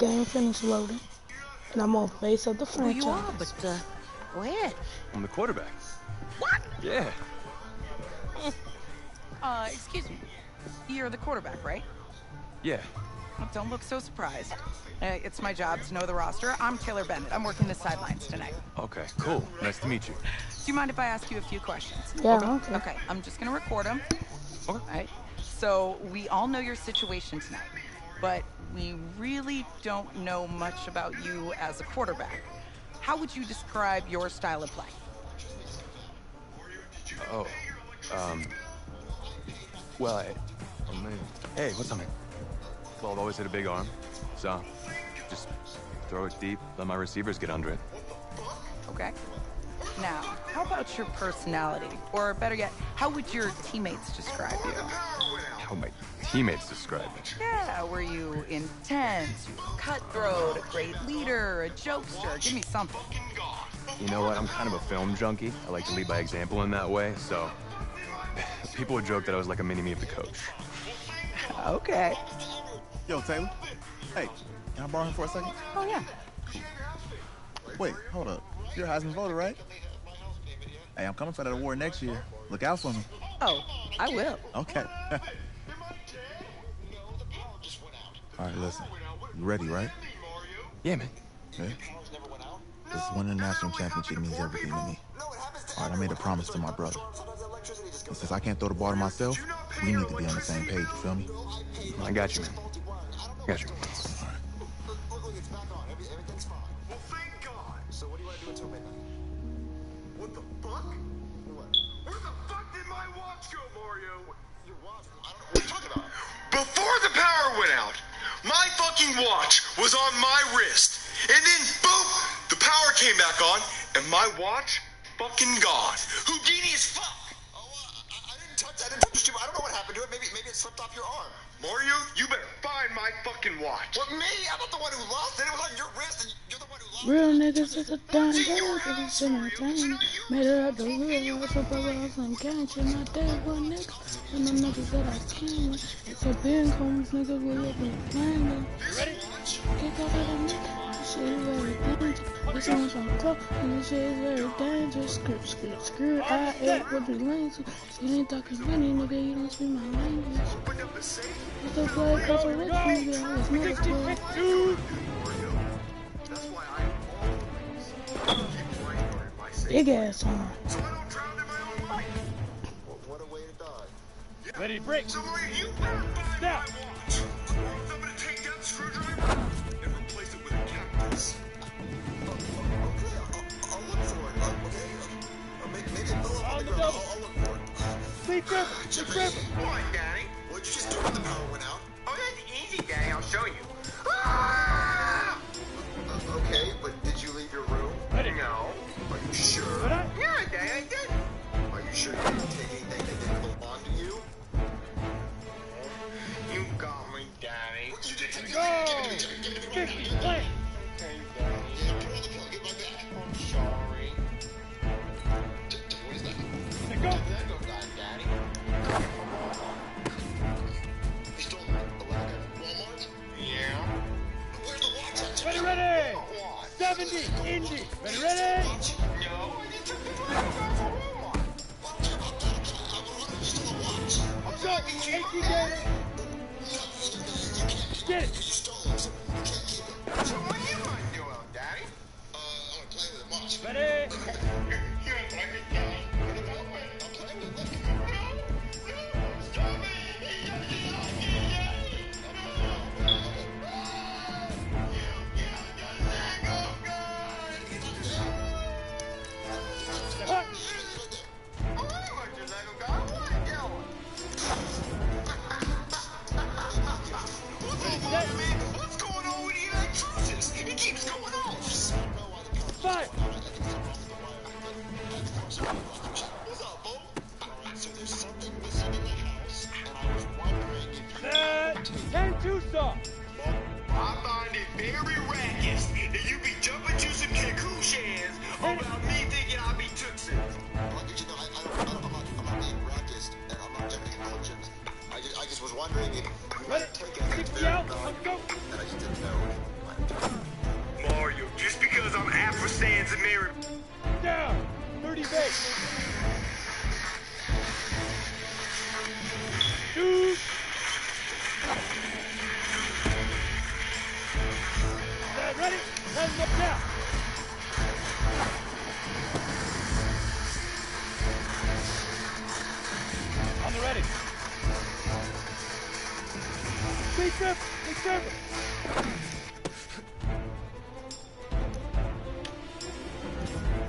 Game finished loading, and I'm on face of the franchise. You are, but go ahead. I'm the quarterback. What? Yeah. Excuse me. You're the quarterback, right? Yeah. Don't look so surprised. It's my job to know the roster. I'm Taylor Bennett. I'm working the sidelines tonight. Okay, cool. Nice to meet you. Do you mind if I ask you a few questions? Yeah, okay. Okay, I'm just gonna record them. Okay. All right. So we all know your situation tonight, but we really don't know much about you as a quarterback. How would you describe your style of play? Oh, well, hey, what's up, man? Well, I've always had a big arm, so just throw it deep, let my receivers get under it. Okay. Now, how about your personality? Or better yet, how would your teammates describe you? How my teammates describe me. Yeah, were you intense, cutthroat, a great leader, a jokester? Give me something. You know what? I'm kind of a film junkie. I like to lead by example in that way, so people would joke that I was like a mini-me of the coach. Okay. Yo, Taylor. Hey, can I borrow him for a second? Oh, yeah. Wait, hold up. You're a Heisman voter, right? Hey, I'm coming for that award next year. Look out for me. Oh, I will. Okay. All right, listen. You ready, right? Yeah, man. Okay. This winning the national championship means everything to me. All right, I made a promise to my brother. And since I can't throw the ball to myself, we need to be on the same page, you feel me? I got you, man. I got you. All right. So what do you want to do until midnight? What the fuck? What? Where the fuck did my watch go, Mario? Your watch? I don't know what you're talking about. Before the power went out, my fucking watch was on my wrist. And then, boom, the power came back on, and my watch fucking gone. Houdini as fuck. Oh, I didn't touch it. I don't know what happened to it. Maybe it slipped off your arm. Mario, you better find my fucking watch. What, me? I'm not the one who lost it. It was on your wrist, and you're the one who lost it. Real niggas is a damn girl, it's entertaining. Made it out the real world, so I was on country. My day one nigga, and the niggas that I came with. It's a big homes, niggas, we up in Canada. Kick out of the nigga, this shit is very dangerous. This one's on clock, and this shit is very dangerous. Screw, I ate with the lazy. You ain't talking funny, nigga, you don't speak my language. What's the play, cause a rich nigga, I was never told. Big ass arm. What a way to die. Ready to break. So you better find my watch. I'm gonna take that screwdriver and replace it with a cactus. Okay, I'll look for it. Okay. Maybe it fell off on the ground. I'll look for it. Sleep river. What, Daddy? What'd you just do when the power went out? Oh, that's easy, Daddy. I'll show you. Ah! Okay, but did you leave your room? Ready. No. Are you sure? Ready. Yeah, Daddy, I did. Are you sure you didn't take anything that didn't belong to you? You got me, Daddy. You did take Go. Give it to me. 50, play. Okay, Daddy. Yeah, put on the plug. Get my back. I'm sorry. What is that? Let go. That go die, Daddy. He stole the ladder. Walmart? Yeah. Where's the watch at? Ready. What? 70, Indy. Ready. No, I didn't take the ladder from Walmart. I'm sorry. 18 days. Get it. You stole it, so you can't keep it. So what do you want to do, Daddy? I want to play with it much. Ready. You want to play with Daddy? I'll play with it. No, stop me. What's going on with the electricity? He keeps going off. 5. What's up, Bo? So there's something missing in the house, and I was wondering if you... Set. 10 too soft. I find it very rakish that you be jumping to some cacooshes about me thinking I be tootsie. I'm not being rakish, and I'm not jumping conclusions. I just was wondering if you Ready. might take it 60 out. Let's go. and I just didn't know. Ready? Let's look now. On the ready. Big trip. Big trip.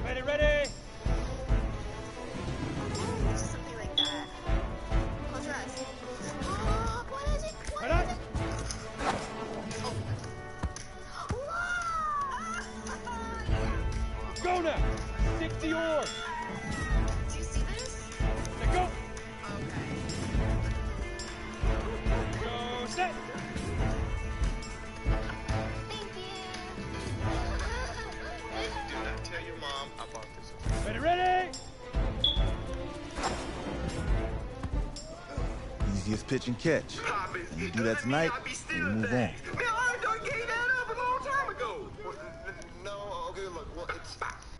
Ready, ready. Something like that. Close your eyes. What is it? What Right is up. it? Whoa! Go now. Stick to yours. Do you see this? Let go. Okay. Go set. Thank you. Do not tell your mom I bought this. Ready, ready. Easiest pitch and catch. Pop it. And you do that tonight, and you move on. Man, I done gave that up a long time ago. No, okay, look, well,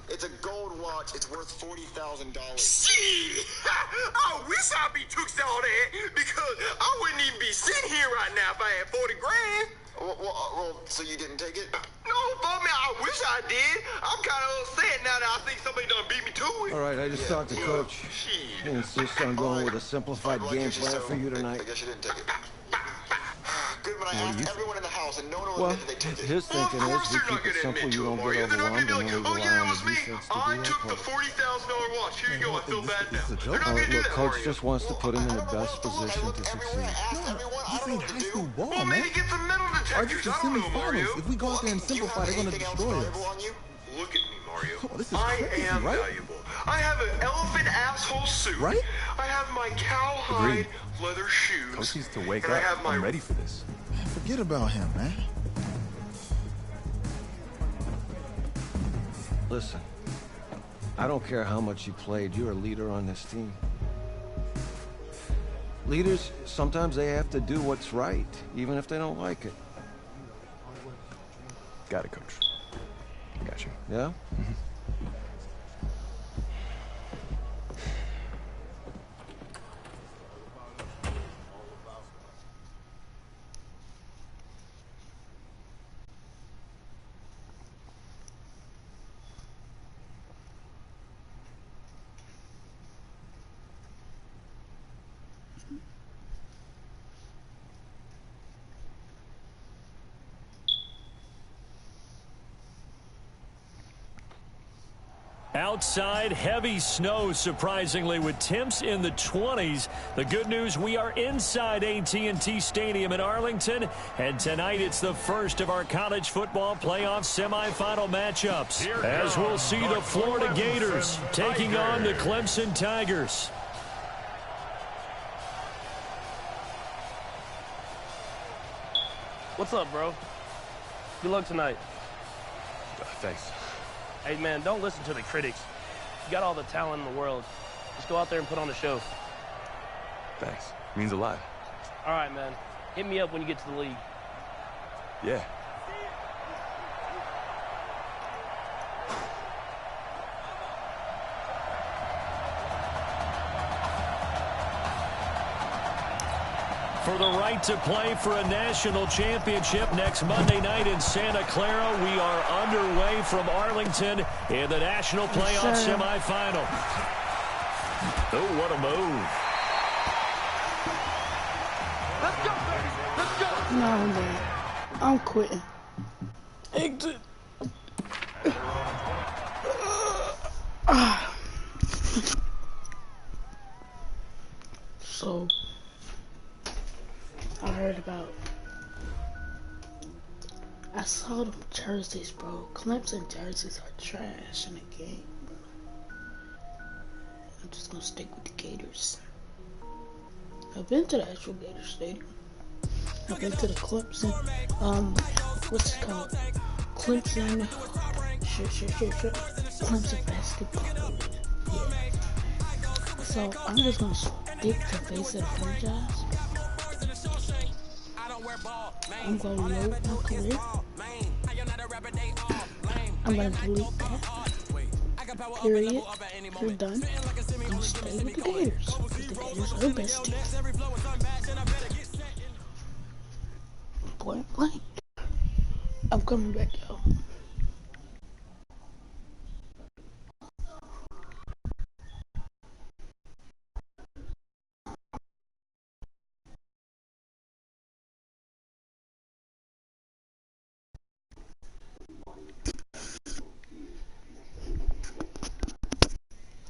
it's a gold watch. It's worth $40,000. Shit! I wish I be took all that because I wouldn't even be sitting here right now if I had 40 grand. Well, so you didn't take it? No, fuck me. I wish I did. I'm kind of upset now that I think somebody done beat me to it. All right, I just talked to Coach. Shit. He insists on going with a simplified Well, I game guess you plan so. for you I tonight. guess you didn't take it. Good, but I asked everyone in the house, and no one Well, admitted they took it. his thinking Well, of is course we they're not keep it gonna simple, admit you to it, don't Mario. get They're not overwhelmed, gonna and be then we like, oh rely yeah, it on was the me. defense to I do our took the part. $40,000 watch. Here you go. I feel bad now. It's a joke. They're not gonna do Look, that, Coach Mario. just wants to put him in the I don't know. best Look, I position looked to everywhere, succeed. asked everyone. I This don't know ain't what to high do. school ball, Well, man. maybe get some metal Are detectors. you I just don't know, semifinals? Mario. If we go out there and Do you simplify, have they're gonna anything else destroy us. valuable on you? Look at me, Mario. Come on, this is I crazy, am right? valuable. I have an elephant asshole suit. Right? I have my cowhide Agreed. leather shoes. Coach needs to wake and up. I have my I'm ready for this. Man, forget about him, man. Listen, I don't care how much you played, you're a leader on this team. Leaders, sometimes they have to do what's right, even if they don't like it. Got it, Coach. Got you. Yeah? Outside, heavy snow, surprisingly, with temps in the 20s. The good news, we are inside AT&T Stadium in Arlington, and tonight it's the first of our college football playoff semifinal matchups, as we'll see the Florida Gators taking on the Clemson Tigers. What's up, bro? Good luck tonight. Thanks. Hey, man, don't listen to the critics. You got all the talent in the world. Just go out there and put on a show. Thanks. Means a lot. All right, man. Hit me up when you get to the league. Yeah. For the right to play for a national championship next Monday night in Santa Clara, we are underway from Arlington in the national playoff semifinal. Oh, what a move. Let's go, baby. Let's go. No, man. I'm quitting. Exit. So, I heard about. I saw them jerseys, bro. Clemson jerseys are trash in the game, bro. I'm just gonna stick with the Gators. I've been to the actual Gator Stadium. I've been to the Clemson, what's it called? Clemson, Clemson basketball. Yeah. So I'm just gonna stick to face of the franchise. I'm gonna load my career. I'm gonna delete that. Period. We're done. I'm gonna stay with the Gators. Because the Gators are the best team. Point blank. I'm coming back, yo.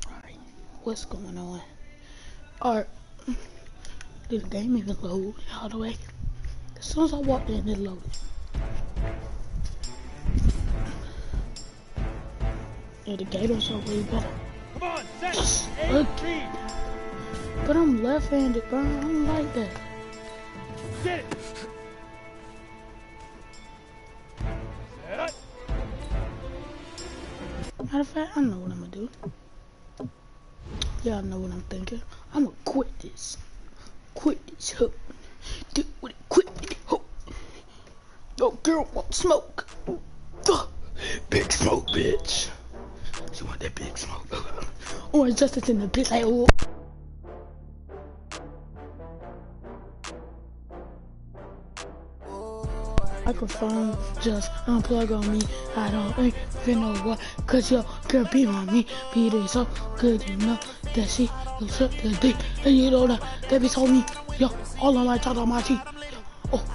Alright, what's going on? Alright, did the game even load all the way? As soon as I walked in, it loaded. Yeah, the Gators are way better. Come on, set. Just A, look. B. But I'm left-handed, bro. I don't like that. Get it. Set. Matter of fact, I know what I'm gonna do. Y'all know what I'm thinking. I'm gonna quit this. Quit this hook. Do with it. Quit it. Hook. Yo, girl want smoke. Big smoke, bitch. She want that big smoke. Orange Justice in the bitch. Like, oh. Microphone just unplug on me. I don't even know what, cause your girl be on me. Beat it so good, you know that she goes up the dick. And you know that bitch told me, yo, all on my top on my teeth. Oh,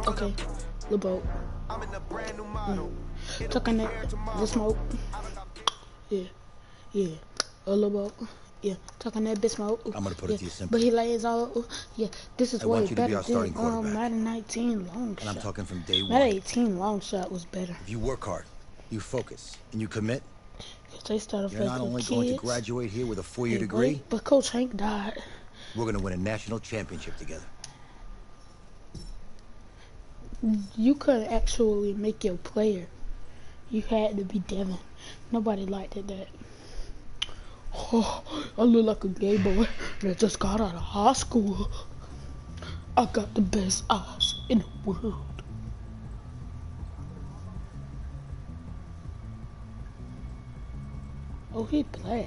Okay, the boat. Tucking it, the smoke. Yeah. A little boat. Yeah, tucking that bit smoke. I'm gonna put it to you simply. But he lays all. Yeah, this is I way want you to be better our starting than quarterback. Madden 19 long shot. And I'm talking from day one. Madden 18 long shot was better. If you work hard, you focus, and you commit, They started you're not only going to graduate here with a 4-year degree, but Coach Hank died. We're gonna win a national championship together. You couldn't actually make your player. You had to be Devin. Nobody liked it that. Oh, I look like a gay boy that just got out of high school. I got the best eyes in the world. Oh, he black.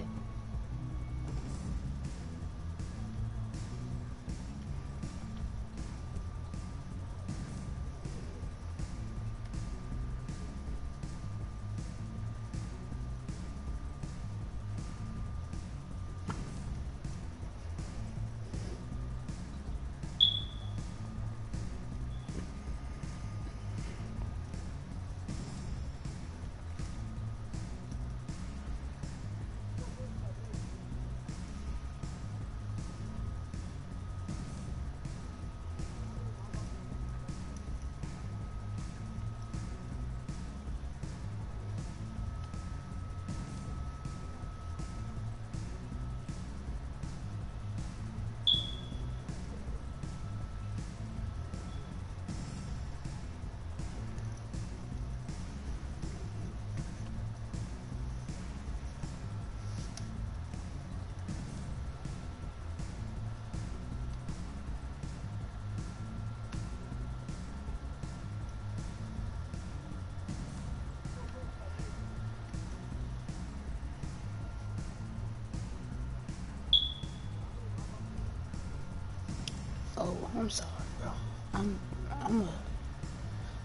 Oh, I'm sorry, bro. I'm gonna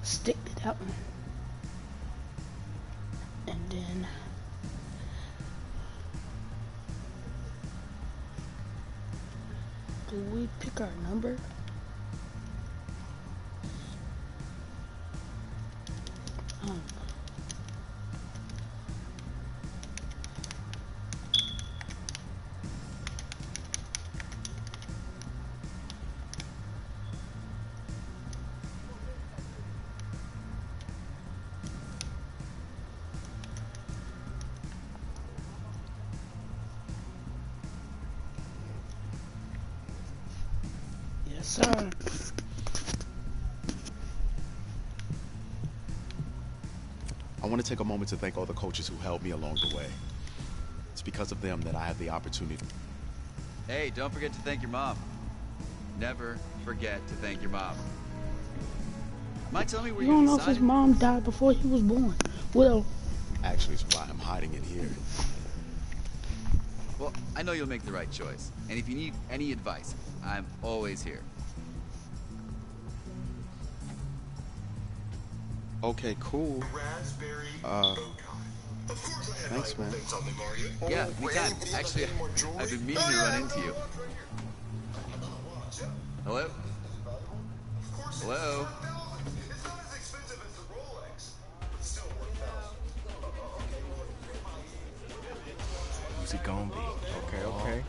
stick to that one. And then do we pick our number? Yes, sir. I want to take a moment to thank all the coaches who helped me along the way. It's because of them that I have the opportunity. Hey, don't forget to thank your mom. Never forget to thank your mom. Mind telling me where You you don't know if his decided? mom died before he was born. Well, Actually, it's why I'm hiding it here. Well, I know you'll make the right choice. And if you need any advice, I'm always here. Okay, cool. Thanks, man. Yeah, anytime. Actually, I've been meaning to run into you. Hello? Hello? Who's it gonna be? Okay, okay.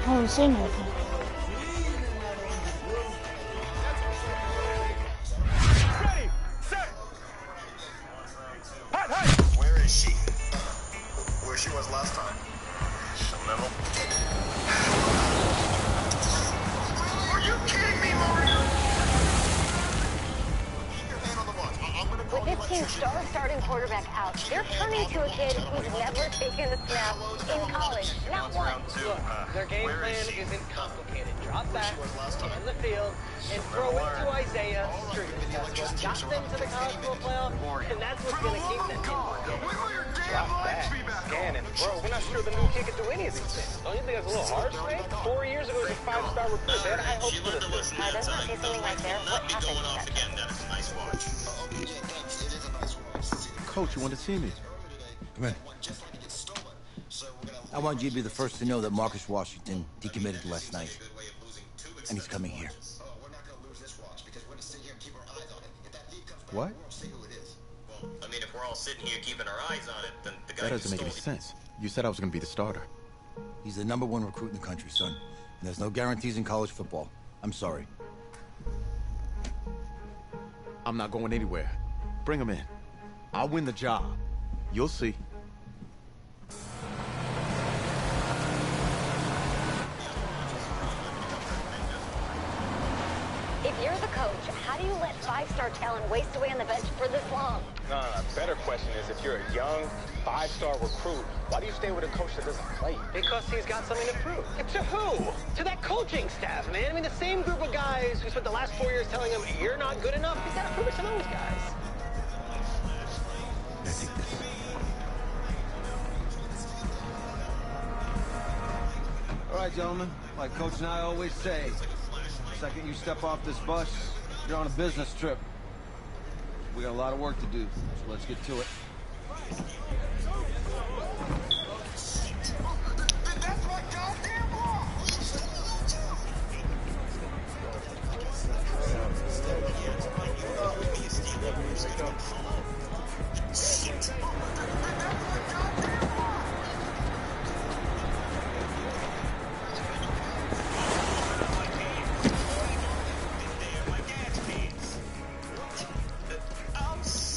I don't say nothing. Ready, set. Hot, hot. Where is she? Where she was last time. Level. Are you kidding me, Mario? Keep your hand on the watch. I'm gonna call With this team's starting quarterback out, they're turning to a kid who's never taken a snap in college. Not once. Look, their game plan isn't complicated. Drop back, in the field, and throw it to Isaiah Street. That's what got them to the college football playoff, and that's what's going to keep them in the game. Drop back, scan, and throw. We're not sure the new kid can do any of these things. Don't you think that's a little harsh, man? 4 years ago, he was a 5-star recruit. They had high hopes for this kid. Doesn't say something right there. What happened with that? Coach, you want to see me? Come in. I want you to be the first to know that Marcus Washington decommitted last night. And he's coming here. What? I mean, if we're all sitting here keeping our eyes on it, then the guy That doesn't make any sense. You said I was going to be the starter. He's the #1 recruit in the country, son. And there's no guarantees in college football. I'm sorry. I'm not going anywhere. Bring him in. I'll win the job. You'll see. If you're the coach, how do you let 5-star talent waste away on the bench for this long? No. Better question is, if you're a young 5-star recruit, why do you stay with a coach that doesn't play? Because he's got something to prove. To who? To that coaching staff, man. I mean, the same group of guys who spent the last 4 years telling him, you're not good enough. He's got to prove it to those guys. I take this. All right, gentlemen. Like Coach and I always say, the second you step off this bus, you're on a business trip. We got a lot of work to do, so let's get to it. That's my goddamn ball!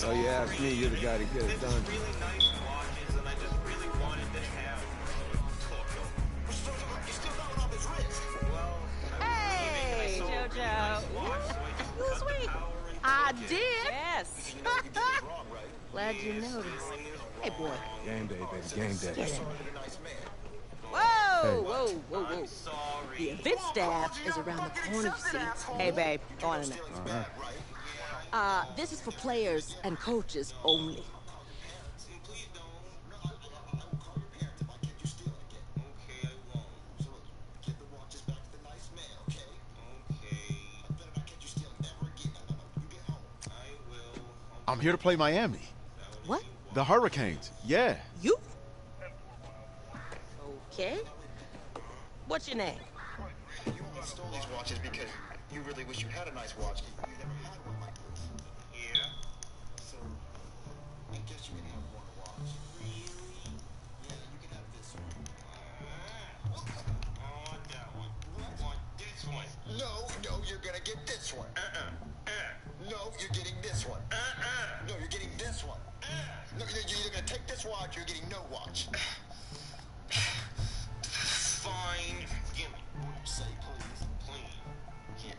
Oh, you asked me, you're the guy to get it done. Hey, JoJo. You sweet. I did. Yes. Glad you noticed. Hey, boy. Game day, baby. Game day. Whoa. The event staff is around the corner, you see. Hey, babe. Go on in there. This is for players and coaches only. I'm here to play Miami. What? The Hurricanes. Yeah. You? Okay. What's your name? You only stole these watches because you really wish you had a nice watch. You never had one like this. Yeah. So, I guess you can have one watch. Really? Yeah, you can have this one. I want that one. I want this one. No, you're gonna get this one. No, you're getting this one. No, you're getting this one. No, you're either gonna take this watch or you're getting no watch. Fine. Give me. Say please. Please. Here.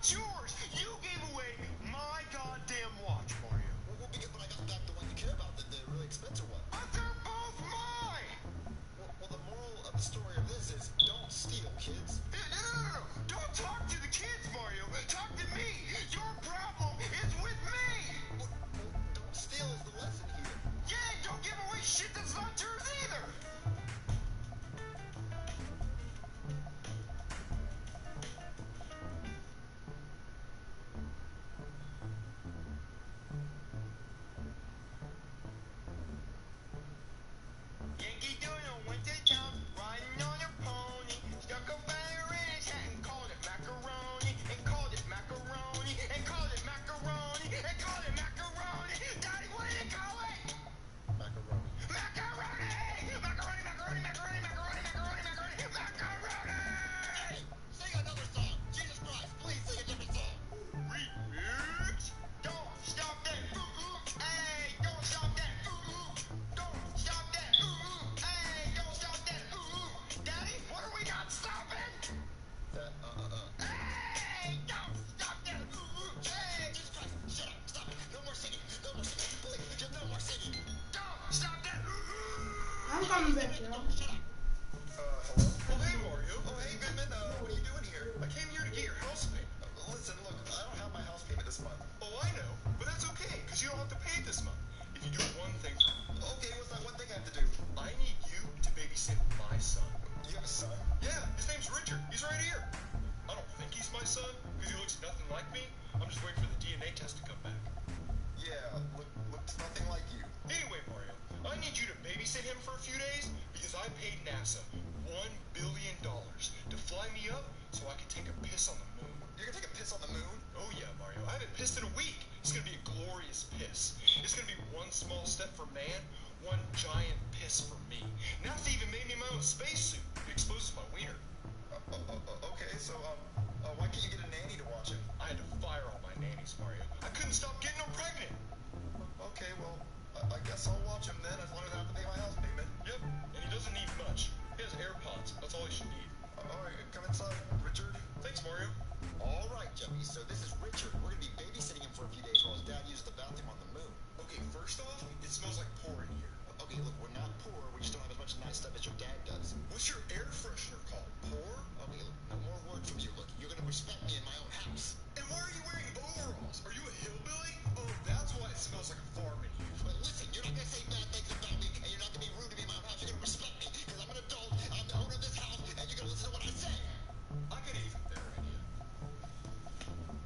What's yours? You gave away my goddamn watch, Mario. Well, but I got back the one you care about, the really expensive one. But they're both mine! Well, the moral of the story of this is don't steal, kids. No. Don't talk to the kids, Mario. Talk to me. Your problem is with me. Well, don't steal is the lesson here. Yeah, don't give away shit that's not yours either. Yankee Doodle went to town, riding on a pony, stuck a feather in his hat and called it macaroni, and called it macaroni, and called it macaroni, and called it macaroni. Daddy, what did he call it? Macaroni. Macaroni! Macaroni, macaroni, macaroni, macaroni, macaroni, macaroni, macaroni! Sing another song. Jesus Christ, please sing a different song. Remix! Don't stop that! Hey, don't stop that! Don't stop that! Hey, don't stop that! Daddy, what are we not stopping? Hey, don't stop that! Hey, Jesus Christ, shut up, stop it. No more singing. No more singing. Please, just no more singing. don't stop that! I'm coming back, yo. Hello? Oh, hey, Mario. Oh, hey, Goodman. What are you doing here? I came here to get your house payment. Listen, look, I don't have my house payment this month. Oh, I know, but that's okay, because you don't have to pay it this month. If you do one thing, Okay, what's that one thing I have to do? I need you to babysit my son. You have a son? Yeah, his name's Richard. He's right here. I don't think he's my son, because he looks nothing like me. I'm just waiting for the DNA test to come back. Yeah, looks nothing like you. Anyway, Mario, I need you to babysit him for a few days, because I paid NASA $1 billion to fly me up so I can take a piss on the moon. You're gonna take a piss on the moon? Oh yeah, Mario, I haven't pissed in a week. It's gonna be a glorious piss. It's gonna be one small step for man, one giant piss for me. NASA even made me my own spacesuit. It exposes my wiener. Okay, so, why can't you get a nanny to watch him? I had to fire all my nannies, Mario. I couldn't stop getting them pregnant. Okay, well, I guess I'll watch him then, as long as I have to pay my house payment. Yep, and he doesn't need much. He has AirPods. That's all he should need. Alright, come inside, Richard. Thanks, Mario. Alright, Jeffy, so this is Richard. We're gonna be babysitting him for a few days while his dad uses the bathroom on the moon. Okay, first off, it smells like pour in here. Okay, look, we're not poor, we just don't have as much nice stuff as your dad does. What's your air freshener called? Pour? Okay, look, no more words from you. Look, you're gonna respect me in my own house. And why are you wearing overalls? Are you a hillbilly? Oh, that's why it smells like a farm in here. But listen, you're not gonna say bad things about me, and you're not gonna be rude to me in my own house. You're gonna respect me, because I'm an adult, I'm the owner of this house, and you're gonna listen to what I say. I got an even better idea.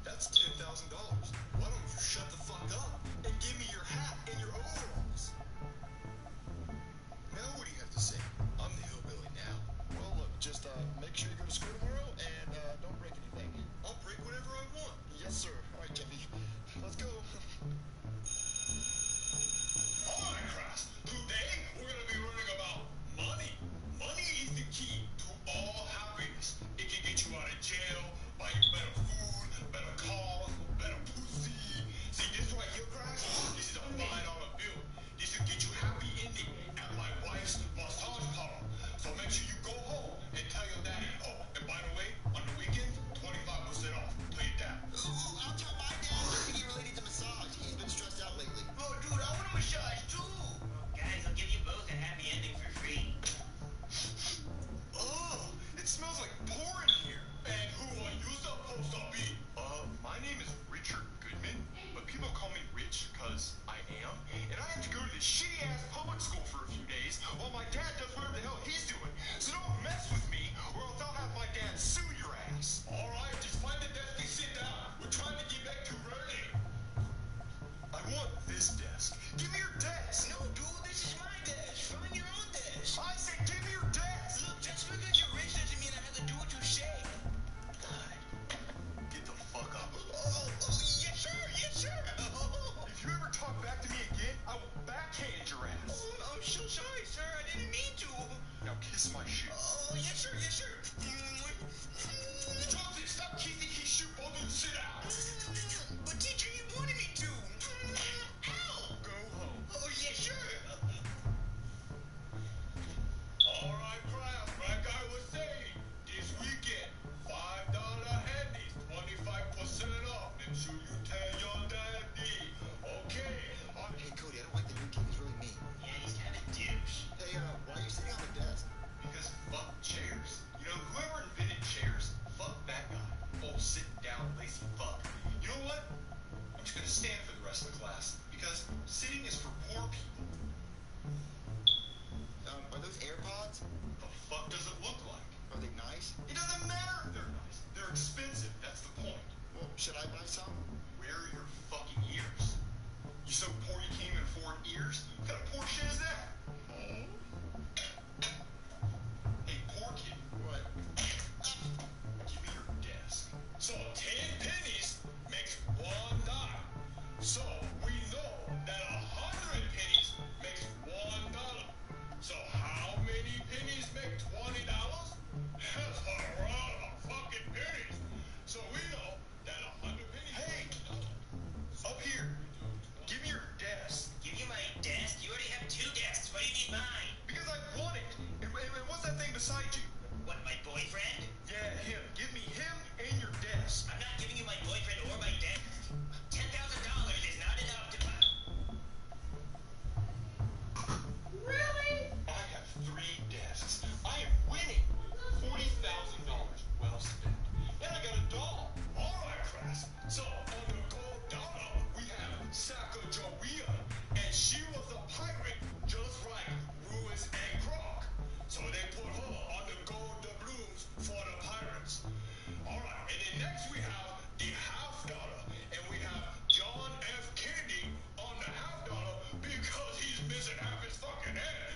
That's $10,000. Why don't you shut the fuck up and give me your hat and your overalls? Now what do you have to say? I'm the hillbilly now. Well, look, just make sure you go to school tomorrow, and don't break anything. I'll break whatever I want. Yes, sir. All right, Jeffy. Let's go. Alright, class. Today we're gonna be learning about money. Money is the key to all happiness. It can get you out of jail, buy you better food, better cars, better pussy. See this right here, class? This is a $5 bill. This will get you happy ending at my wife's massage parlor. So make sure you go home and tell your daddy. Oh, and by the way, on the weekends, 25% off. Tell your dad. Ooh, I'll tell my dad. He related to massage. He's been stressed out lately. Oh, dude, I want a massage too. Guys, I'll give you both a happy ending for free. Oh, it smells like pour in here. And who are you supposed to be? My name is Richard Goodman, but people call me Rich because I am. And I have to go to this shitty-ass public school for a few days while my dad does whatever the hell he's doing. So don't mess with me or else I'll have my dad sue your ass. All right, just find the desk and sit down. We're trying to get back to learning. I want this desk. Give me your desk. No, dude, this is my desk. Find your own desk. I said give me your desk. Look, just because you're rich doesn't mean I have to do what you say. Get the fuck up. Oh, yes, sir, yes, sir. If you ever talk back to me again, I will backhand your ass. Oh, I'm so sorry, sir. I didn't mean to. Now kiss my shoe. Oh, yes, sir, yes, sir. Stop this! Stop kissing his shoe! Both of you sit down! But teacher, you wanted me to. Ow! Go home. Oh, yes, sir. sure you tell your daddy. Okay. Hey, Cody, I don't like the new kid. He's really mean. Yeah, he's kind of a douche. Hey, why are you sitting on the desk? Because fuck chairs. You know, whoever invented chairs, fuck that guy. Old sitting down, lazy fuck. You know what? I'm just gonna stand for the rest of the class. Because sitting is for poor people. Are those AirPods? The fuck does it look like? Are they nice? It doesn't matter if they're nice. They're expensive. That's the point. Well, should I buy some? Where are your fucking ears? You so poor you can't even afford ears? What kind of poor shit is that? Hey, poor kid. What? Give me your desk. So 10 pennies makes $1. So we know that 100 pennies makes $1. So how many pennies make $20? That's a lot of fucking pennies. So we know that 100 pennies. Hey, up here. Give me your desk. Give you my desk? You already have 2 desks. Why do you need mine? Because I want it. And what's that thing beside you? What, my boyfriend? Yeah, him. Give me him and your desk. I'm not giving you my boyfriend or my desk. $10,000 is not enough to buy. Really? I have 3 desks. I am winning. $40,000 well spent. And I got a doll. All right, class. So on the gold dollar, we have Sacagawea. And she was a pirate just like Ruiz and Croc. So they put her on the gold doubloons for the pirates. All right, and then next we have the half dollar. And we have John F. Kennedy on the half dollar because he's missing half his fucking head.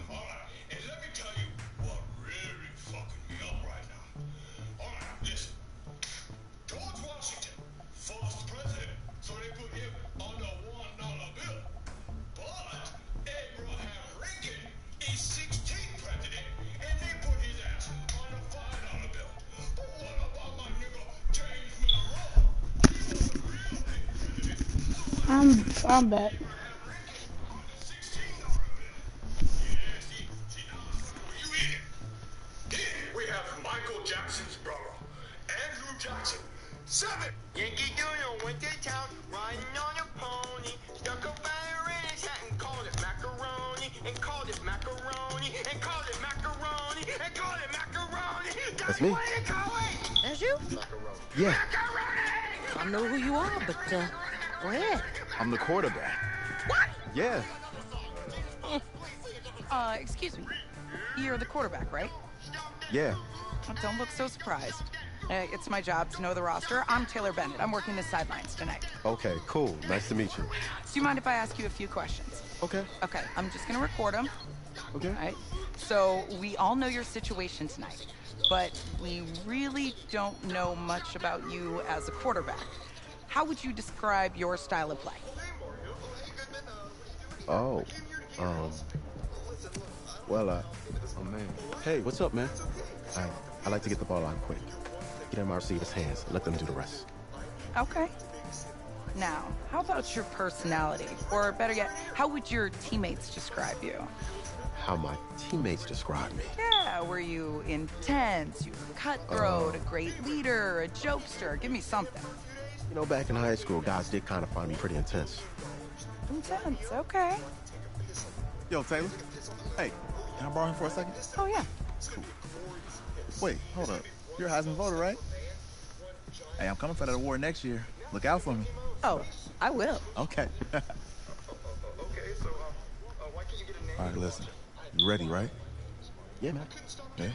All right, and let me tell you what really fucking me up right now. All right, listen. George Washington, first president, so they put him on the $1 bill. But Abraham Lincoln is 16th president, and they put his ass on the $5 bill. But what about my nigga James Monroe? He was a real big president. I'm back. We have Michael Jackson's brother, Andrew Jackson. 7. Yankee Doodle went to town, riding on a pony, stuck a fire in his hat and called it macaroni, and called it macaroni, and called it macaroni, and called it macaroni. That's me. What do you call it? That's you? Yeah, I know who you are, but go ahead. I'm the quarterback. What? Yeah. Excuse me. You're the quarterback, right? Yeah. Don't look so surprised. It's my job to know the roster. I'm Taylor Bennett. I'm working the sidelines tonight. Okay, cool. Nice to meet you. Do you mind if I ask you a few questions? Okay. Okay, I'm just gonna record them. Okay. All right. So we all know your situation tonight, but we really don't know much about you as a quarterback. How would you describe your style of play? Oh, well, oh man. Hey, what's up, man? I like to get the ball out quick. Get in my receiver's hands. Let them do the rest. Okay. Now, how about your personality? Or better yet, how would your teammates describe you? How my teammates describe me. Yeah, were you intense? You were cutthroat, a great leader, a jokester? Give me something. You know, back in high school, guys did kind of find me pretty intense. Intense, okay. Yo, Taylor. Hey, can I borrow him for a second? Oh, yeah. Wait, hold up. You're a Heisman voter, right? Hey, I'm coming for that award next year. Look out for me. Oh, I will. Okay. All right, listen. You ready, right? Yeah, man. Yeah?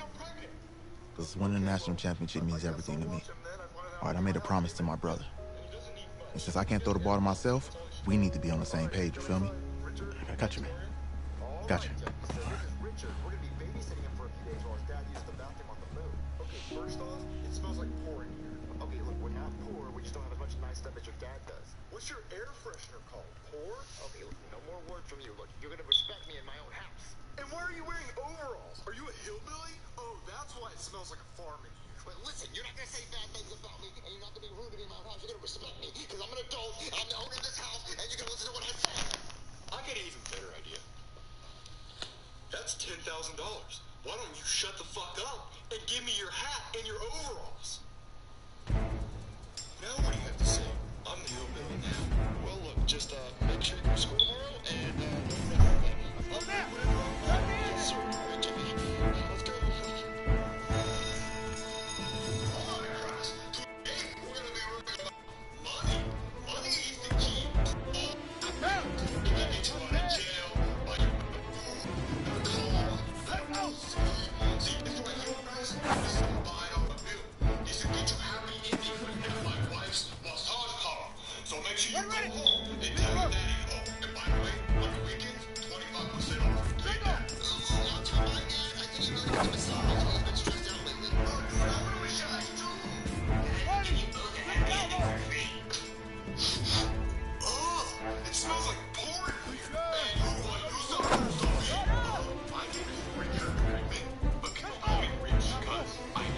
Because winning the national championship means everything to me. All right, I made a promise to my brother. And since I can't throw the ball to myself, we need to be on the same page, you feel me? I got you, man. Got you. Richard, we're gonna be babysitting him for a few days while his dad uses the bathroom on the moon. Okay, first off, it smells like poor in here. Okay, look, we're not poor, we just don't have as much nice stuff as your dad does. What's your air freshener called? Poor? Okay, look, no more words from you. Look, you're gonna respect me in my own house. And why are you wearing overalls? Are you a hillbilly? Oh, that's why it smells like a farm in here. But listen, you're not gonna say bad things about me, and you're not gonna be rude to me in my own house. You're gonna respect me, because I'm an adult, I'm the owner of this house, and you're gonna listen to what I say. I got an even better idea. That's $10,000. Why don't you shut the fuck up and give me your hat and your overalls? Now what do you happy ending and my wife's massage parlor. So make sure you go home and tell your daddy you home. And by the way, on the weekends, 25% off. Take that. I'll tell my dad I think he really needs a massage. He's been stressed out lately. I'm gonna massage too. You both are happy ending for free. It smells like porn in here. And you want to do something? My name is Richard Pittman, but people call me Rich because I am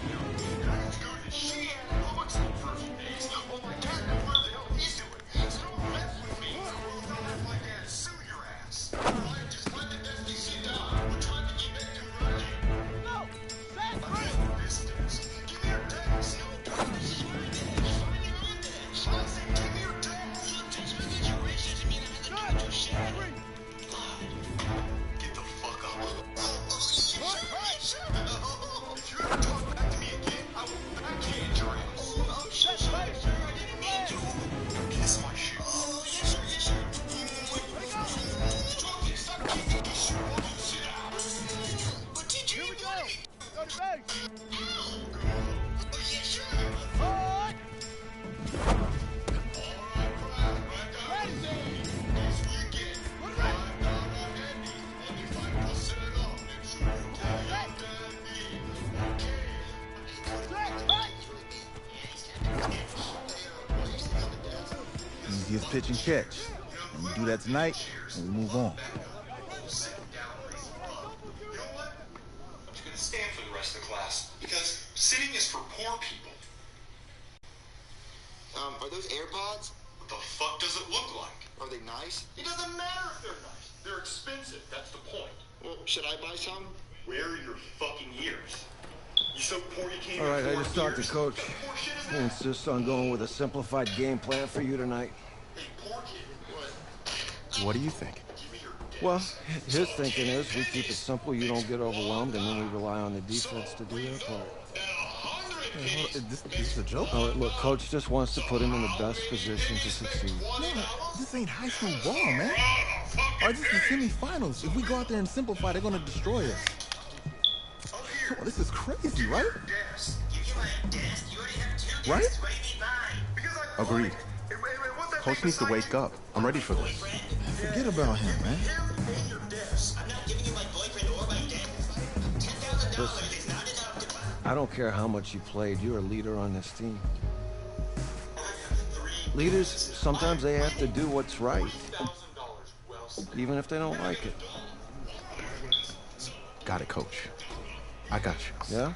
good as shit. I'm a school for a few days. Well, my dad knows where the hell he's doing. So don't mess with me. Don't let my dad sue your ass. Alright, just find the desk and sit down. We're trying to get back to running. No! That's right! This desk. Give me your desk. No, this is my desk. Find your own desk. I said give me your desk. Look, text message your race doesn't mean I have to do shit. Get the fuck up. If you ever talk back to me again, I will backhand your ass. Oh, shit, sir. I didn't mean to. Kiss my shoe. Oh, yes, sir, yes, sir. Stop kicking your shoe while you sit down. But did you want me? Go to bed. Oh, yes, sir. Alright, crowd, back out of the zone. This weekend, $5 Andy, 25% off. Make sure you tell your daddy. Easiest pitch and catch. And we do that tonight, and we move on. You know what? I'm just gonna stand for the rest of the class because sitting is for poor people. Are those AirPods? What the fuck does it look like? Are they nice? It doesn't matter if they're nice. They're expensive. That's the point. Well, should I buy some? Where are your fucking ears? You so poor you can't. All right, I afford just talked to ears? Coach. What poor shit is He that? insists on going with a simplified game plan for you tonight. Hey, poor kid. What? What do you think? Well, his thinking is we keep it simple, you don't get overwhelmed, and then we rely on the defense to do their part. Hey, hold on, this is a joke? Oh, look, Coach just wants to put him in the best position to succeed. No, this ain't high school ball, man. All right, this is the semifinals. If we go out there and simplify, they're going to destroy us. Come on, this is crazy, right? Right? Agreed. Coach needs to wake up. I'm ready for this. Forget about him, man. Listen, I don't care how much you played, you're a leader on this team. Leaders, sometimes they have to do what's right, even if they don't like it. Got it, Coach. I got you. Yeah?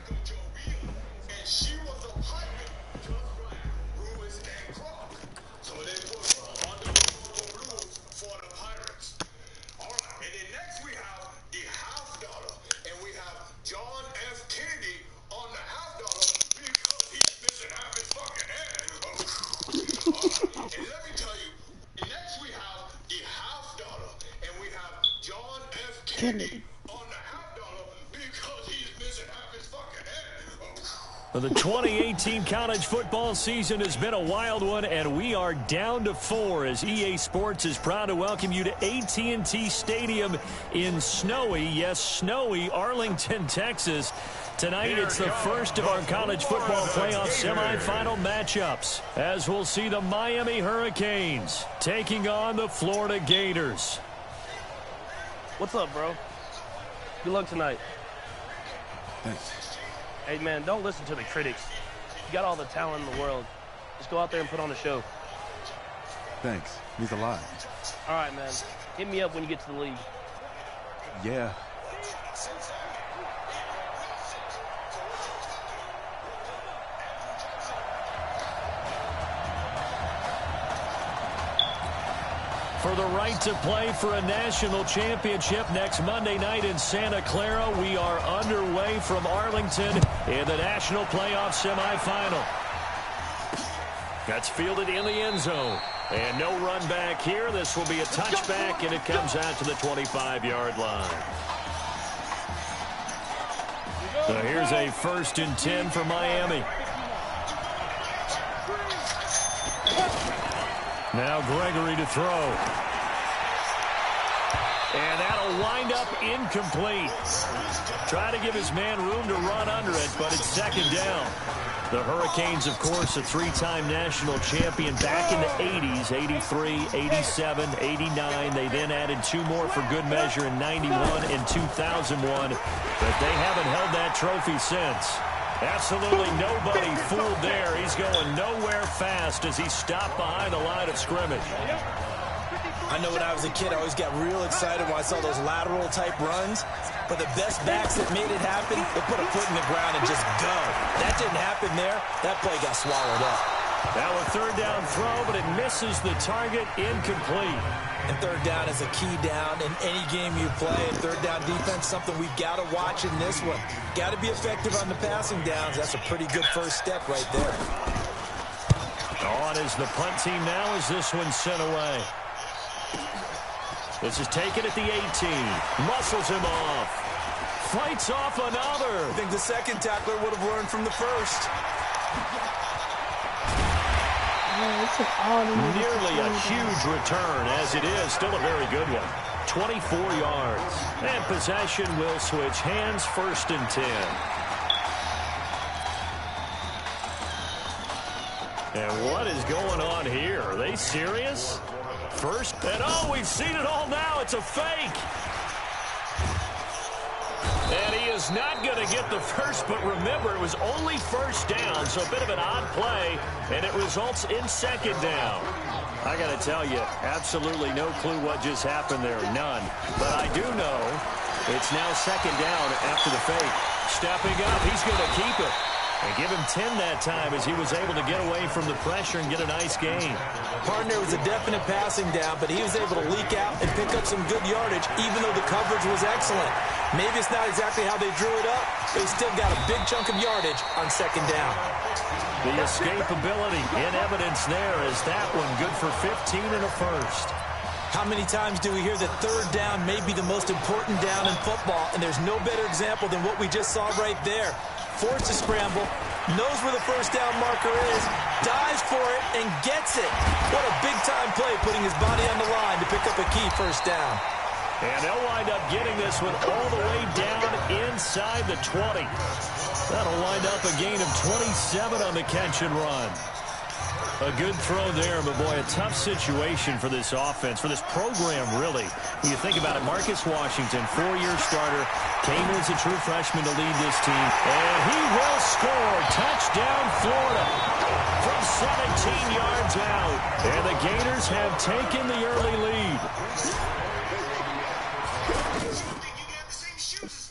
Kennedy. The 2018 college football season has been a wild one, and we are down to 4 as EA Sports is proud to welcome you to AT&T Stadium in snowy, yes, snowy Arlington, Texas. Tonight, it's the first of our college football playoff semifinal matchups, as we'll see the Miami Hurricanes taking on the Florida Gators. What's up, bro? Good luck tonight. Thanks. Hey, man, don't listen to the critics. You got all the talent in the world. Just go out there and put on a show. Thanks. Means a lot. All right, man. Hit me up when you get to the league. Yeah. For the right to play for a national championship next Monday night in Santa Clara, we are underway from Arlington in the national playoff semifinal. That's fielded in the end zone. And no run back here. This will be a touchback, and it comes out to the 25-yard line. So here's a 1st and 10 for Miami. Now Gregory to throw. And that'll wind up incomplete. Try to give his man room to run under it, but it's second down. The Hurricanes, of course, a three-time national champion back in the 80s, 83, 87, 89. They then added two more for good measure in 91 and 2001, but they haven't held that trophy since. Absolutely nobody fooled there. He's going nowhere fast as he stopped behind the line of scrimmage. I know when I was a kid, I always got real excited when I saw those lateral-type runs. But the best backs that made it happen, they put a foot in the ground and just go. That didn't happen there. That play got swallowed up. Now a third down throw, but it misses the target, incomplete. And third down is a key down in any game you play. And third down defense, something we've got to watch in this one. Got to be effective on the passing downs. That's a pretty good first step right there. On is the punt team now as this one's sent away. This is taken at the 18. Muscles him off. Fights off another. I think the second tackler would have learned from the first. Nearly a huge return, as it is. Still a very good one. 24 yards. And possession will switch hands, 1st and 10. And what is going on here? Are they serious? First, and oh, we've seen it all now. It's a fake. And he is not going to get the first, but remember, it was only first down, so a bit of an odd play, and it results in second down. I got to tell you, absolutely no clue what just happened there, none. But I do know it's now second down after the fake. Stepping up, he's going to keep it. And give him 10 that time as he was able to get away from the pressure and get a nice gain. Partner was a definite passing down, but he was able to leak out and pick up some good yardage, even though the coverage was excellent. Maybe it's not exactly how they drew it up, but he still got a big chunk of yardage on second down. The escapability in evidence there is that one good for 15 and a first. How many times do we hear that third down may be the most important down in football, and there's no better example than what we just saw right there. Forced to scramble, knows where the first down marker is, dives for it, and gets it. What a big-time play, putting his body on the line to pick up a key first down. And they'll wind up getting this one all the way down inside the 20. That'll wind up a gain of 27 on the catch and run. A good throw there, but boy, a tough situation for this offense, for this program, really. When you think about it, Marcus Washington, 4-year starter, came in as a true freshman to lead this team, and he will score. Touchdown, Florida, from 17 yards out. And the Gators have taken the early lead.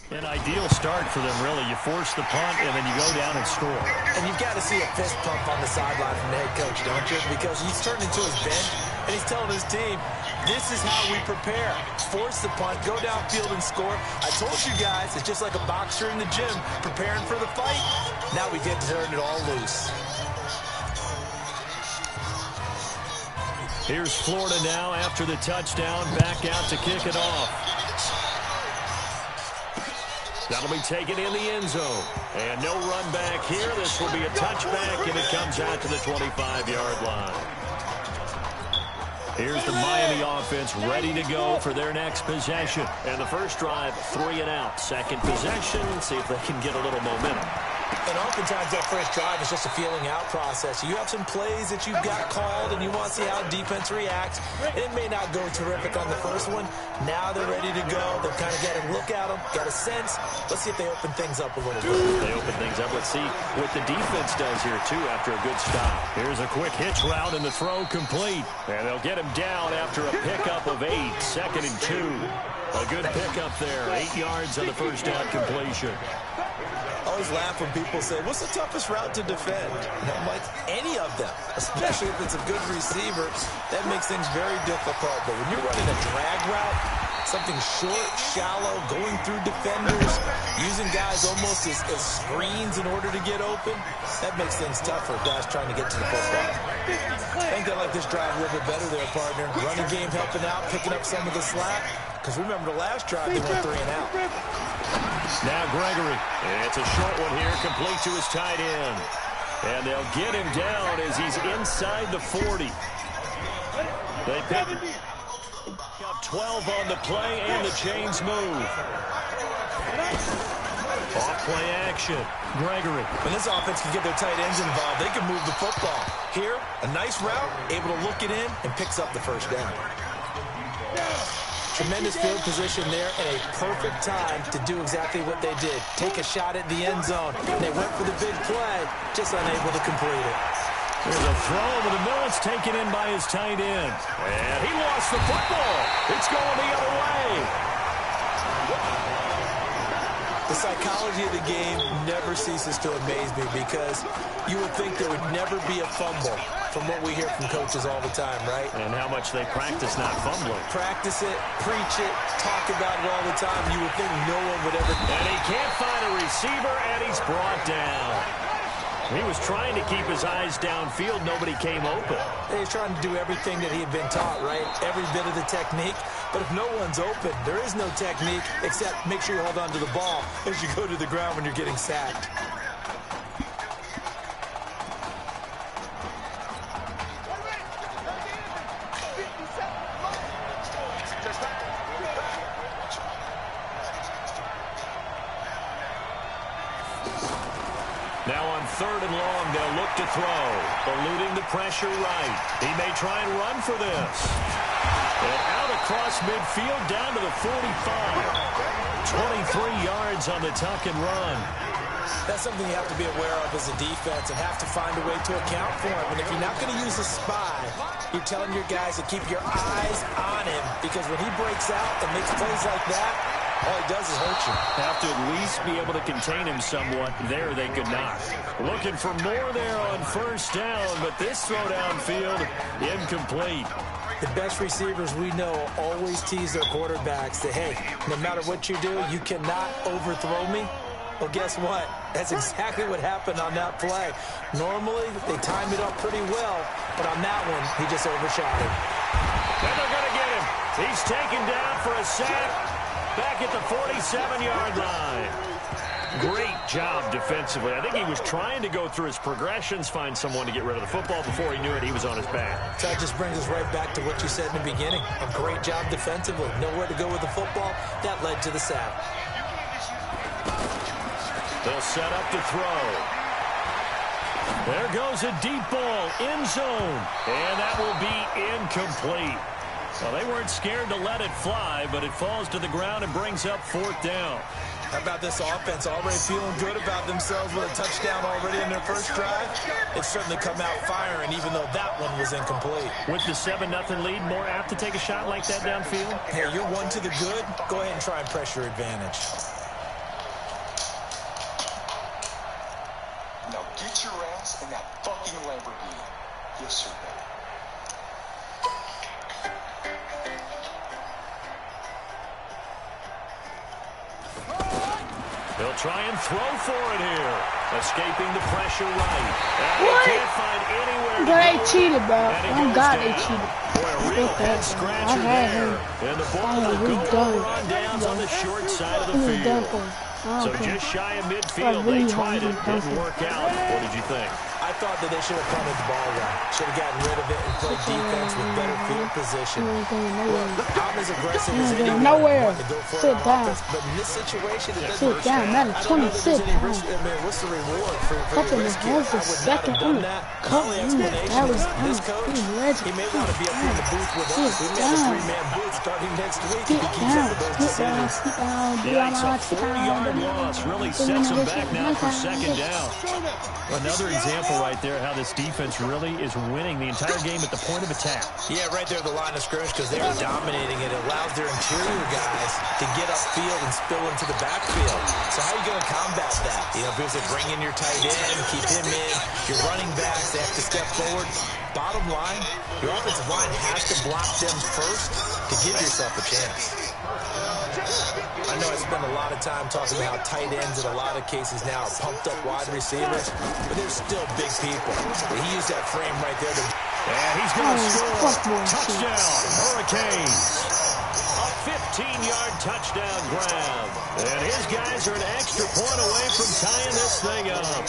An ideal start for them, really. You force the punt, and then you go down and score. And you've got to see a fist pump on the sideline from the head coach, don't you? Because he's turned into his bench, and he's telling his team, this is how we prepare. Force the punt, go downfield and score. I told you guys, it's just like a boxer in the gym, preparing for the fight. Now we get to turn it all loose. Here's Florida now after the touchdown, back out to kick it off. That'll be taken in the end zone. And no run back here. This will be a touchback, and it comes out to the 25-yard line. Here's the Miami offense ready to go for their next possession. And the first drive, 3 and out. Second possession, see if they can get a little momentum. And oftentimes that first drive is just a feeling out process. You have some plays that you've got called and you want to see how defense reacts. It may not go terrific on the first one. Now they're ready to go. They've kind of got a look at them, got a sense. Let's see if they open things up a little bit. They open things up. Let's see what the defense does here, too, after a good stop. Here's a quick hitch route and the throw complete. And they'll get him down after a pickup of 8. 2nd and 2. A good pickup there. 8 yards on the first down completion. I always laugh when people say, what's the toughest route to defend? And I'm like, any of them, especially if it's a good receiver. That makes things very difficult. But when you're running a drag route, something short, shallow, going through defenders, using guys almost as screens in order to get open, that makes things tougher. Guys trying to get to the football. I think they like this drive a little bit better there, partner. Running game helping out, picking up some of the slack. Because remember the last drive, they went 3 and out. Now Gregory. It's a short one here, complete to his tight end. And they'll get him down as he's inside the 40. They pick up 12 on the play, and the chains move. Off-play action. Gregory. When this offense can get their tight ends involved, they can move the football. Here, a nice route, able to look it in, and picks up the first down. Tremendous field position there and a perfect time to do exactly what they did. Take a shot at the end zone. They went for the big play, just unable to complete it. There's a throw over the middle. It's taken in by his tight end. And he lost the football. It's going the other way. The psychology of the game never ceases to amaze me because you would think there would never be a fumble from what we hear from coaches all the time, right? And how much they practice not fumbling. Practice it, preach it, talk about it all the time. You would think no one would ever. And he can't find a receiver, and he's brought down. He was trying to keep his eyes downfield. Nobody came open. He's trying to do everything that he had been taught, right? Every bit of the technique. But if no one's open, there is no technique except make sure you hold on to the ball as you go to the ground when you're getting sacked. Now on 3rd and long, they'll look to throw. Eluding the pressure right. He may try and run for this. And out across midfield, down to the 45. 23 yards on the tuck and run. That's something you have to be aware of as a defense and have to find a way to account for him. And if you're not going to use a spy, you're telling your guys to keep your eyes on him because when he breaks out and makes plays like that, all he does is hurt you. Have to at least be able to contain him somewhat. There they could not. Looking for more there on 1st down, but this throw downfield, incomplete. The best receivers we know always tease their quarterbacks that, hey, no matter what you do, you cannot overthrow me. Well, guess what? That's exactly what happened on that play. Normally, they time it up pretty well, but on that one, he just overshot it. And they're going to get him. He's taken down for a sack. Back at the 47-yard line. Great job defensively. I think he was trying to go through his progressions, find someone to get rid of the football. Before he knew it, he was on his back. So that just brings us right back to what you said in the beginning. A great job defensively. Nowhere to go with the football. That led to the sack. They'll set up to throw. There goes a deep ball, end zone. And that will be incomplete. Well, they weren't scared to let it fly, but it falls to the ground and brings up 4th down. How about this offense already feeling good about themselves with a touchdown already in their first drive? They've certainly come out firing, even though that one was incomplete. With the 7-0 lead, more apt to take a shot like that downfield? Hey, you're one to the good. Go ahead and try and press your advantage. Now get your ass in that fucking Lamborghini. Yes, sir. They'll try and throw for it here. Escaping the pressure right. And what? They can't find anywhere to they go. cheated, bro. Oh, God, they down. cheated. Boy, a real head scratcher there. And the ball will go over on downs on the short side of the field. So just shy of midfield. They tried it. Didn't work out. What did you think? I thought that they should have punted the ball right. Should have gotten rid of it and played defense with better field position. I'm as aggressive as anyone. Nowhere. To go for Sit down. offense, but in this situation, it doesn't Sit down. That is 20. Sit down. What's the reward for Couple the of risk here? hands I a would not second. have done that. The only explanation is this coach, he may want to be up in the booth with us. We may have a 3-man booth starting next week if he keeps up with those decisions. Yeah, it's a 4-yard loss. Really sets them back now for 2nd down. Another example right there how this defense really is winning the entire game at the point of attack. Yeah, right there at the line of scrimmage because they are dominating it. It allows their interior guys to get upfield and spill into the backfield. So how are you going to combat that? You know, if they bring in your tight end, keep him in, your running backs, they have to step forward. Bottom line, your offensive line has to block them first to give yourself a chance. I know I spend a lot of time talking about tight ends in a lot of cases now are pumped up wide receivers, but they're still big people. He used that frame right there to... And he's going to score. Touchdown, Hurricanes. A 15-yard touchdown grab. And his guys are an extra point away from tying this thing up.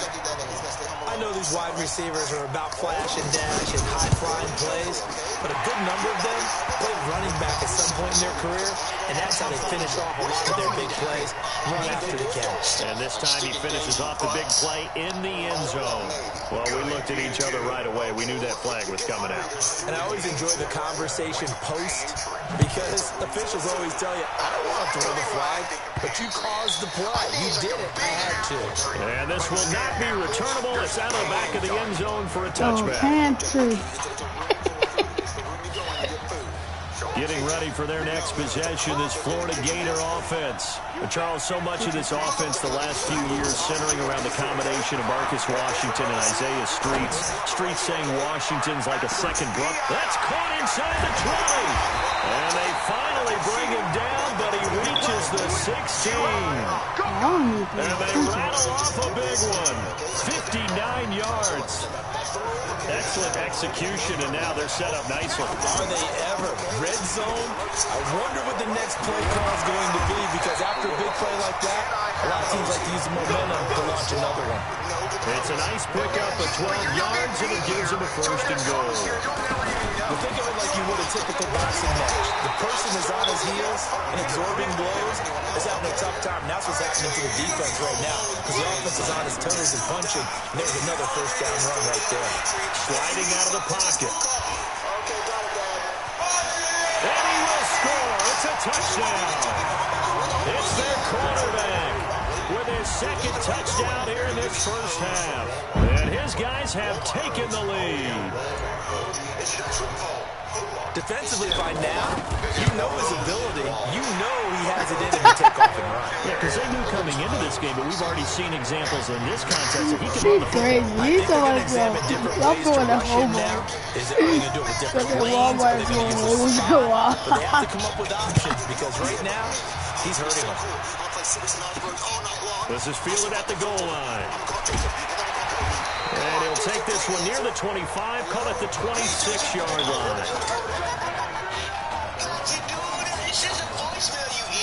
I I know these wide receivers are about flash and dash and high-flying plays, but a good number of them played running back at some point in their career, and that's how they finish off a lot of their big plays, run after the catch. And this time he finishes off the big play in the end zone. Well, we looked at each other right away. We knew that flag was coming out. And I always enjoy the conversation post, because officials always tell you, I don't want to throw the flag, but you caused the play. You did it. I had to. And this will not be returnable. It's out of the back of the end zone for a touchback. Getting ready for their next possession, this Florida Gator offense. But Charles, so much of this offense the last few years centering around the combination of Marcus Washington and Isaiah Streets. Streets saying Washington's like a second brother. That's caught inside the 20. And they finally bring him down, but he reaches the 16. And they rattle off a big one. 59 yards. Excellent execution, and now they're set up nicely. Are they ever? Red zone? I wonder what the next play call is going to be, because after a big play like that, a lot of teams like to use the momentum to launch another one. It's a nice pickup of 12 yards, and it gives them a first and goal. Well, think of it like you would a typical boxing match. The person is on his heels and absorbing blows is having a tough time. And that's what's happening to the defense right now, because the offense is on his toes and punching. And there's another first down run right there. Sliding out of the pocket. And he will score. It's a touchdown. It's their quarterback with his second touchdown here in this first half. And his guys have taken the lead. Defensively by now, you know his ability. You know he has it in him to take off and run. Yeah, because they knew coming into this game, but we've already seen examples in this contest that he can run the football. I think they're going to examine different ways to rush him now. Are they going to do it with different lanes? Are they going to use a slot? But they have to come up with options, because right now, he's hurting them. This is fielded at the goal line. And he'll take this one near the 25, call it the 26-yard line.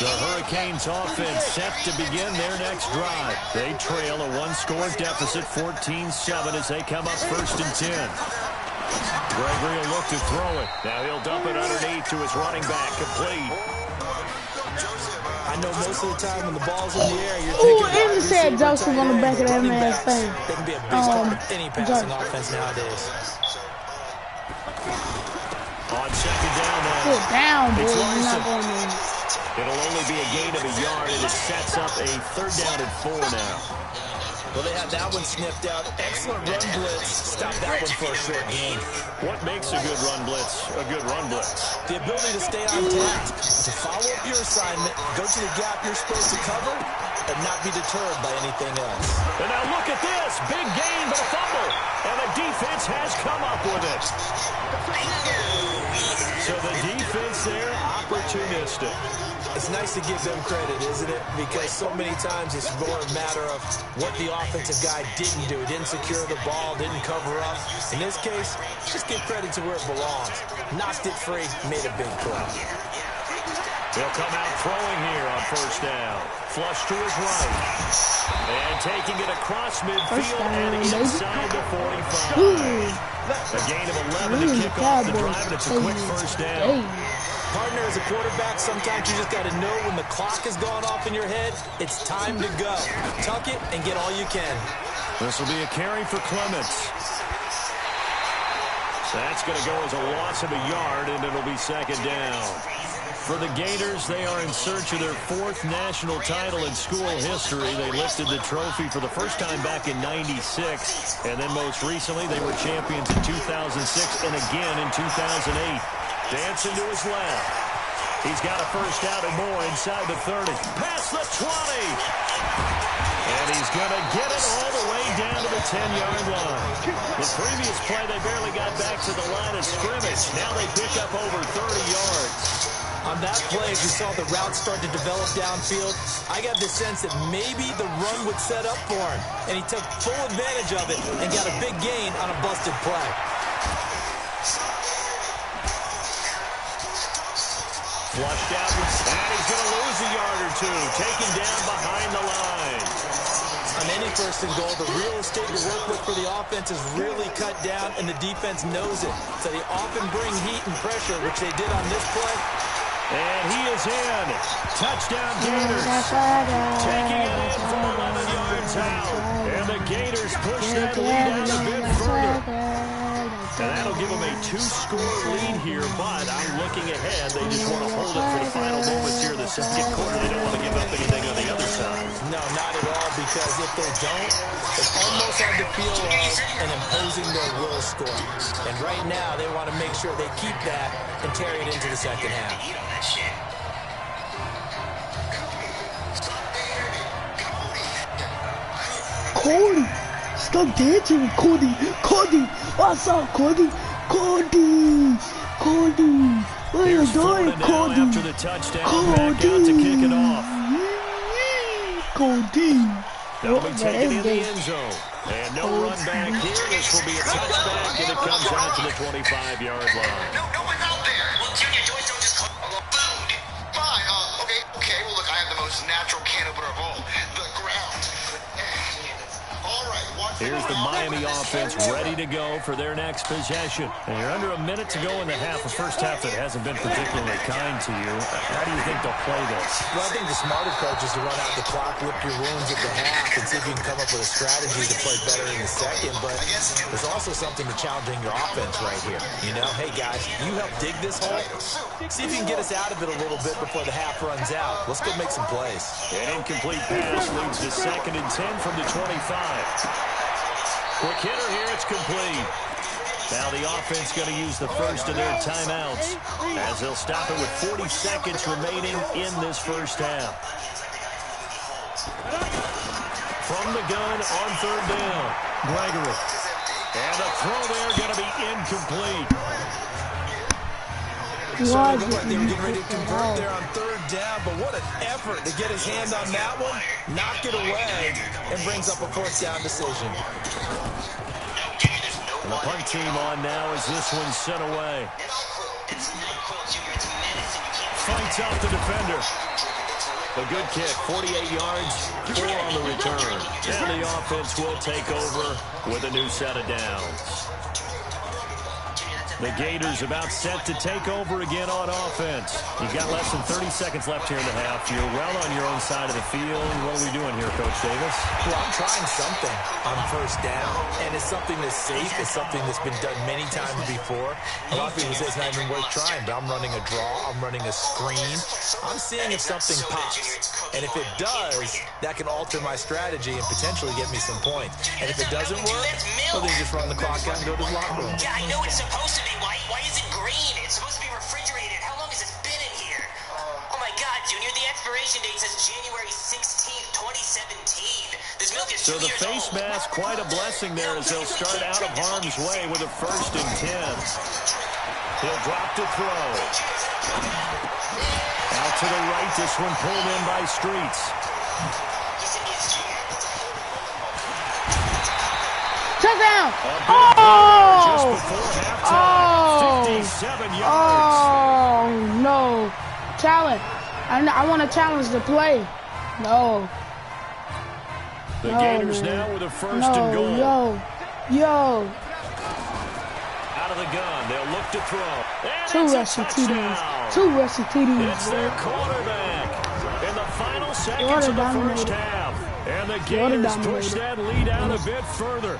The Hurricanes offense set to begin their next drive. They trail a one-score deficit, 14-7, as they come up 1st and 10. Gregory will look to throw it. Now he'll dump it underneath to his running back, complete. I know most of the time when the ball's in the air, you're thinking about and it said Joseph on the back of that man's thing. They can be a big part of any passing offense nowadays. On second down now. Sit down, boy. It's You're not going in. It'll only be a gain of a yard, and it sets up a 3rd down and 4 now. Well, they have that one sniffed out. Excellent run blitz. Stop that one for a short gain. What makes a good run blitz a good run blitz? The ability to stay on task, to follow up your assignment, go to the gap you're supposed to cover, and not be deterred by anything else. And now look at this. Big gain, but a fumble. And the defense has come up with it. So the defense there, opportunistic. It's nice to give them credit, isn't it? Because so many times it's more a matter of what the offensive guy didn't do. Didn't secure the ball, didn't cover up. In this case, just give credit to where it belongs. Knocked it free, made a big play. He'll come out throwing here on 1st down. Flush to his right. And taking it across midfield and inside the 45. A gain of 11 to kick off the drive, and it's a quick 1st down. Partner, as a quarterback, sometimes you just got to know when the clock has gone off in your head, it's time to go. Tuck it and get all you can. This will be a carry for Clements. That's going to go as a loss of a yard, and it'll be 2nd down. For the Gators, they are in search of their 4th national title in school history. They lifted the trophy for the first time back in '96, and then most recently they were champions in 2006 and again in 2008. Dancing to his left. He's got a first down and more inside the 30. Past the 20. And he's going to get it all the way down to the 10-yard line. The previous play, they barely got back to the line of scrimmage. Now they pick up over 30 yards. On that play, as you saw the route start to develop downfield, I got the sense that maybe the run would set up for him. And he took full advantage of it and got a big gain on a busted play. Flushed out, and he's going to lose a yard or two. Taken down behind the line. On any first and goal, the real estate to work with for the offense is really cut down, and the defense knows it. So they often bring heat and pressure, which they did on this play. And he is in. Touchdown Gators. Taking it in from 11 yards out. And the Gators push that lead out a bit further. And that'll give them a 2-score lead here, but I'm looking ahead. They just want to hold it for the final moments here in the second quarter. They don't want to give up anything on the other side. No, not at all, because if they don't, it almost had the feel of an imposing their will score. And right now, they want to make sure they keep that and carry it into the second half. Cody, stop dancing with Cody. Cody, what's up, Cody? Cody, Cody, what are you doing, Cody? After the touchdown, back out to kick it off. Cody. They'll be taken in the end zone. And no run back here. This will be a touchback, and it comes out to the 25-yard line. No one's out there. Well, Junior, Joyce don't just call food. Fine. Okay. Well, look, I have the most natural can opener of all. The ground. All right. Here's the Miami offense ready to go for their next possession. And you're under a minute to go in the half. The first half that hasn't been particularly kind to you. How do you think they'll play this? Well, I think the smart approach is to run out the clock, lick your wounds at the half, and see if you can come up with a strategy to play better in the second. But there's also something to challenging your offense right here. You know, hey, guys, you help dig this hole. See if you can get us out of it a little bit before the half runs out. Let's go make some plays. An incomplete pass leads to 2nd and 10 from the 25. Quick hitter here, it's complete. Now the offense going to use the first of their timeouts as they'll stop it with 40 seconds remaining in this first half. From the gun on 3rd down, Gregory. And the throw there going to be incomplete. So it looked like they were getting ready to convert there on 3rd down, but what an effort to get his hand on that one, knock it away, and brings up a 4th down decision. And the punt team on now as this one's sent away. Fights off the defender. A good kick, 48 yards, 4 on the return. And the offense will take over with a new set of downs. The Gators about set to take over again on offense. You've got less than 30 seconds left here in the half. You're well on your own side of the field. What are we doing here, Coach Davis? Well, I'm trying something on 1st down, and it's something that's safe. It's something that's been done many times before. A lot of people say it's not even worth trying, but I'm running a draw. I'm running a screen. I'm seeing if something pops. And if it does, that can alter my strategy and potentially get me some points. And if it doesn't work, well, then you just run the clock out and go to the locker room. Yeah, I know it's supposed to be white. Why is it green? It's supposed to be refrigerated. How long has this been in here? Oh my God, Junior, the expiration date says January 16th, 2017. This milk is 2 years old. So the face mask, quite a blessing there as they'll start out of harm's way with a 1st and 10. He'll drop to throw. Out to the right, this one pulled in by Streets. Touchdown! Just before halftime, 57 yards. Oh, no. Challenge. I want to challenge the play. No. The Gators now with a 1st and goal. Yo. Out of the gun, they'll look to throw. And 2 rushing TDs. 2 rushing TDs. It's their quarterback in the final seconds of the first half. And the Gators push that lead out a bit further.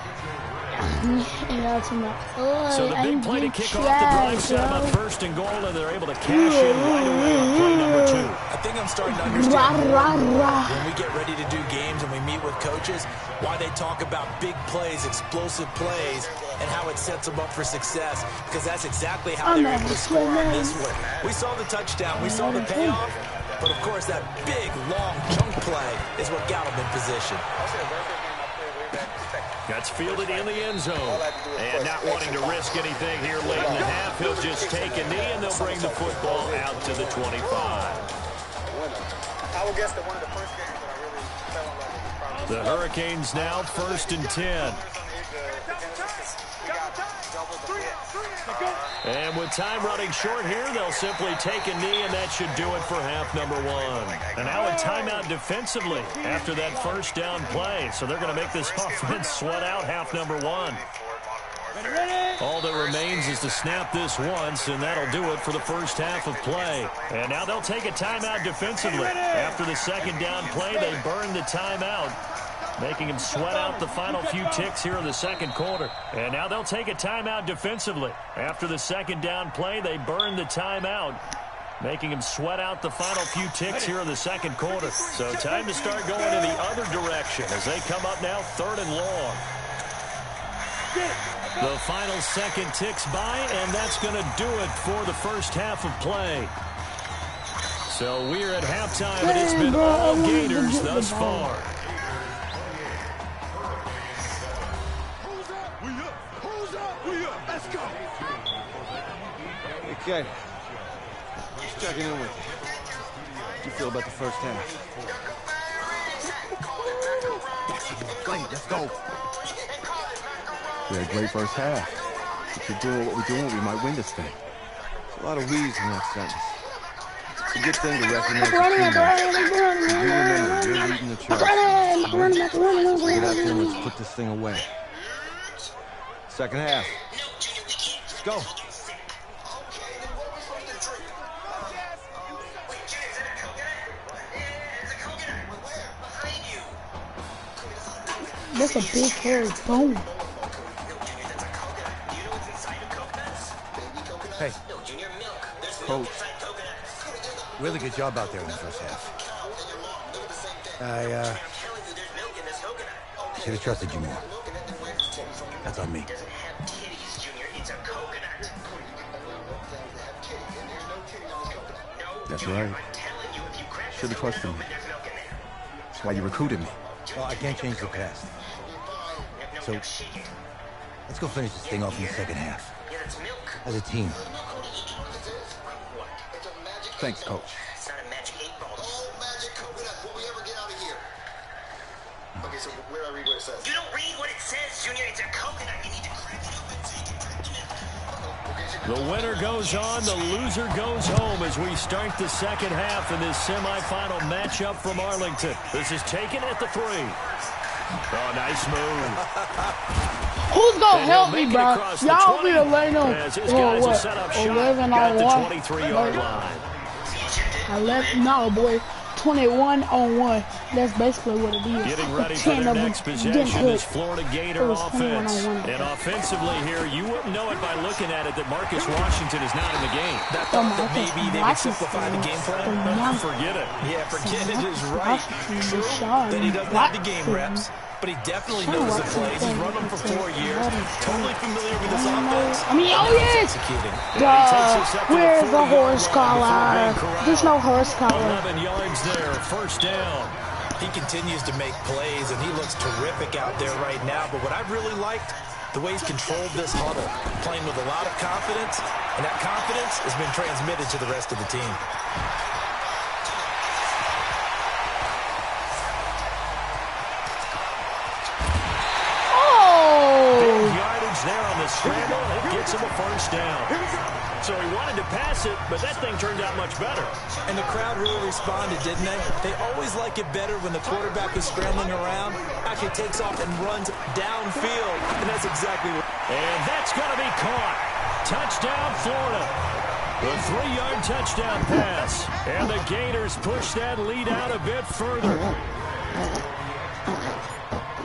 So the big play to kick off the drive set them up 1st and goal, and they're able to cash in right away on play number 2. I think I'm starting to understand when we get ready to do games and we meet with coaches, why they talk about big plays, explosive plays, and how it sets them up for success, because that's exactly how they're able to score on this one. We saw the touchdown, we saw the payoff, but of course that big, long chunk play is what got them in position. That's fielded in the end zone. And not wanting to risk anything here late in the half, he'll just take a knee, and they'll bring the football out to the 25. I would guess that one of the first games that I really fell in love with. The Hurricanes now 1st and 10. We got double the blitz. And with time running short here, they'll simply take a knee, and that should do it for half number one. And now a timeout defensively after that first down play. So they're going to make this offense sweat out half number one. All that remains is to snap this once, and that'll do it for the first half of play. And now they'll take a timeout defensively. After the second down play, they burn the timeout, making him sweat out the final few ticks here in the second quarter. And now they'll take a timeout defensively. After the second down play, they burn the timeout, making him sweat out the final few ticks here in the second quarter. So time to start going in the other direction as they come up now 3rd and long. The final second ticks by, and that's going to do it for the first half of play. So we're at halftime, and it's been all Gators thus far. Let's go. Okay. Just checking in with you. How do you feel about the first half? Great, let's go. We had a great first half. If you're doing what we're doing, we might win this thing. There's a lot of we's in that sentence. It's a good thing to recognize your teammates. You remember, you're leading the charge. Get out there and let's put this thing away. Second half. Let's go. That's a big hairy bone. Hey, Coach, really good job out there in the first half. I should have trusted you more. That's on me. That's right. Should have trusted me. That's why you recruited me. Well, I can't change the past. So, let's go finish this thing off in the second half. As a team. Thanks, Coach. Okay, so where do I read what it says? You don't read what it says, Junior. It's a coconut. You need to crack it open so you can crack it in. The winner goes on, the loser goes home as we start the second half in this semifinal matchup from Arlington. This is taken at the 3. Oh, nice move. Who's gonna help me, bro? Y'all be to lay them. What? 11 on 1. 23-yard line. 11, no, boy. 21 on 1. That's basically what it is. Getting ready for their next possession is Florida Gator offense. And offensively here, you wouldn't know it by looking at it that Marcus Washington is not in the game. That thought that maybe they would simplify the game plan. Forget it. Yeah, forget it is right. True that he doesn't have the game reps, but he definitely knows the plays. He's run them for 4 years. Totally familiar with this offense. I mean, oh yes! Where's the horse collar? There's no horse collar. 11 yards there, first down. He continues to make plays, and he looks terrific out there right now. But what I've really liked, the way he's controlled this huddle, playing with a lot of confidence, and that confidence has been transmitted to the rest of the team. Big yardage there on the scramble. It gets him a first down. So he wanted to pass it, but that thing turned out much better. And the crowd really responded, didn't they? They always like it better when the quarterback is scrambling around, actually takes off and runs downfield, and that's exactly what... And that's going to be caught. Touchdown, Florida. The 3-yard touchdown pass. And the Gators push that lead out a bit further.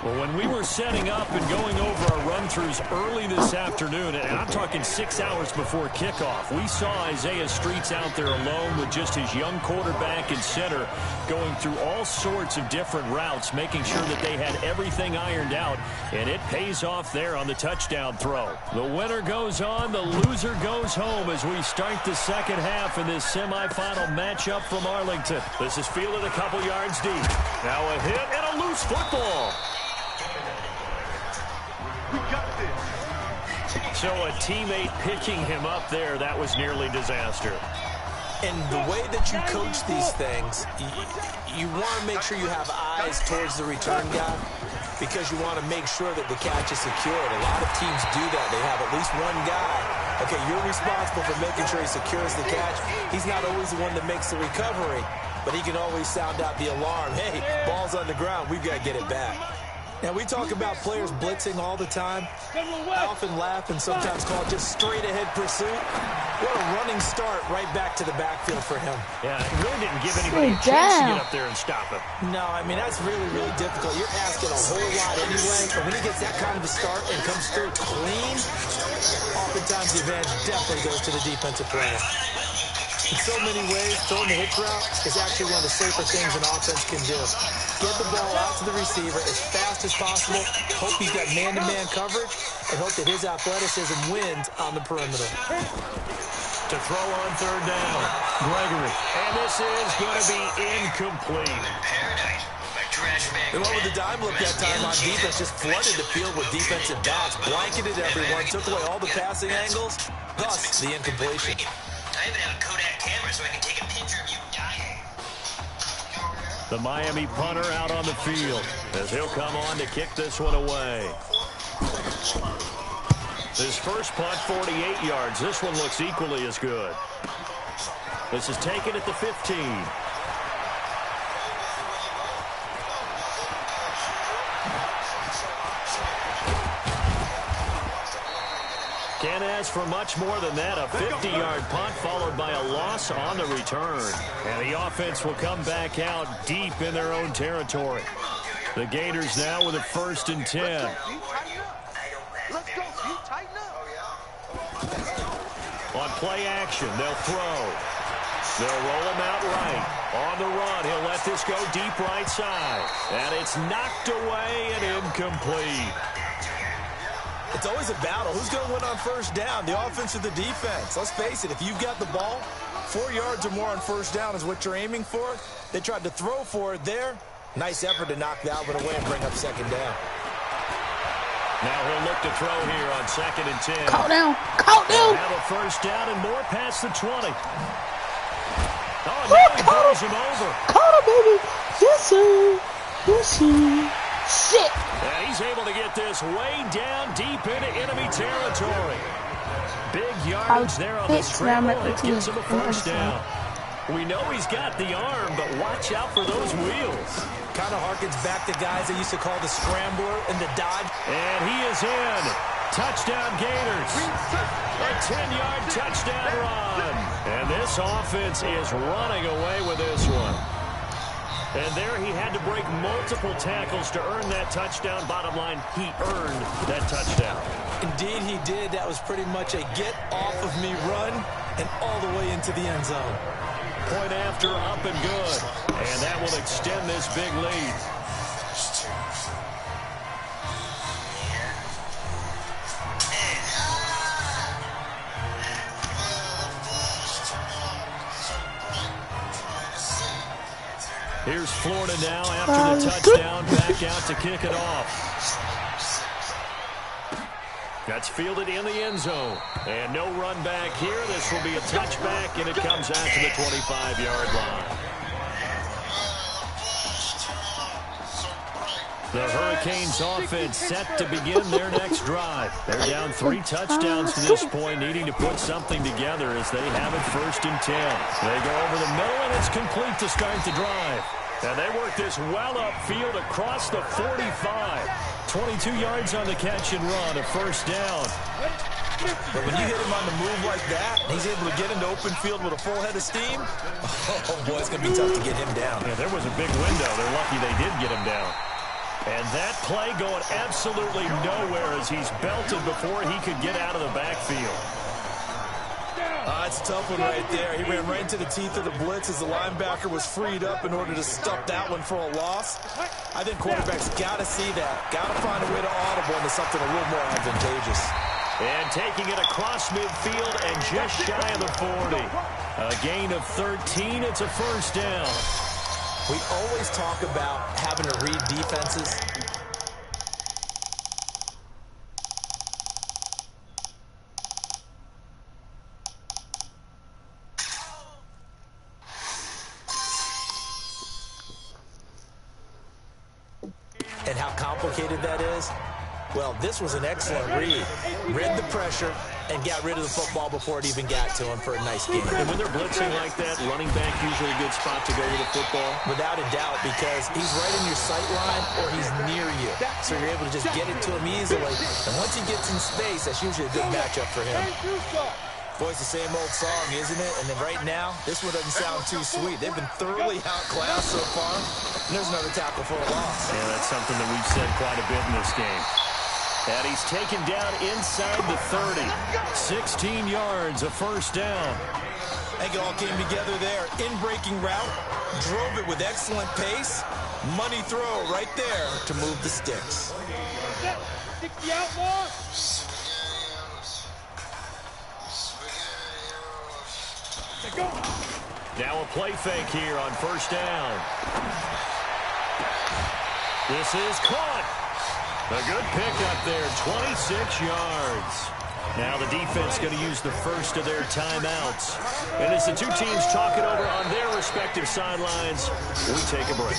Well, when we were setting up and going over our run-throughs early this afternoon, and I'm talking 6 hours before kickoff, we saw Isaiah Streets out there alone with just his young quarterback and center going through all sorts of different routes, making sure that they had everything ironed out, and it pays off there on the touchdown throw. The winner goes on, the loser goes home as we start the second half in this semifinal matchup from Arlington. This is fielded a couple yards deep. Now a hit and a loose football. So a teammate picking him up there, that was nearly disaster. And the way that you coach these things, you want to make sure you have eyes towards the return guy because you want to make sure that the catch is secured. A lot of teams do that. They have at least one guy Okay, you're responsible for making sure he secures the catch. He's not always the one that makes the recovery, but he can always sound out the alarm. Hey, ball's on the ground. We've got to get it back. Now, we talk about players blitzing all the time. I often laugh and sometimes call it just straight-ahead pursuit. What a running start right back to the backfield for him. Yeah, it really didn't give anybody a chance to get up there and stop him. No, I mean, that's really, really difficult. You're asking a whole lot anyway, but when he gets that kind of a start and comes through clean, oftentimes the advantage definitely goes to the defensive player. In so many ways, throwing the hitch route is actually one of the safer things an offense can do. Get the ball out to the receiver as fast as possible, hope he's got man-to-man coverage, and hope that his athleticism wins on the perimeter. To throw on third down, Gregory. And this is going to be incomplete. They went with the dime look that time on defense, just flooded the field with defensive backs, blanketed everyone, took away all the passing angles, thus the incompletion. I even have a Kodak camera so I can take a picture of you dying. The Miami punter out on the field as he'll come on to kick this one away. His first punt, 48 yards. This one looks equally as good. This is taken at the 15. Can't ask for much more than that. A 50-yard punt followed by a loss on the return. And the offense will come back out deep in their own territory. The Gators now with a 1st and 10. On play action, they'll throw. They'll roll him out right. On the run, he'll let this go deep right side. And it's knocked away and incomplete. It's always a battle. Who's going to win on first down, the offense or the defense? Let's face it, if you've got the ball, 4 yards or more on first down is what you're aiming for. They tried to throw for it there. Nice effort to knock that one away and bring up second down. Now he'll look to throw here on 2nd and 10. Caught down. Caught down. Have a first down and more past the 20. Oh, now he throws him over. Caught him, baby. Yes, sir. Yes, sir. Shit. And he's able to get this way down deep into enemy territory. Big yardage there on the scramble. It gives him a first down. We know he's got the arm, but watch out for those wheels. Kind of harkens back to guys they used to call the scrambler and the dodge. And he is in. Touchdown Gators. A 10-yard touchdown run. And this offense is running away with this one. And there he had to break multiple tackles to earn that touchdown. Bottom line, he earned that touchdown. Indeed he did. That was pretty much a get-off-of-me run and all the way into the end zone. Point after, up and good. And that will extend this big lead. Here's Florida now after the touchdown, back out to kick it off. That's fielded in the end zone. And no run back here. This will be a touchback, and it comes out to the 25-yard line. The Hurricanes offense set to begin their next drive. They're down 3 touchdowns to this point, needing to put something together as they have it 1st and 10. They go over the middle, and it's complete to start the drive. And they work this well upfield across the 45. 22 yards on the catch and run, a first down. But when you hit him on the move like that, he's able to get into open field with a full head of steam. Oh, boy, it's going to be tough to get him down. Yeah, there was a big window. They're lucky they did get him down. And that play going absolutely nowhere as he's belted before he could get out of the backfield. It's a tough one right there. He ran right into the teeth of the blitz as the linebacker was freed up in order to stop that one for a loss. I think quarterbacks got to see that. Got to find a way to audible into something a little more advantageous. And taking it across midfield and just shy of the 40. A gain of 13. It's a first down. We always talk about having to read defenses. And how complicated that is? Well, this was an excellent read. Read the pressure, and got rid of the football before it even got to him for a nice game. And when they're blitzing like that, running back usually a good spot to go with the football? Without a doubt, because he's right in your sight line or he's near you. So you're able to just get it to him easily. And once he gets in space, that's usually a good matchup for him. Boy, it's the same old song, isn't it? And then right now, this one doesn't sound too sweet. They've been thoroughly outclassed so far. And there's another tackle for a loss. Yeah, that's something that we've said quite a bit in this game. And he's taken down inside the 30. 16 yards, a first down. I think it all came together there. In-breaking route, drove it with excellent pace. Money throw right there to move the sticks. 60 outlaw. Now a play fake here on first down. This is caught. A good pickup there, 26 yards. Now the defense going to use the first of their timeouts. And as the two teams talk it over on their respective sidelines, we take a break.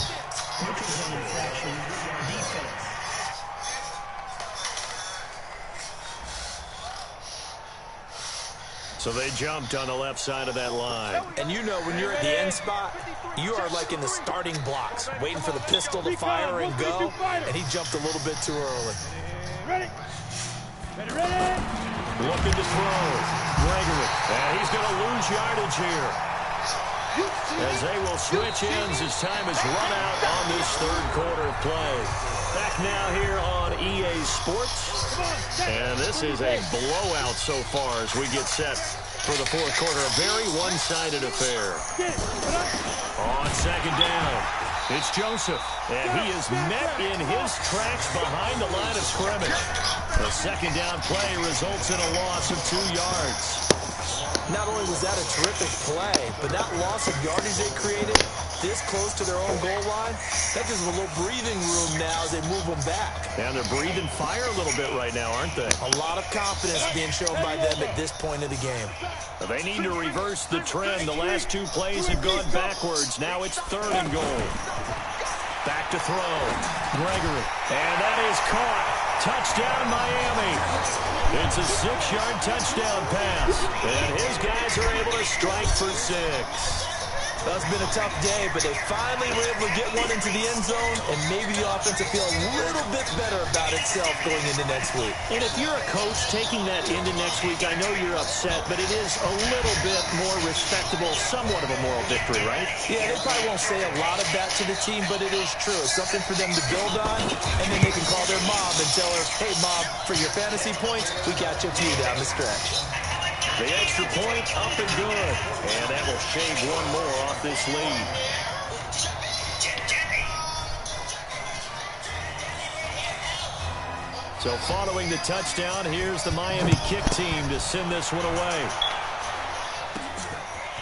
So they jumped on the left side of that line. And you know when you're at the end spot, you are like in the starting blocks, waiting for the pistol to fire and go, and he jumped a little bit too early. Ready. Ready. Looking to throw. Gregory. And he's going to lose yardage here. As they will switch ends as time is run out on this third quarter of play. Back now here on EA Sports. And this is a blowout so far as we get set for the fourth quarter. A very one-sided affair. On second down, it's Joseph. And he is met in his tracks behind the line of scrimmage. The second down play results in a loss of 2 yards. Not only was that a terrific play, but that loss of yardage they created this close to their own goal line, that gives them a little breathing room now as they move them back. And they're breathing fire a little bit right now, aren't they? A lot of confidence being shown by them at this point of the game. They need to reverse the trend. The last two plays have gone backwards. Now it's third and goal. Back to throw. Gregory. And that is caught. Touchdown, Miami. It's a 6-yard touchdown pass. And his guys are able to strike for 6. That's been a tough day, but they finally were able to get one into the end zone, and maybe the offense will feel a little bit better about itself going into next week. And if you're a coach taking that into next week, I know you're upset, but it is a little bit more respectable, somewhat of a moral victory, right? Yeah, they probably won't say a lot of that to the team, but it is true. It's something for them to build on, and then they can call their mom and tell her, hey, Mom, for your fantasy points, we got you a few down the stretch. The extra point up and good. And that will shave one more off this lead. So following the touchdown, here's the Miami kick team to send this one away.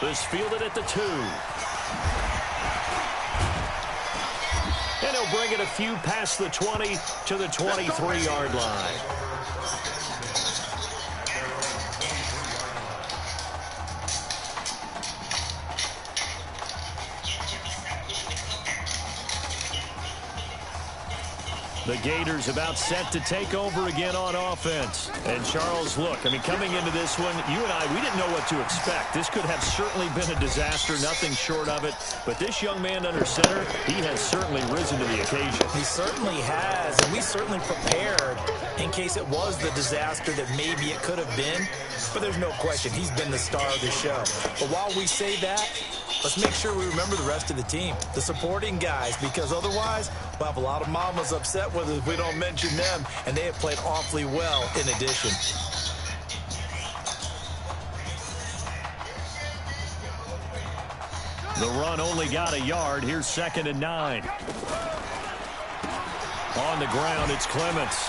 This fielded at the 2. And he'll bring it a few past the 20 to the 23-yard line. The Gators about set to take over again on offense. And Charles, look, I mean, coming into this one, you and I, we didn't know what to expect. This could have certainly been a disaster, nothing short of it. But this young man under center, he has certainly risen to the occasion. He certainly has, and we certainly prepared in case it was the disaster that maybe it could have been. But there's no question, he's been the star of the show. But while we say that, let's make sure we remember the rest of the team, the supporting guys, because otherwise we'll have a lot of mamas upset with us if we don't mention them, and they have played awfully well in addition. The run only got a yard. Here's 2nd and 9. On the ground, it's Clements.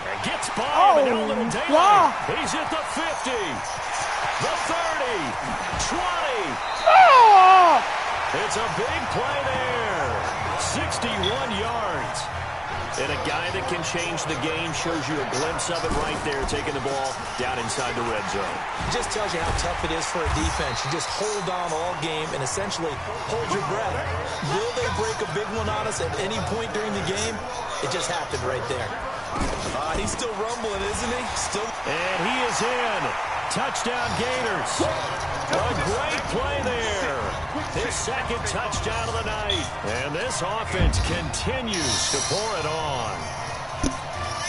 And gets by, but now a little daylight. Yeah. He's at the 50. The 30, 20. Oh! It's a big play there. 61 yards. And a guy that can change the game shows you a glimpse of it right there, taking the ball down inside the red zone. It just tells you how tough it is for a defense. You just hold on all game and essentially hold your breath. Will they break a big one on us at any point during the game? It just happened right there. He's still rumbling, isn't he? And he is in. Touchdown Gators. A great play there. His second touchdown of the night. And this offense continues to pour it on.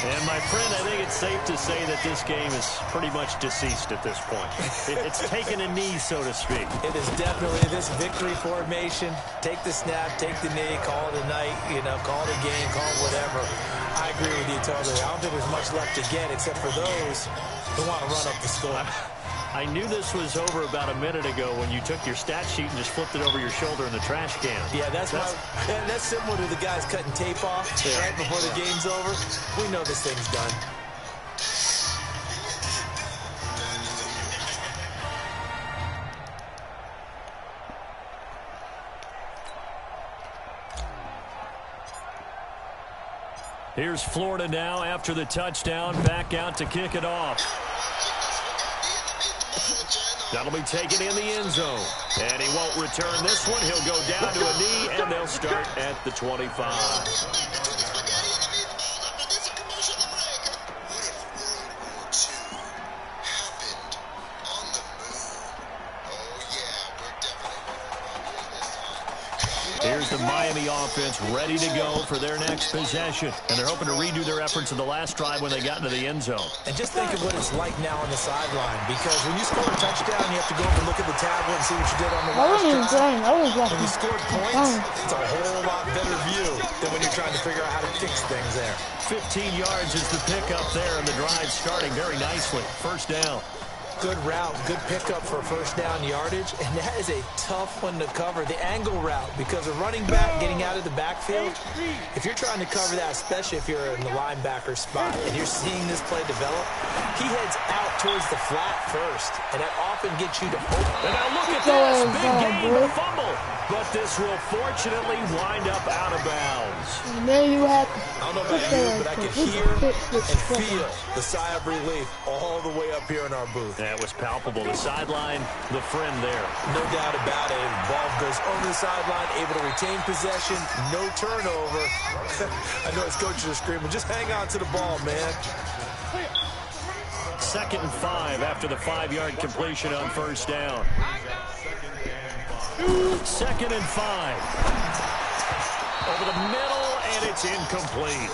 And, my friend, I think it's safe to say that this game is pretty much deceased at this point. It's taken a knee, so to speak. It is definitely this victory formation. Take the snap, take the knee, call it a night, call it a game, call it whatever. I agree with you totally. I don't think there's much left to get except for those who want to run up the score. I knew this was over about a minute ago when you took your stat sheet and just flipped it over your shoulder in the trash can. Yeah, that's similar to the guys cutting tape off right before the game's over. We know this thing's done. Here's Florida now after the touchdown, back out to kick it off. That'll be taken in the end zone. And he won't return this one. He'll go down to a knee, and they'll start at the 25. Here's the Miami offense ready to go for their next possession. And they're hoping to redo their efforts in the last drive when they got into the end zone. And just think of what it's like now on the sideline. Because when you score a touchdown, you have to go up and look at the tablet and see what you did on the last drive. When you scored points, it's a whole lot better view than when you're trying to figure out how to fix things there. 15 yards is the pickup there, and the drive starting very nicely. First down. Good route, good pickup for first down yardage, and that is a tough one to cover, the angle route, because a running back getting out of the backfield, if you're trying to cover that, especially if you're in the linebacker spot, and you're seeing this play develop, he heads out towards the flat first, and that often gets you to open. And now look at this, big gain, the fumble, but this will fortunately wind up out of bounds. And there you have I don't know about you, but I could hear and feel the sigh of relief all the way up here in our booth. That was palpable. The sideline, the friend there. No doubt about it. Ball goes over the sideline, able to retain possession, no turnover. I know his coaches are screaming, just hang on to the ball, man. 2nd and 5 after the 5-yard completion on first down. 2nd and 5. Over the middle, and it's incomplete.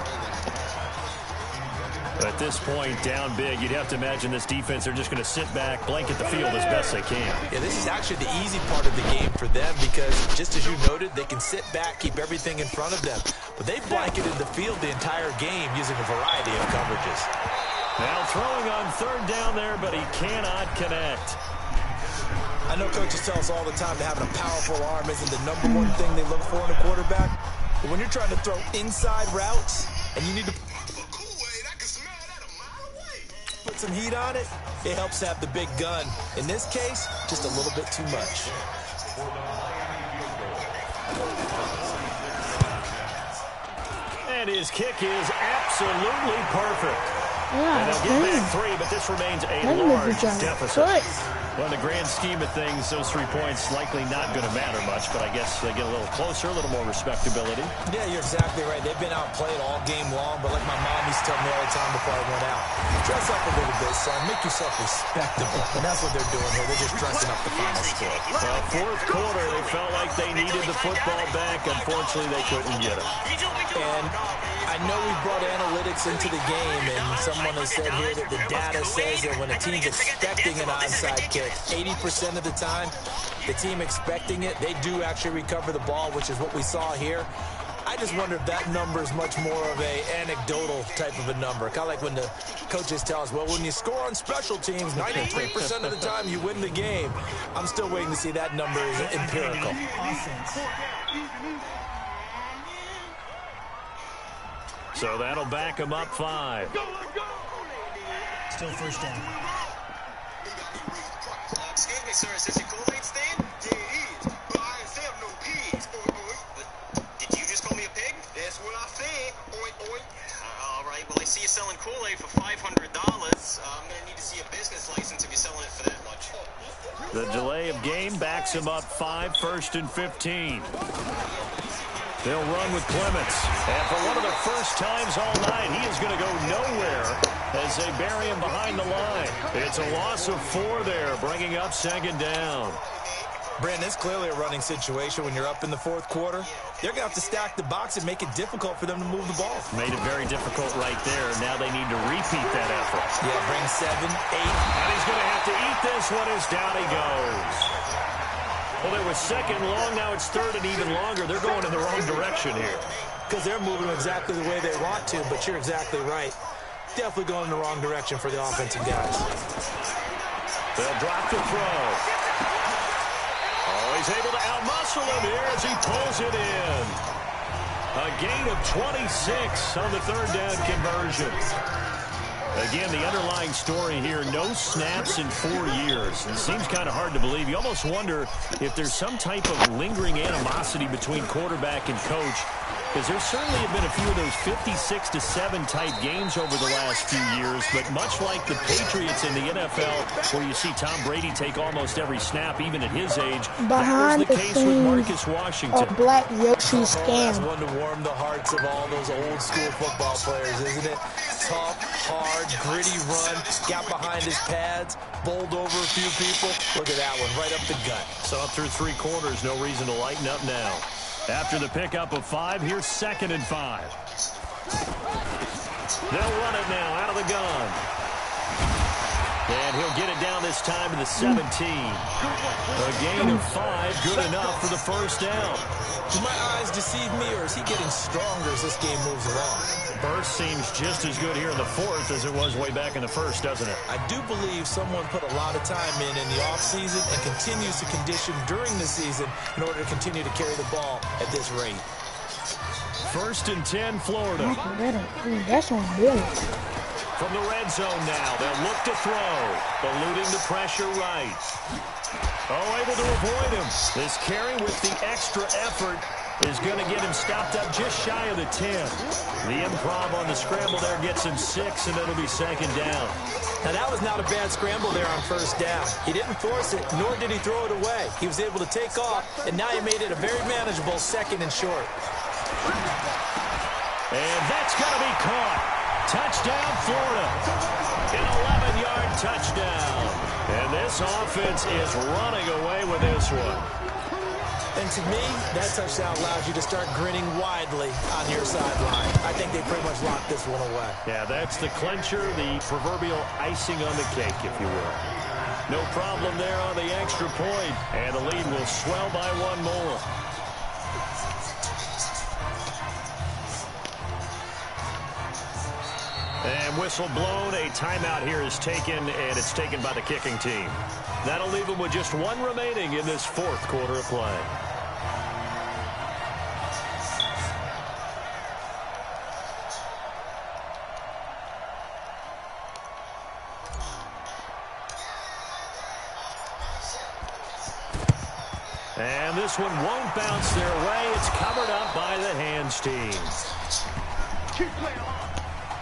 At this point, down big, you'd have to imagine this defense, they're just going to sit back, blanket the field as best they can. Yeah, this is actually the easy part of the game for them because, just as you noted, they can sit back, keep everything in front of them. But they blanketed the field the entire game using a variety of coverages. Now throwing on third down there, but he cannot connect. I know coaches tell us all the time that having a powerful arm isn't the #1 thing they look for in a quarterback. But when you're trying to throw inside routes and you need to put some heat on it, it helps to have the big gun. In this case, just a little bit too much. And his kick is absolutely perfect. Yeah, and they'll get back 3, but this remains a large deficit. Well, in the grand scheme of things, those 3 points likely not going to matter much, but I guess they get a little closer, a little more respectability. Yeah, you're exactly right. They've been outplayed all game long, but like my mom used to tell me all the time before I went out, dress up a little bit, son. Make yourself respectable. And that's what they're doing here. They're just dressing up the final score. Well, 4th quarter, they felt like they needed the football back. Unfortunately, they couldn't get it. And I know we brought analytics into the game, and someone has said here that the data says that when a team's expecting an onside kick, 80% of the time, the team expecting it, they do actually recover the ball, which is what we saw here. I just wonder if that number is much more of a anecdotal type of a number. Kind of like when the coaches tell us, well, when you score on special teams, 93% of the time you win the game. I'm still waiting to see that number is empirical. So that'll back him up 5. Still first down. Excuse me, sir, is this your Kool-Aid stand? Yeah, it is. But I ain't sell no pigs. But did you just call me a pig? That's what I said. Oink, oink. All right, well, I see you selling Kool-Aid for $500. I'm going to need to see a business license if you're selling it for that much. The delay of game backs him up 5, 1st and 15. They'll run with Clements. And for one of the first times all night, he is going to go nowhere as they bury him behind the line. It's a loss of 4 there, bringing up second down. Brandon, it's clearly a running situation when you're up in the fourth quarter. They're going to have to stack the box and make it difficult for them to move the ball. Made it very difficult right there. Now they need to repeat that effort. Yeah, bring 7, 8. And he's going to have to eat this one as down he goes. Well, there was second long. Now it's third and even longer. They're going in the wrong direction here. Because they're moving exactly the way they want to, but you're exactly right. Definitely going in the wrong direction for the offensive guys. They'll drop the throw. Oh, he's able to outmuscle him here as he pulls it in. A gain of 26 on the third down conversion. Again, the underlying story here, no snaps in 4 years. It seems kind of hard to believe. You almost wonder if there's some type of lingering animosity between quarterback and coach, because there certainly have been a few of those 56-7 type games over the last few years, but much like the Patriots in the NFL, where you see Tom Brady take almost every snap, even at his age, behind that was the case with Marcus Washington. A black Yoshi scam. That's one to warm the hearts of all those old school football players, isn't it? Tough, hard, gritty run, got behind his pads, bowled over a few people. Look at that one, right up the gut. So up through 3 quarters, no reason to lighten up now. After the pickup of 5, here's 2nd and 5. They'll run it now out of the gun. And he'll get it down this time to the 17. A gain of 5, good enough for the first down. Do my eyes deceive me, or is he getting stronger as this game moves along? Burst seems just as good here in the 4th as it was way back in the 1st, doesn't it? I do believe someone put a lot of time in the offseason and continues to condition during the season in order to continue to carry the ball at this rate. 1st and 10, Florida. That's on Billy. From the red zone now, they'll look to throw, eluding the pressure right. Oh, able to avoid him. This carry with the extra effort is going to get him stopped up just shy of the 10. The improv on the scramble there gets him 6, and it'll be 2nd down. Now, that was not a bad scramble there on 1st down. He didn't force it, nor did he throw it away. He was able to take off, and now he made it a very manageable 2nd and short. And that's going to be caught. Touchdown, Florida. An 11-yard touchdown. And this offense is running away with this one. And to me, that touchdown allows you to start grinning widely on your sideline. I think they pretty much locked this one away. Yeah, that's the clincher, the proverbial icing on the cake, if you will. No problem there on the extra point. And the lead will swell by 1 more. And whistle blown, a timeout here is taken, and it's taken by the kicking team. That'll leave them with just 1 remaining in this 4th quarter of play. And this one won't bounce their way. It's covered up by the hands team.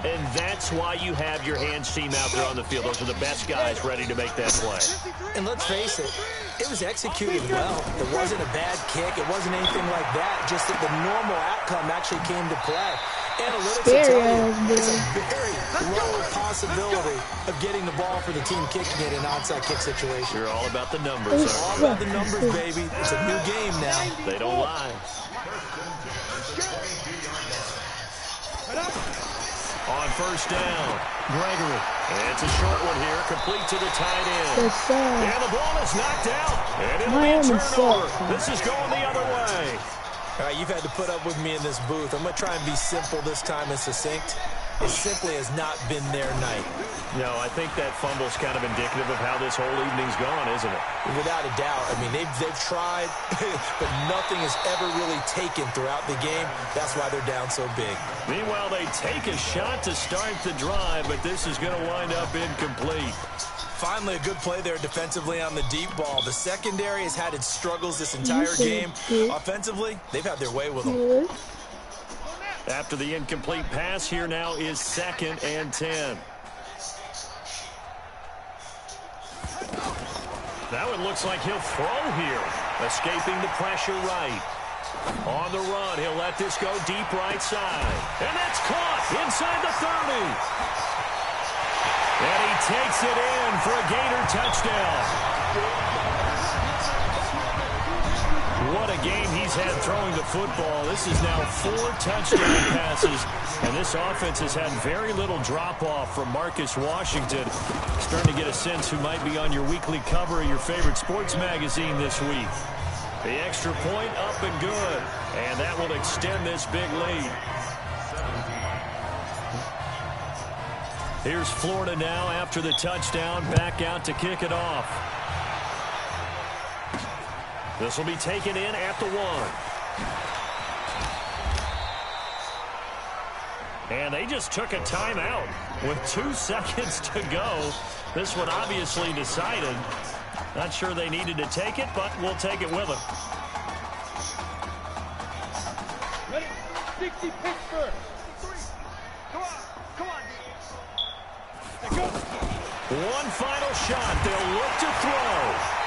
And that's why you have your hands team out there on the field. Those are the best guys ready to make that play. And let's face it, it was executed well. It wasn't a bad kick. It wasn't anything like that. Just that the normal outcome actually came to play. Analytics will tell you it's a very low possibility of getting the ball for the team kicking it in an onside kick situation. You're all about the numbers. All about the numbers, baby. It's a new game now. They don't lie. On 1st down, Gregory. And it's a short one here, complete to the tight end. And the ball is knocked out. And it'll be a turnover. This is going the other way. All right, you've had to put up with me in this booth. I'm going to try and be simple this time and succinct. It simply has not been their night. No, I think that fumble's kind of indicative of how this whole evening's gone, isn't it? Without a doubt. I mean, they've tried, but nothing has ever really taken throughout the game. That's why they're down so big. Meanwhile, they take a shot to start the drive, but this is going to wind up incomplete. Finally, a good play there defensively on the deep ball. The secondary has had its struggles this entire game. Offensively, they've had their way with them. After the incomplete pass, here now is 2nd and 10. That one looks like he'll throw here. Escaping the pressure right. On the run, he'll let this go deep right side. And that's caught inside the 30. And he takes it in for a Gator touchdown. What a game he's had throwing the football. This is now 4 touchdown passes, and this offense has had very little drop-off from Marcus Washington. Starting to get a sense who might be on your weekly cover of your favorite sports magazine this week. The extra point up and good, and that will extend this big lead. Here's Florida now after the touchdown, back out to kick it off. This will be taken in at the 1. And they just took a timeout with 2 seconds to go. This one obviously decided. Not sure they needed to take it, but we'll take it with them. Ready? 60 Pittsburgh. 3. Come on. One final shot. They'll look to throw.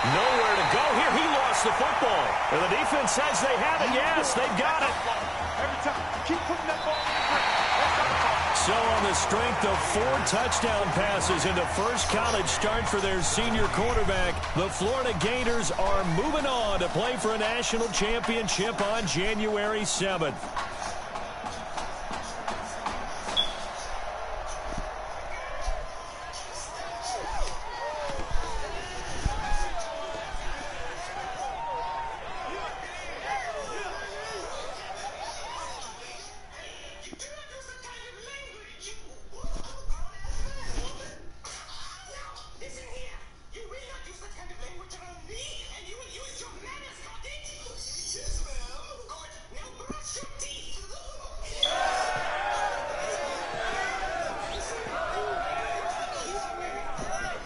Nowhere to go here. He lost the football. And the defense says they have it. Yes, they've got it. Every time. Keep putting that ball in the ground. So on the strength of 4 touchdown passes and a first college start for their senior quarterback, the Florida Gators are moving on to play for a national championship on January 7th.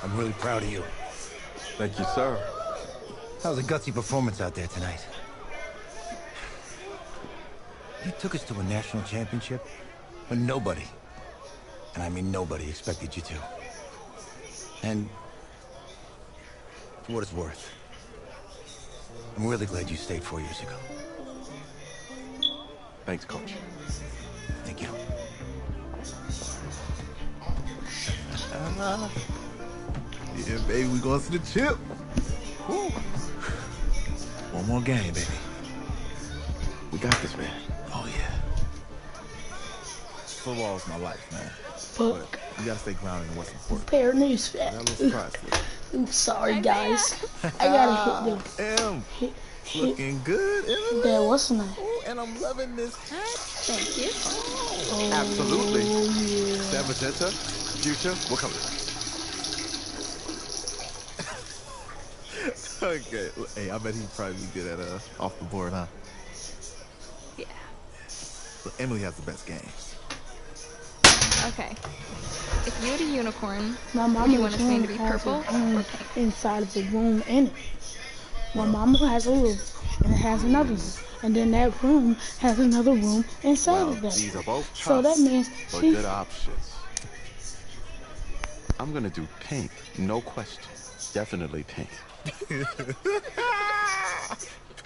I'm really proud of you. Thank you, sir. That was a gutsy performance out there tonight. You took us to a national championship when nobody, and I mean nobody, expected you to. And for what it's worth, I'm really glad you stayed 4 years ago. Thanks, Coach. Thank you. Yeah, baby, we going to the chip. Woo. One more game, baby. We got this, man. Oh, yeah. Football is my life, man. Fuck. But you gotta stay grounded in what's important. Pair of news That was surprised. I'm sorry, guys. I gotta hit them. Looking good, isn't it? Yeah, what's the name? Oh, and I'm loving this hat. Thank you. Oh, absolutely. Yeah. That magenta, future, what color? Okay. Hey, I bet he'd probably be good at off the board, huh? Yeah. But Emily has the best game. Okay. If you had a unicorn, My would mama you want his name to be has purple a or room pink? inside of the room in it. My mama has a room, and it has another room, and then that room has another room inside of that. These are both tough, So that means but she. good options. I'm gonna do pink, no question. Definitely pink.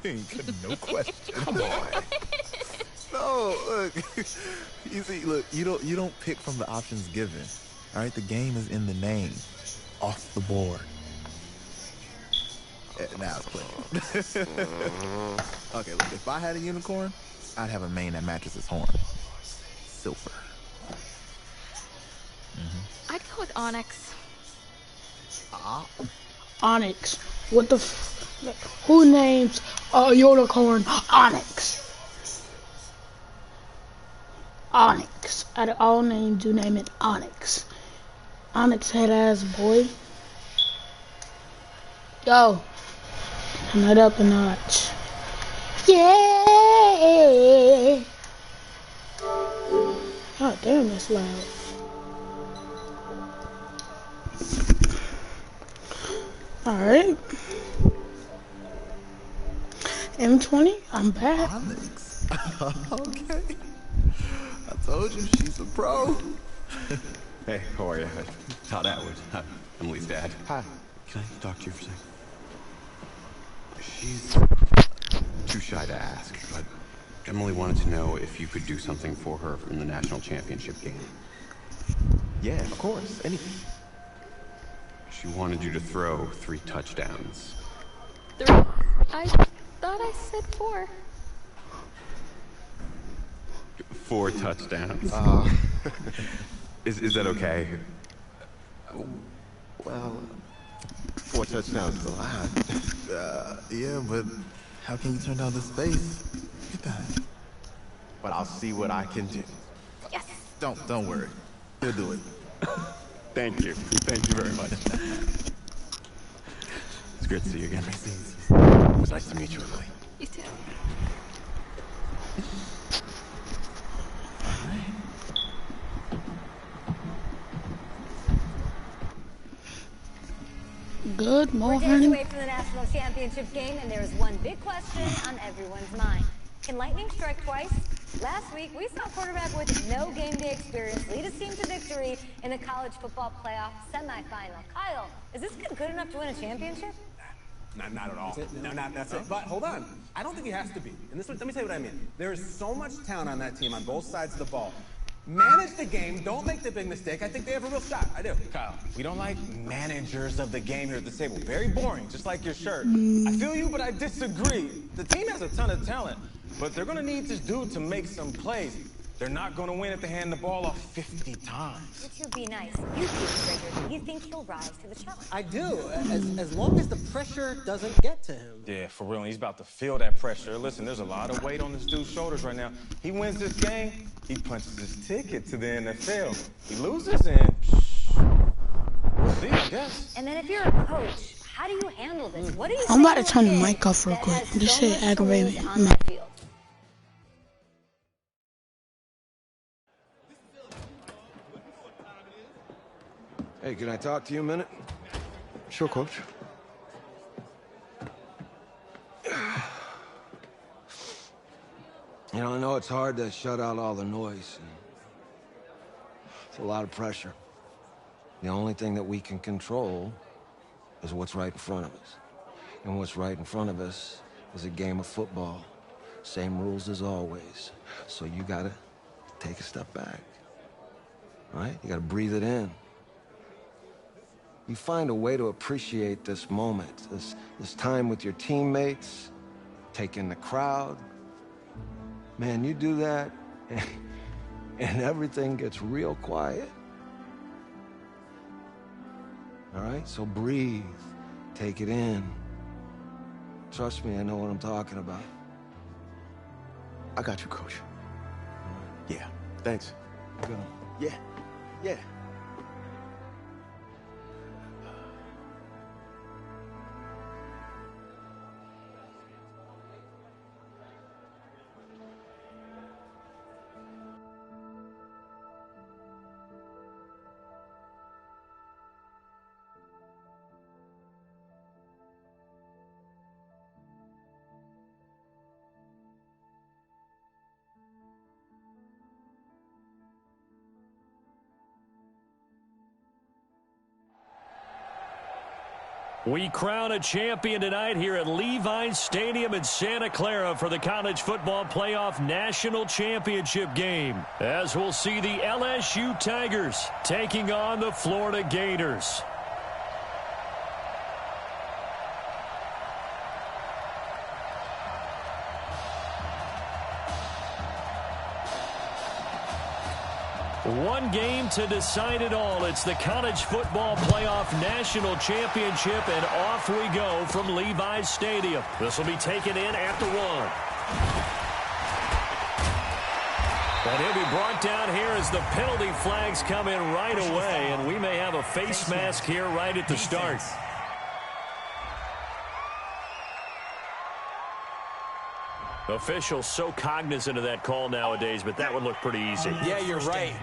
Pink, no question. Come on. No, look. You see, look, you don't pick from the options given. All right, the game is in the name. Off the board. Now it's clicking. Okay, look, if I had a unicorn, I'd have a mane that matches his horn. Silver. I'd go with onyx. Onyx. What the who names a unicorn Onyx? Onyx. Out of all names, you name it Onyx. Onyx head ass boy. Yo. Turn it up a notch. Yeah. Oh damn, that's loud. Alright. M20, I'm back. Onyx. Okay. I told you she's a pro. Hey, how are you? Todd Atwood. Hi, Emily's dad. Hi. Can I talk to you for a second? She's too shy to ask, but Emily wanted to know if you could do something for her in the national championship game. Yeah, of course. Anything. She wanted you to throw 3 touchdowns. 3? I thought I said 4. 4 touchdowns. Is that okay? Well, 4 touchdowns is a lot. Yeah, but how can you turn down the space? Get that. But I'll see what I can do. Yes. Don't worry. He'll do it. Thank you. Thank you very much. It's great to see you again. It was nice to meet you, Emily. You too. Good We're days morning. away from the national championship game, and there is one big question on everyone's mind. Can lightning strike twice? Last week, we saw a quarterback with no game day experience lead his team to victory in the college football playoff semifinal. Kyle, is this kid good enough to win a championship? Not at all. No, that's it. But hold on. I don't think he has to be. And let me tell you what I mean. There is so much talent on that team on both sides of the ball. Manage the game. Don't make the big mistake. I think they have a real shot. I do. Kyle, we don't like managers of the game here at the table. Very boring, just like your shirt. I feel you, but I disagree. The team has a ton of talent, but they're going to need this dude to make some plays. They're not going to win if they hand the ball off 50 times. You two be nice. You keep triggered. You think he'll rise to the challenge? I do, as long as the pressure doesn't get to him. Yeah, for real. He's about to feel that pressure. Listen, there's a lot of weight on this dude's shoulders right now. He wins this game, he punches his ticket to the NFL. He loses, and we'll see, I guess. And then if you're a coach, how do you handle this? What do you I'm about say to turn the a mic kid off real that quick. has This so shit much aggravated tools me. on that field? Hey, can I talk to you a minute? Sure, Coach. You know, I know it's hard to shut out all the noise. It's a lot of pressure. The only thing that we can control is what's right in front of us. And what's right in front of us is a game of football. Same rules as always. So you gotta take a step back. All right? You gotta breathe it in. You find a way to appreciate this moment, this time with your teammates, take in the crowd. Man, you do that, and everything gets real quiet. All right? So breathe. Take it in. Trust me, I know what I'm talking about. I got you, Coach. Yeah, thanks. Good. Yeah. We crown a champion tonight here at Levi's Stadium in Santa Clara for the College Football Playoff National Championship game, as we'll see the LSU Tigers taking on the Florida Gators. One game to decide it all. It's the College Football Playoff National Championship, and off we go from Levi's Stadium. This will be taken in at the 1. And he'll be brought down here as the penalty flags come in right away, and we may have a face mask here right at the start. Officials so cognizant of that call nowadays, but that would look pretty easy. Yeah, you're right.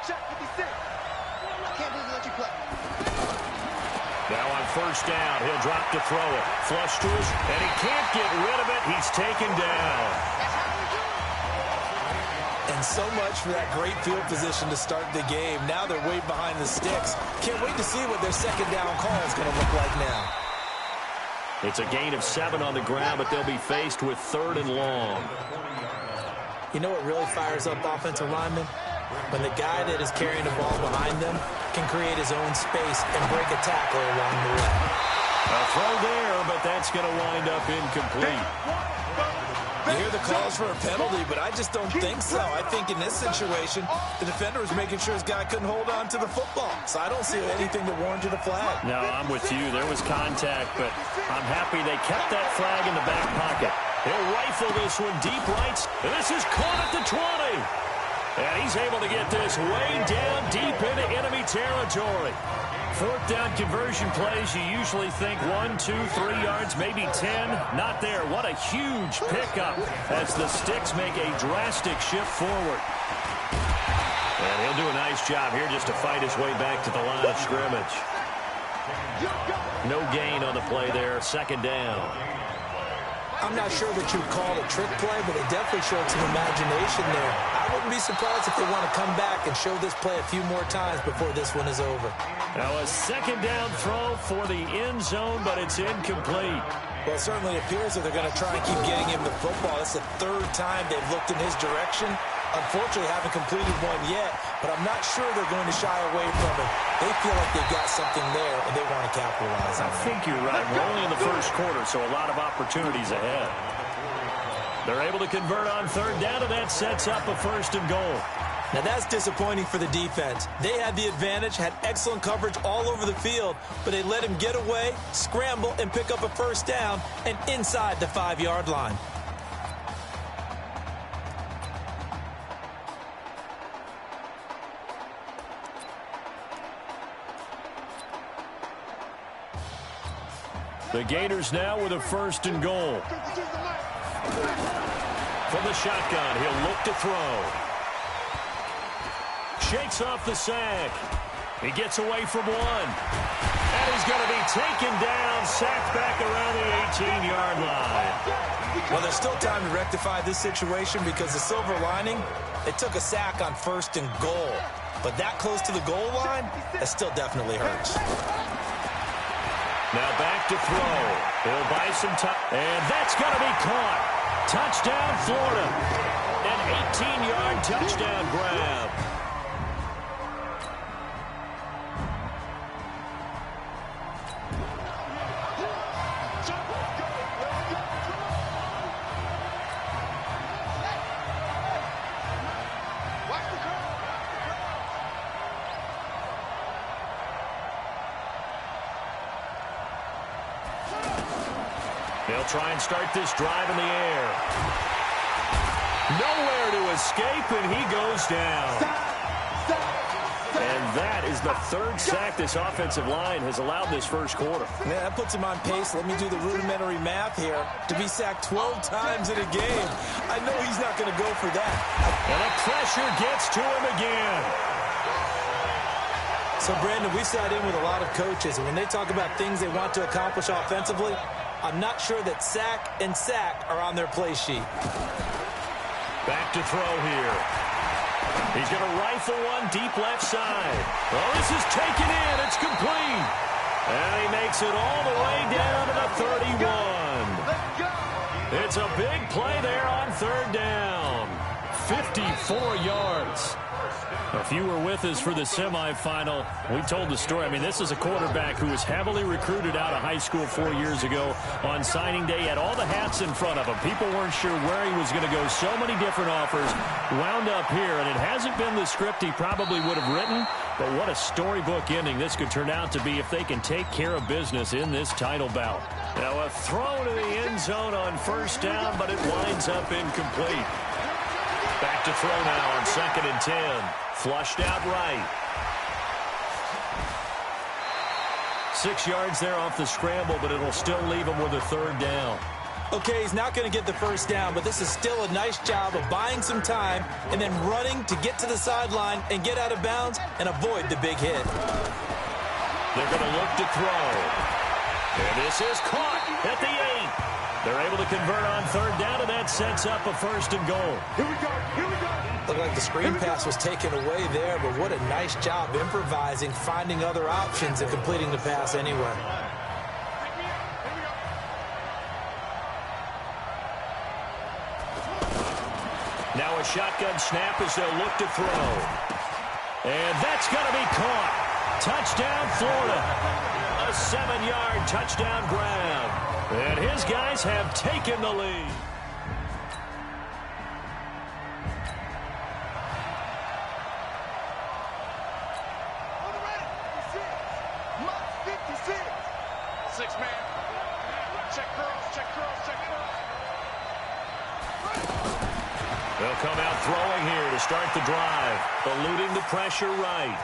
Check 56. I can't believe they let you play. Now on first down, he'll drop to throw it. Flush to us, and he can't get rid of it. He's taken down. And so much for that great field position to start the game. Now they're way behind the sticks. Can't wait to see what their second down call is going to look like now. It's a gain of 7 on the ground, but they'll be faced with 3rd and long. You know what really fires up offensive linemen? When the guy that is carrying the ball behind them can create his own space and break a tackle along the way. A throw there, but that's going to wind up incomplete. You hear the calls for a penalty, but I just don't think so. I think in this situation, the defender was making sure his guy couldn't hold on to the football. So I don't see anything that warranted a flag. No, I'm with you. There was contact, but I'm happy they kept that flag in the back pocket. He'll rifle this one deep right, and this is caught at the 20. And he's able to get this way down deep into enemy territory. 4th down conversion plays, you usually think 1, 2, 3 yards, maybe 10. Not there. What a huge pickup as the Sticks make a drastic shift forward. And he'll do a nice job here just to fight his way back to the line of scrimmage. No gain on the play there. 2nd down. I'm not sure that you'd call it a trick play, but they definitely showed some imagination there. I wouldn't be surprised if they want to come back and show this play a few more times before this one is over. Now a 2nd down throw for the end zone, but it's incomplete. Well, it certainly appears that they're going to try and keep getting him the football. It's the 3rd time they've looked in his direction. Unfortunately, haven't completed one yet, but I'm not sure they're going to shy away from it. They feel like they've got something there, and they want to capitalize on it. I think you're right. We're only in the 1st quarter, so a lot of opportunities ahead. They're able to convert on 3rd down, and that sets up a 1st and goal. Now, that's disappointing for the defense. They had the advantage, had excellent coverage all over the field, but they let him get away, scramble, and pick up a 1st down, and inside the 5-yard line. The Gators now with a 1st and goal. From the shotgun, he'll look to throw. Shakes off the sack. He gets away from one. And he's going to be taken down, sacked back around the 18-yard line. Well, there's still time to rectify this situation because the silver lining, it took a sack on 1st and goal. But that close to the goal line, that still definitely hurts. Now back to throw. He'll buy some time. And that's going to be caught. Touchdown, Florida. An 18-yard touchdown grab. They'll try and start this drive in the air. Nowhere to escape, and he goes down. And that is the 3rd sack this offensive line has allowed this 1st quarter. Yeah, that puts him on pace. Let me do the rudimentary math here. To be sacked 12 times in a game, I know he's not going to go for that. And the pressure gets to him again. So, Brandon, we sat in with a lot of coaches, and when they talk about things they want to accomplish offensively, I'm not sure that sack and sack are on their play sheet. Back to throw here. He's going to rifle one deep left side. Well, this is taken in. It's complete. And he makes it all the way down to the 31. It's a big play there on 3rd down. 54 yards. If you were with us for the semifinal, we told the story. I mean, this is a quarterback who was heavily recruited out of high school 4 years ago. On signing day, he had all the hats in front of him. People weren't sure where he was going to go. So many different offers. Wound up here, and it hasn't been the script he probably would have written. But what a storybook ending this could turn out to be if they can take care of business in this title bout. Now a throw to the end zone on 1st down, but it winds up incomplete. Back to throw now on 2nd and 10. Flushed out right. 6 yards there off the scramble, but it'll still leave him with a 3rd down. Okay, he's not going to get the 1st down, but this is still a nice job of buying some time and then running to get to the sideline and get out of bounds and avoid the big hit. They're going to look to throw. And this is caught at the 8. They're able to convert on third down, and that sets up a 1st and goal. Here we go. Looked like the screen pass was taken away there, but what a nice job improvising, finding other options, and completing the pass anyway. Now a shotgun snap as they'll look to throw. And that's going to be caught. Touchdown, Florida. A 7-yard touchdown grab. And his guys have taken the lead. They'll come out throwing here to start the drive, eluding the pressure right.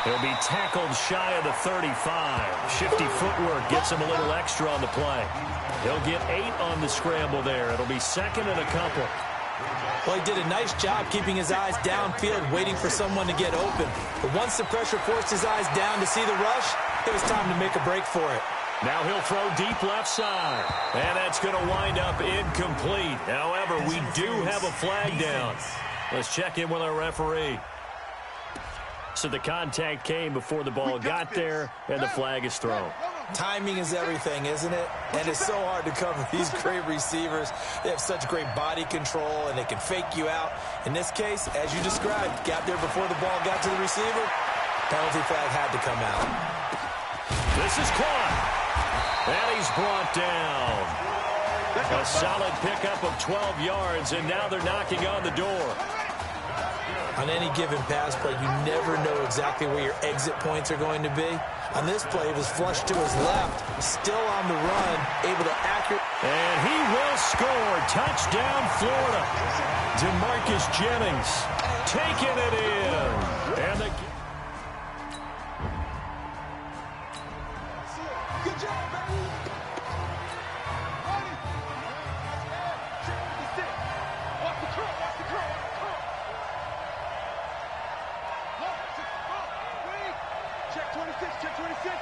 He'll be tackled shy of the 35. Shifty footwork gets him a little extra on the play. He'll get 8 on the scramble there. It'll be 2nd and a couple. Well, he did a nice job keeping his eyes downfield, waiting for someone to get open. But once the pressure forced his eyes down to see the rush, it was time to make a break for it. Now he'll throw deep left side. And that's going to wind up incomplete. However, we do have a flag down. Let's check in with our referee. So the contact came before the ball got there, and the flag is thrown. Timing is everything, isn't it? And it's so hard to cover these great receivers. They have such great body control, and they can fake you out. In this case, as you described, got there before the ball got to the receiver. Penalty flag had to come out. This is caught. And he's brought down. A solid pickup of 12 yards, and now they're knocking on the door. On any given pass play, you never know exactly where your exit points are going to be. On this play, it was flushed to his left, still on the run, able to accurate. And he will score. Touchdown, Florida. DeMarcus Jennings taking it in. And the... Good job, baby. Watch the curl, watch the curl, watch the curl. Check 26, check 26.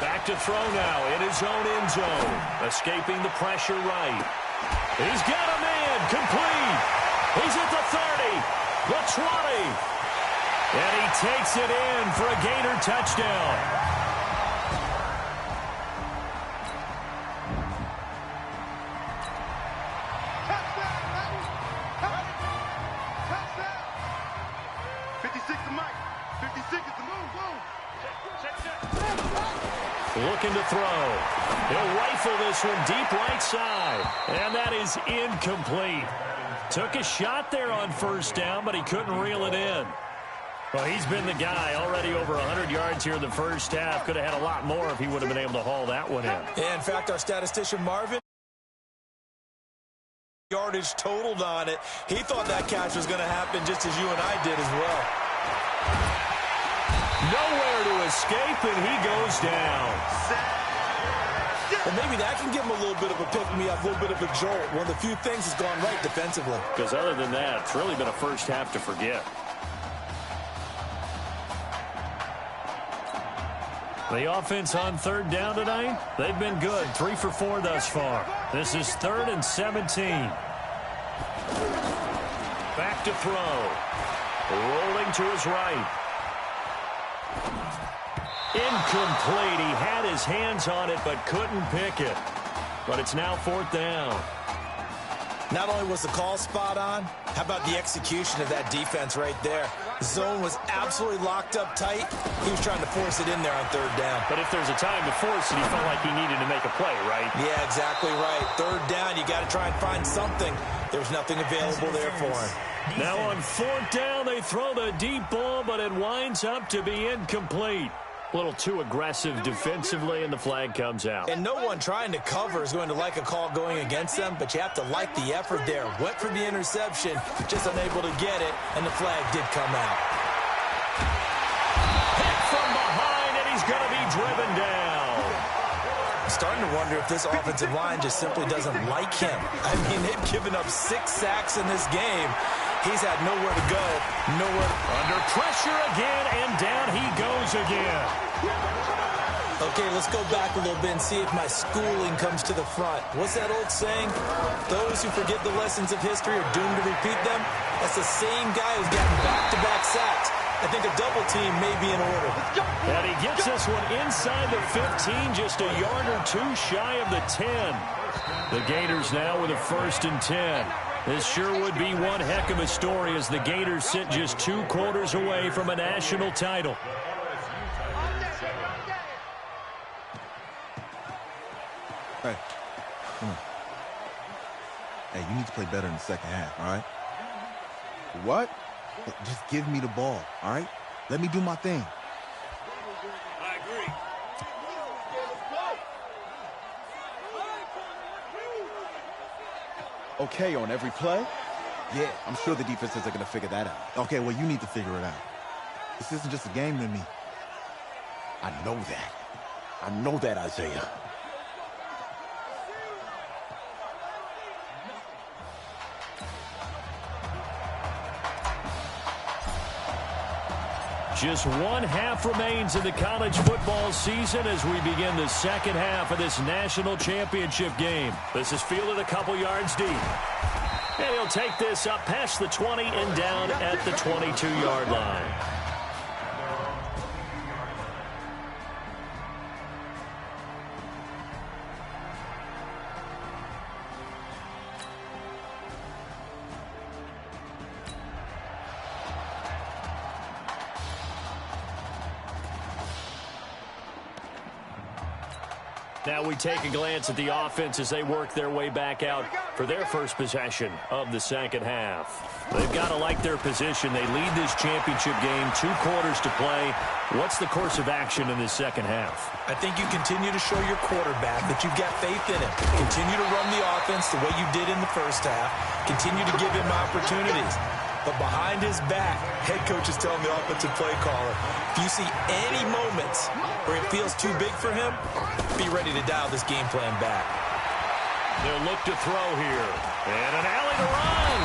Back to throw now in his own end zone. Escaping the pressure right. He's got a man complete. He's at the 30. The 20. And he takes it in for a Gator touchdown. Looking to throw. He'll rifle this one deep right side. And that is incomplete. Took a shot there on first down, but he couldn't reel it in. Well, he's been the guy already over 100 yards here in the first half. Could have had a lot more if he would have been able to haul that one in. Yeah, in fact, our statistician Marvin, yardage totaled on it. He thought that catch was going to happen just as you and I did as well. Nowhere to escape, and he goes down. Well, maybe that can give him a little bit of a pick-me-up, a little bit of a jolt. One of the few things that's gone right defensively. Because other than that, it's really been a first half to forget. The offense on third down tonight, they've been good. 3 for 4 thus far. This is 3rd and 17. Back to throw. Rolling to his right. Incomplete. He had his hands on it, but couldn't pick it. But it's now 4th down. Not only was the call spot on, how about the execution of that defense right there? The zone was absolutely locked up tight. He was trying to force it in there on 3rd down. But if there's a time to force it, he felt like he needed to make a play, right? Yeah, exactly right. 3rd down, you got to try and find something. There was nothing available there for him. Now on 4th down, they throw the deep ball, but it winds up to be incomplete. A little too aggressive defensively, and the flag comes out. And no one trying to cover is going to like a call going against them, but you have to like the effort there. Went for the interception, just unable to get it, and the flag did come out. Hit from behind, and he's going to be driven down. I'm starting to wonder if this offensive line just simply doesn't like him. I mean, they've given up 6 sacks in this game. He's had nowhere to go, nowhere. Under pressure again, and down he goes again. Okay, let's go back a little bit and see if my schooling comes to the front. What's that old saying? Those who forget the lessons of history are doomed to repeat them. That's the same guy who's gotten back-to-back sacks. I think a double team may be in order. And he gets this one inside the 15, just a yard or two shy of the 10. The Gators now with a 1st and 10. This sure would be one heck of a story as the Gators sit just 2 quarters away from a national title. Hey, come on. Hey, you need to play better in the second half, all right? What? Just give me the ball, all right? Let me do my thing. I agree. Okay, on every play? Yeah, I'm sure the defense isn't going to figure that out. Okay, well, you need to figure it out. This isn't just a game to me. I know that. I know that, Isaiah. Just 1 half remains in the college football season as we begin the second half of this national championship game. This is fielded a couple yards deep. And he'll take this up past the 20 and down at the 22-yard line. Now we take a glance at the offense as they work their way back out for their first possession of the second half. They've got to like their position. They lead this championship game, 2 quarters to play. What's the course of action in this second half? I think you continue to show your quarterback that you've got faith in him. Continue to run the offense the way you did in the first half. Continue to give him opportunities. But behind his back, head coach is telling the offensive play caller, if you see any moments where it feels too big for him, be ready to dial this game plan back. They'll look to throw here. And an alley to run.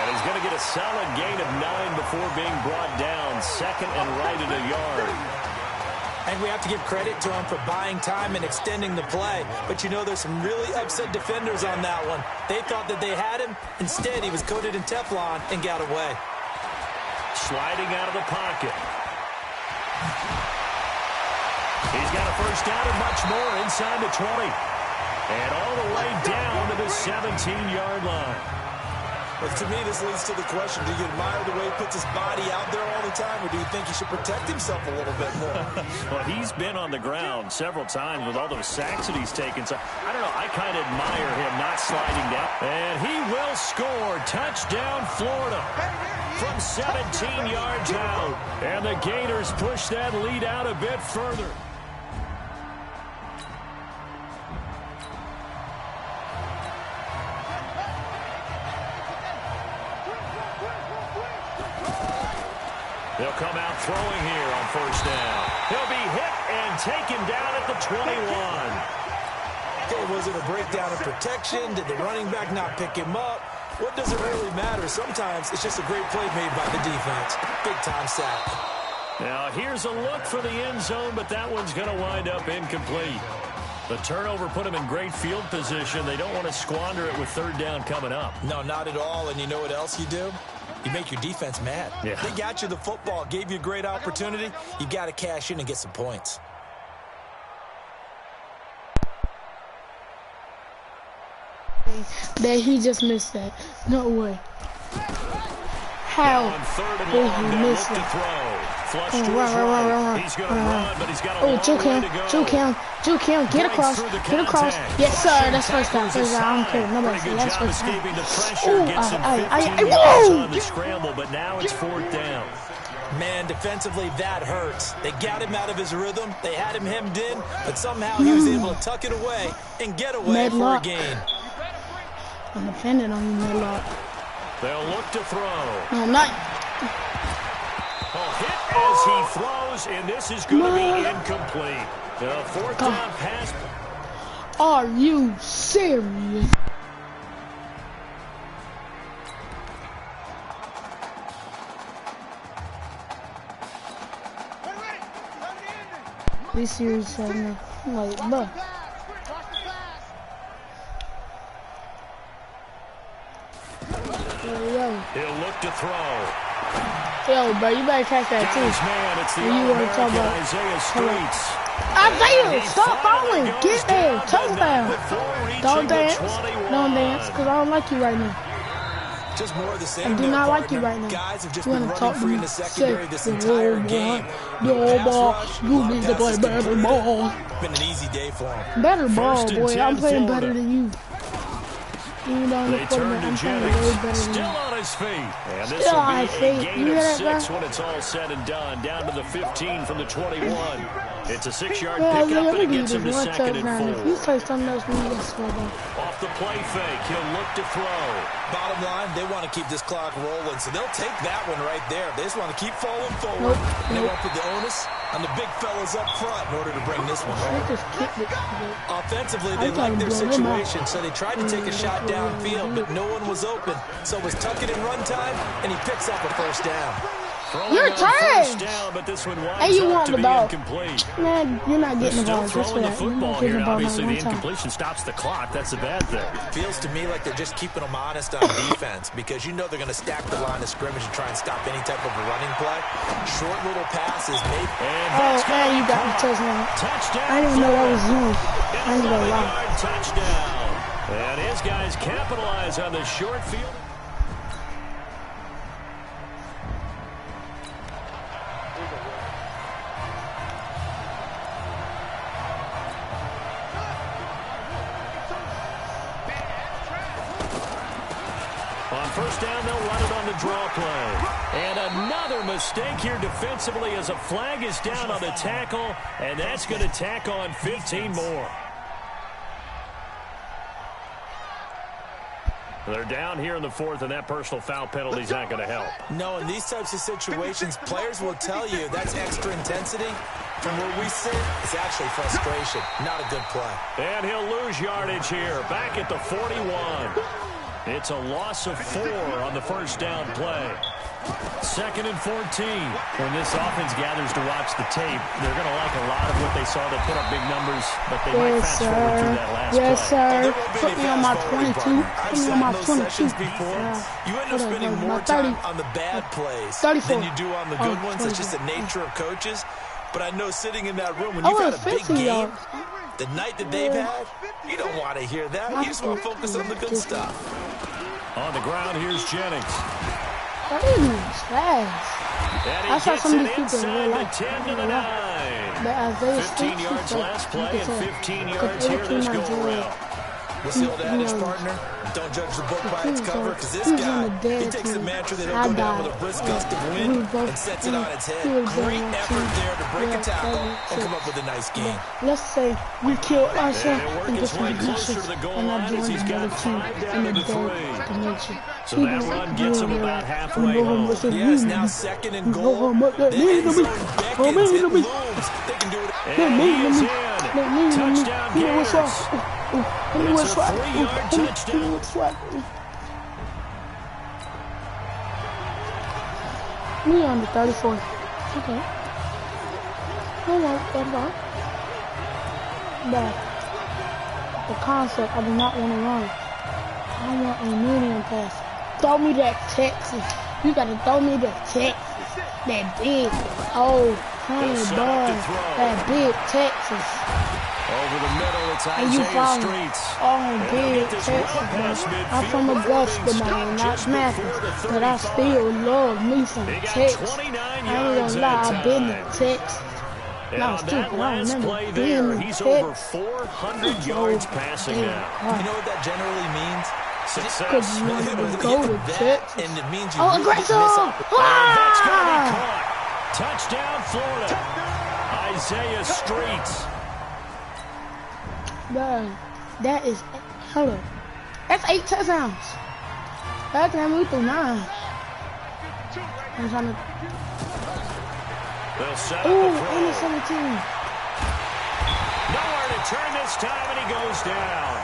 And he's going to get a solid gain of 9 before being brought down. 2nd and right at a yard. And we have to give credit to him for buying time and extending the play. But, you know, there's some really upset defenders on that one. They thought that they had him. Instead, he was coated in Teflon and got away. Sliding out of the pocket. He's got a first down and much more inside the 20. And all the way down to the 17-yard line. But to me, this leads to the question, do you admire the way he puts his body out there all the time, or do you think he should protect himself a little bit more? Well, he's been on the ground several times with all those sacks that he's taken. So, I don't know, I kind of admire him not sliding down. And he will score. Touchdown, Florida. From 17 yards out. And the Gators push that lead out a bit further. They'll come out throwing here on first down. He'll be hit and taken down at the 21. Okay, was it a breakdown in protection? Did the running back not pick him up? What does it really matter? Sometimes it's just a great play made by the defense. Big-time sack. Now, here's a look for the end zone, but that one's going to wind up incomplete. The turnover put them in great field position. They don't want to squander it with 3rd down coming up. No, not at all. And you know what else you do? You make your defense mad. Yeah. They got you the football, gave you a great opportunity. You got to cash in and get some points. That he just missed that. No way. How did he miss that? Flush Oh, to run, his run, right. run, run, He's going to run, but he's got a oh, long juke way him, to go. juke him, juke him, get across, get across. Yes, sir, that's first down. First down. I don't care. Nobody said that's first down. Escaping the pressure, gets him 15 yards whoa! on the scramble, but now it's 4th down. Man, defensively, that hurts. They got him out of his rhythm. They had him hemmed in, but somehow he was able to tuck it away and get away for a gain. I'm depending on you, Medlock. They'll look to throw. No, I'm not. Hit as he throws, and this is going to be incomplete. The 4th down pass. Are you serious? Be serious right now. I'm like, bro. Yo. He'll look to throw. Yo, bro, you better catch that too. Man, it's the you want to talk about Isaiah Streets. Isaiah, stop falling. Get there. Touchdown. Don't dance. Don't dance, because I don't like you right now. Just more of the same. I do not like you right now. Guys have just you been running free in the secondary this entire game. Yo, ball. You need to play better ball. Been an easy day for him. Better ball, boy. I'm playing better than you. They turn to Jennings, still on his feet. And this will be a gain of 6 when it's all said and done. Down to the 15 from the 21. It's a 6-yard pickup, and it gets him to 2nd and 4. You play something else when you get scored on. Off the play fake, he'll look to throw. Bottom line, they want to keep this clock rolling, so they'll take that one right there. They just want to keep falling forward. And they won't put the onus on the big fellas up front in order to bring this one home. Offensively, they like their situation, so they tried to take a shot downfield, but no one was open. So it was tuck it in run time, and he picks up a first down. You're trash. And you want the ball. Incomplete. Man, you're not getting the ball. Still throwing the football here. Obviously, the time. incompletion stops the clock. That's the bad thing. Feels to me like they're just keeping them honest on defense because you know they're going to stack the line of scrimmage and try and stop any type of a running play. Short little passes, maybe. Oh, man, you got the touchdown. I didn't even know that was him. I ain't gonna lie. Touchdown. And his guys capitalize on the short field. On first down, they'll run it on the draw play. And another mistake here defensively as a flag is down on the tackle, and that's going to tack on 15 more. They're down here in the 4th, and that personal foul penalty is not going to help. No, in these types of situations, players will tell you that's extra intensity. From where we sit, it's actually frustration, not a good play. And he'll lose yardage here, back at the 41. It's a loss of 4 on the first down play. 2nd and 14. When this offense gathers to watch the tape, they're going to like a lot of what they saw. They put up big numbers, but they might fast forward through that last play. Yes, sir. Put me on my 22. Put me on my 22. You end up spending more time on the bad plays than you do on the good ones. It's just the nature of coaches. But I know sitting in that room when you've had a big game, the night that they've had, you don't want to hear that. You just want to focus on the good stuff. On the ground, here's Jennings. That is fast. I saw some of these people in real life. 10 to the 9. 15 yards last play and 15 yards here this go-around. What's the old adage, partner? Don't judge the book by its cover, because this guy, he takes the mantra that he'll go down with a brisk gust of wind and sets it on its head. Great effort there to break a tackle and come up with a nice game. Let's say we kill ourselves and get some dishes and not doing another team in the day to make sure. So that run gets him about halfway home. Yes, now 2nd and goal. The end zone beckons, it looms. They can do it. And he is in. Touchdown, Gators. It's a 3-yard touchdown. Me on the 34. Okay. Hold on, that's all. But the concept, I do not want to run. I want a medium pass. Throw me that Texas. You gotta throw me that Texas. That big, old, honey bun. That big Texas. Over the middle, it's Isaiah Streets. Oh, big Texas, man. I'm from Augusta, man, not Memphis. But I still love me some Texas. I ain't gonna lie, I've been to Texas. And on that last play there, he's over 400 yards passing now. You know what that generally means? Success. Go to Texas. And it means you aggressive! That's going to be caught. Touchdown, Florida. Isaiah Streets. Bro, that is, hold up. That's 8 touchdowns. Back then we threw 9. I'm trying to. They'll set up the throw. Ooh, 17. Nowhere to turn this time, and he goes goes down.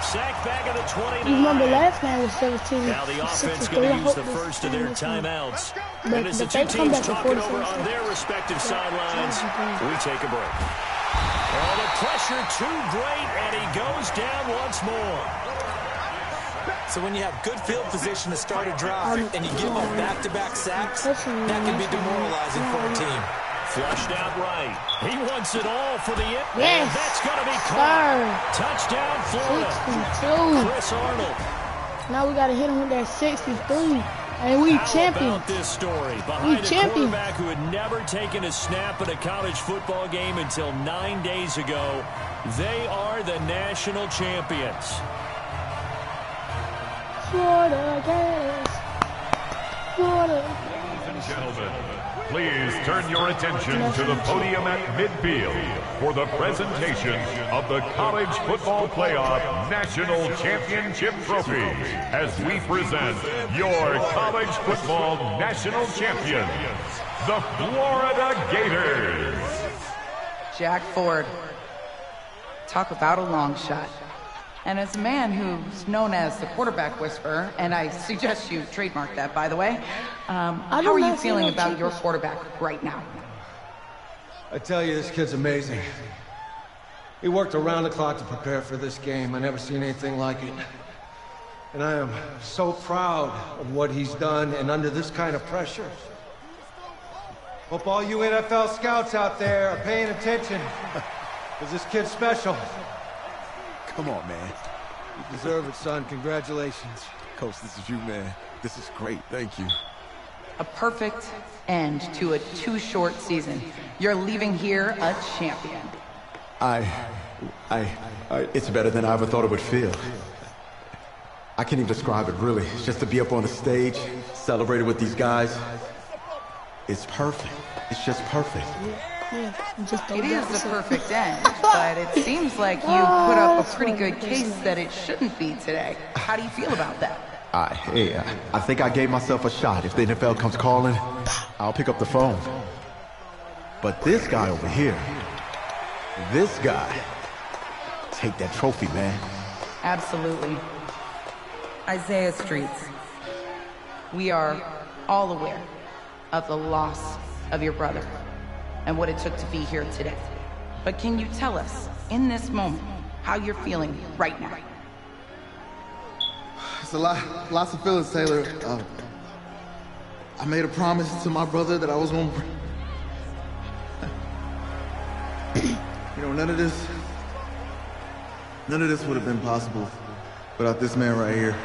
Sacked back at the 29. You remember last night was 17. Now the offense going to use the first of their timeouts. And as the two teams talking over on their respective sidelines, we take a break. Oh, the pressure too great, and he goes down once more. So when you have good field position to start a drive and you give up back-to-back sacks, that can be demoralizing for a team. Flushed out right. He wants it all for the end. Yes. And that's going to be caught. Touchdown, Florida. Chris Arnold. Now we got to hit him with that 63. And we champion. How about this story? Behind a quarterback who had never taken a snap at a college football game until 9 days ago, they are the national champions. Florida Gators. Florida. Ladies and gentlemen, please turn your attention to the podium at midfield for the presentation of the College Football Playoff National Championship Trophy as we present your college football national champions, the Florida Gators. Jack Ford. Talk about a long shot. And as a man who's known as the quarterback whisperer, and I suggest you trademark that, by the way, how are you feeling about your quarterback right now? I tell you, this kid's amazing. He worked around the clock to prepare for this game. I never seen anything like it. And I am so proud of what he's done and under this kind of pressure. Hope all you NFL scouts out there are paying attention, because this kid's special. Come on, man. You deserve it, son. Congratulations. Coach, this is you, man. This is great. Thank you. A perfect end to a too short season. You're leaving here a champion. It's better than I ever thought it would feel. I can't even describe it, really. It's just to be up on the stage, celebrated with these guys. It's perfect. It's just perfect. It is the perfect end, but it seems like you put up a pretty good case that it shouldn't be today. How do you feel about that? I think I gave myself a shot. If the NFL comes calling, I'll pick up the phone. But this guy over here, this guy, take that trophy, man. Absolutely. Isaiah Streets, we are all aware of the loss of your brother and what it took to be here today. But can you tell us, in this moment, how you're feeling right now? It's lots of feelings, Taylor. I made a promise to my brother that I was gonna... You know, none of this would have been possible without this man right here.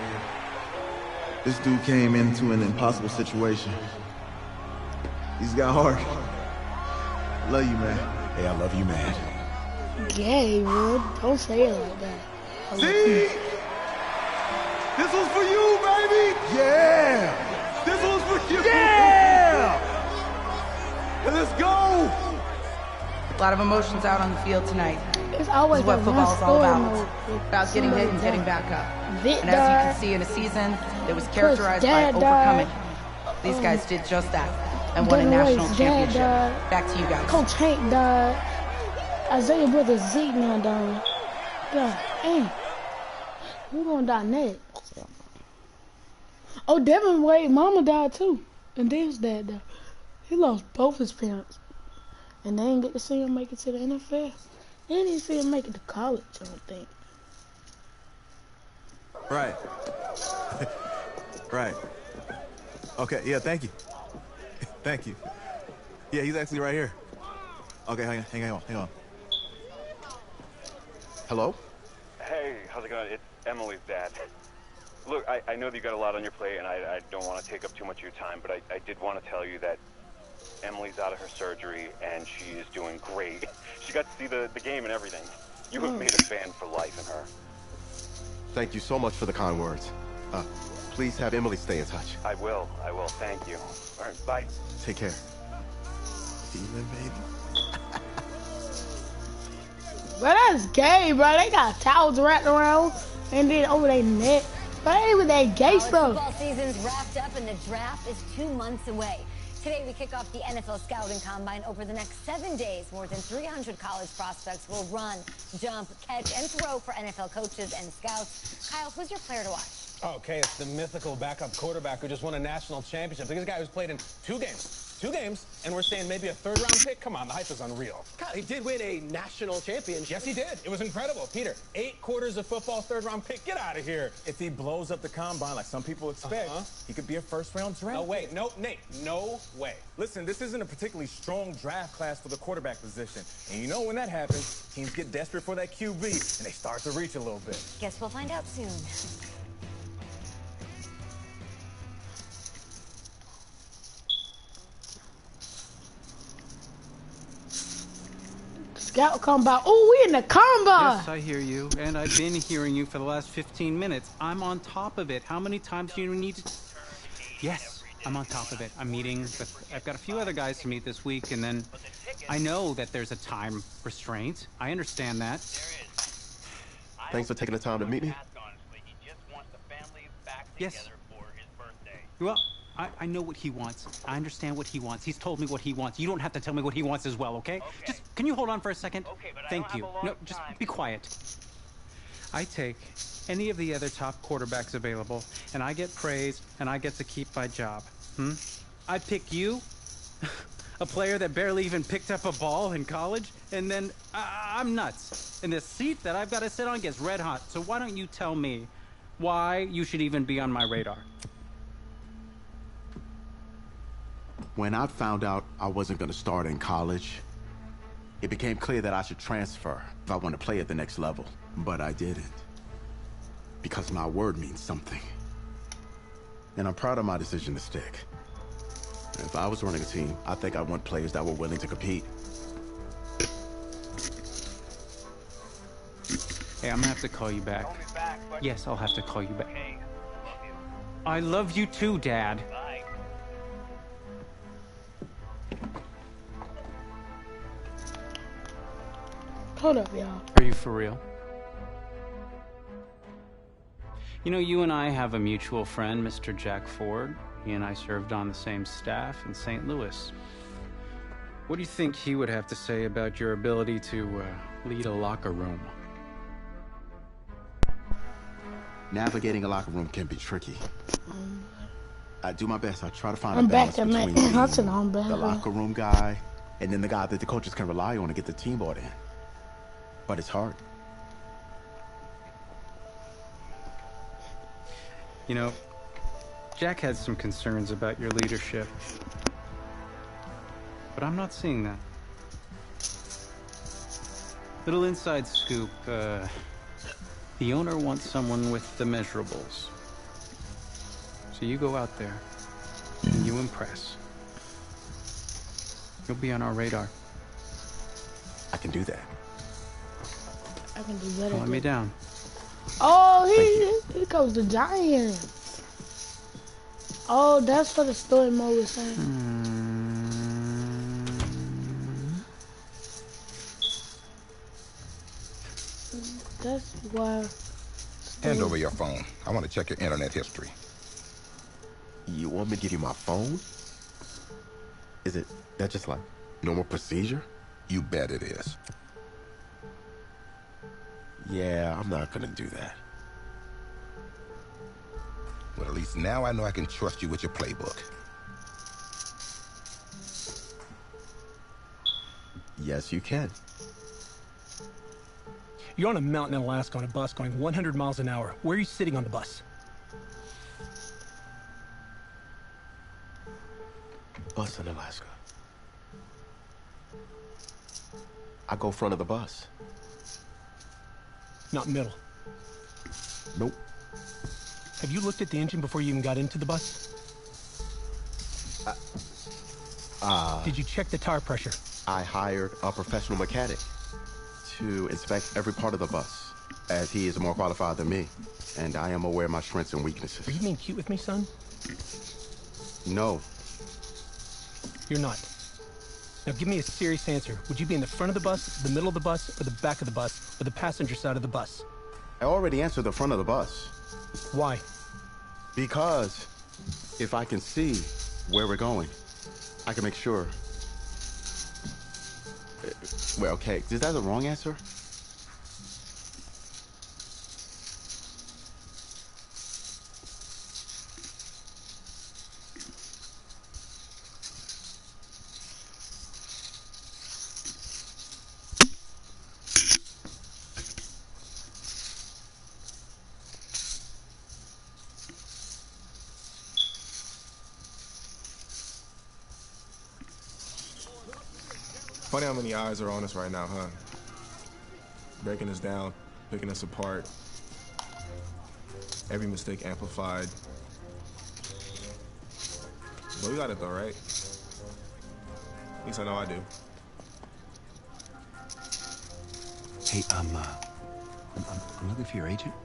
This dude came into an impossible situation. He's got heart. I love you, man. Hey, I love you, man. Gay, man. Don't say it like that. See? This was for you, baby! Yeah! This was for you! Yeah! Let's go! A lot of emotions out on the field tonight. It's always what football is all about. About getting hit and getting back up. And as you can see in a season that was characterized by overcoming, these guys did just that and won a national championship. Back to you guys. Coach Hank died. Isaiah brother Zeke now died. God, hey, who gonna die next? Oh, Devin Wade, mama died too, and then his dad died. He lost both his parents, and they didn't get to see him make it to the NFL. They didn't even see him make it to college, I don't think. Right. Right. Okay, yeah, thank you. Thank you. Yeah, he's actually right here. Okay, hang on. Hello? Hey, how's it going? It's Emily's dad. Look, I know that you got a lot on your plate, and I don't want to take up too much of your time, but I did want to tell you that Emily's out of her surgery, and she is doing great. She got to see the game and everything. You have made a fan for life in her. Thank you so much for the kind words. Please have Emily stay in touch. I will. Thank you. All right, bye. Take care. Feeling, baby? Bro, that's gay, bro. They got towels wrapped around and then over their neck. But ain't even that gay stuff. Football season's wrapped up and the draft is 2 months away. Today, we kick off the NFL Scouting Combine. Over the next 7 days, more than 300 college prospects will run, jump, catch, and throw for NFL coaches and scouts. Kyle, who's your player to watch? Okay, it's the mythical backup quarterback who just won a national championship. Look at this guy who's played in two games, and we're saying maybe a third-round pick? Come on, the hype is unreal. God, he did win a national championship. Yes, he did. It was incredible. Peter, 8 quarters of football, third-round pick. Get out of here. If he blows up the combine like some people expect, he could be a first-round draft. No way. No, Nate, no way. Listen, this isn't a particularly strong draft class for the quarterback position. And you know when that happens, teams get desperate for that QB, and they start to reach a little bit. Guess we'll find out soon. Scout combine. Oh, we in the combine. Yes, I hear you, and I've been hearing you for the last 15 minutes. I'm on top of it. How many times do you need to... Yes, I'm on top of it. I'm meeting with... I've got a few other guys to meet this week, and then I know that there's a time restraint. I understand that. Thanks for taking the time to meet me. Yes. Well, I know what he wants. I understand what he wants. He's told me what he wants. You don't have to tell me what he wants as well, okay? Just, can you hold on for a second? Okay, but Thank you. No, just be quiet. I take any of the other top quarterbacks available, and I get praise, and I get to keep my job. I pick you, a player that barely even picked up a ball in college, and then I'm nuts. And the seat that I've got to sit on gets red hot. So why don't you tell me why you should even be on my radar? When I found out I wasn't going to start in college, it became clear that I should transfer if I want to play at the next level. But I didn't. Because my word means something. And I'm proud of my decision to stick. If I was running a team, I think I want players that were willing to compete. Hey, I'm gonna have to call you back. Yes, I'll have to call you back. I love you too, Dad. Hold up, y'all. Are you for real? You know, you and I have a mutual friend, Mr. Jack Ford. He and I served on the same staff in St. Louis. What do you think he would have to say about your ability to lead a locker room? Navigating a locker room can be tricky. I do my best. I try to find I'm a balance back to between the the locker room guy and then the guy that the coaches can rely on to get the team bought in. But it's hard. You know, Jack had some concerns about your leadership. But I'm not seeing that. Little inside scoop, the owner wants someone with the measurables. So you go out there, and you impress. You'll be on our radar. I can do that. I can do better. Don't let me down. Oh, here goes the Giants. Oh, that's what the story mode was saying. That's why. Hand over your phone. I want to check your internet history. You want me to give you my phone? Is it that just like normal procedure? You bet it is. Yeah, I'm not gonna do that. Well, at least now I know I can trust you with your playbook. Yes, you can. You're on a mountain in Alaska on a bus going 100 miles an hour. Where are you sitting on the bus? Bus in Alaska. I go front of the bus. Not middle. Nope. Have you looked at the engine before you even got into the bus? Did you check the tire pressure? I hired a professional mechanic to inspect every part of the bus, as he is more qualified than me, and I am aware of my strengths and weaknesses. Are you being cute with me, son? No. You're not. Now give me a serious answer. Would you be in the front of the bus, the middle of the bus, or the back of the bus, or the passenger side of the bus? I already answered the front of the bus. Why? Because if I can see where we're going, I can make sure. Well, okay, is that the wrong answer? Funny how many eyes are on us right now, huh? Breaking us down, picking us apart. Every mistake amplified. But we got it though, right? At least I know I do. Hey, I'm looking for your agent.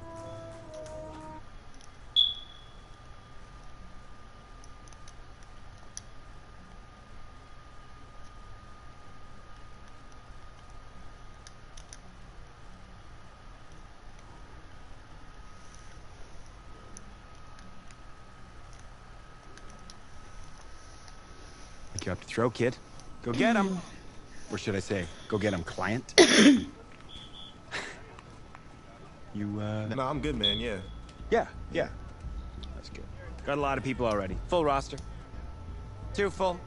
You're up to throw, kid. Go get him. Or should I say, go get him, client. You, No, I'm good, man, yeah. Yeah. That's good. Got a lot of people already. Full roster. Too full.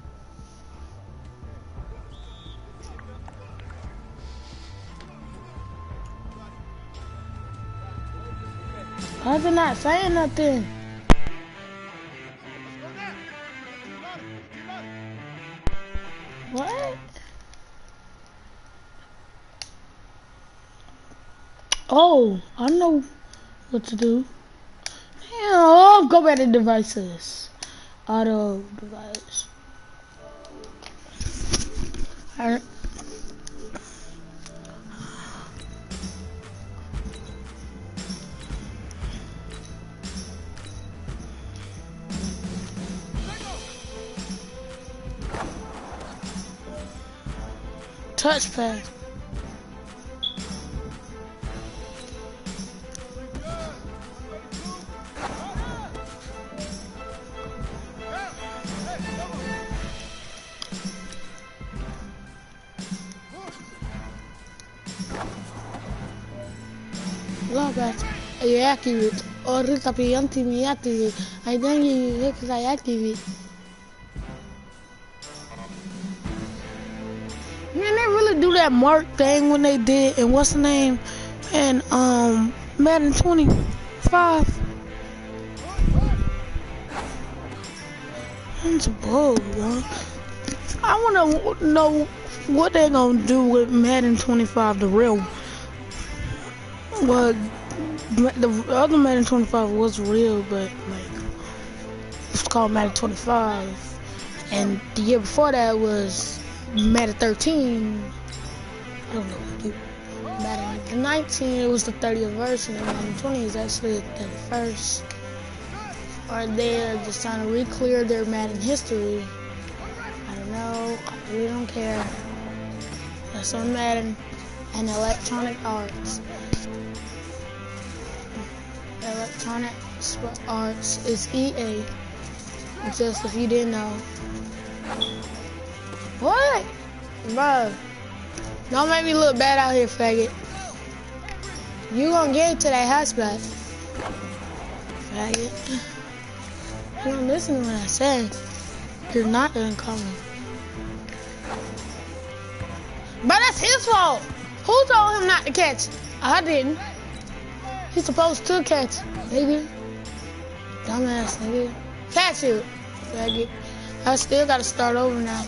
Why they not saying nothing? What? Oh, I know what to do. Damn, go back to devices. Auto device. Alright. Touchpad. Logat, accurate. Or tapi anti-accurate. I don't use accurate. Man, they really do that mark thing when they did, and what's the name? And Madden 25. It's a bug, bro. I wanna know what they gonna do with Madden 25, the real. Well, the other Madden 25 was real, but like it's called Madden 25, and the year before that was Madden 13. I don't know. Madden 19, it was the 30th version, and Madden 20 is actually the 31st. Or they're just trying to re-clear their Madden history. I don't know. I really don't care. That's on Madden and Electronic Arts. Electronic Arts is EA. Just if you didn't know. What? Bro. Don't make me look bad out here, faggot. You gonna get into that hotspot. Faggot. You don't listen to what I said. You're not gonna come. But that's his fault. Who told him not to catch? I didn't. He's supposed to catch, nigga. Dumbass, nigga. Catch it, faggot. I still gotta start over now.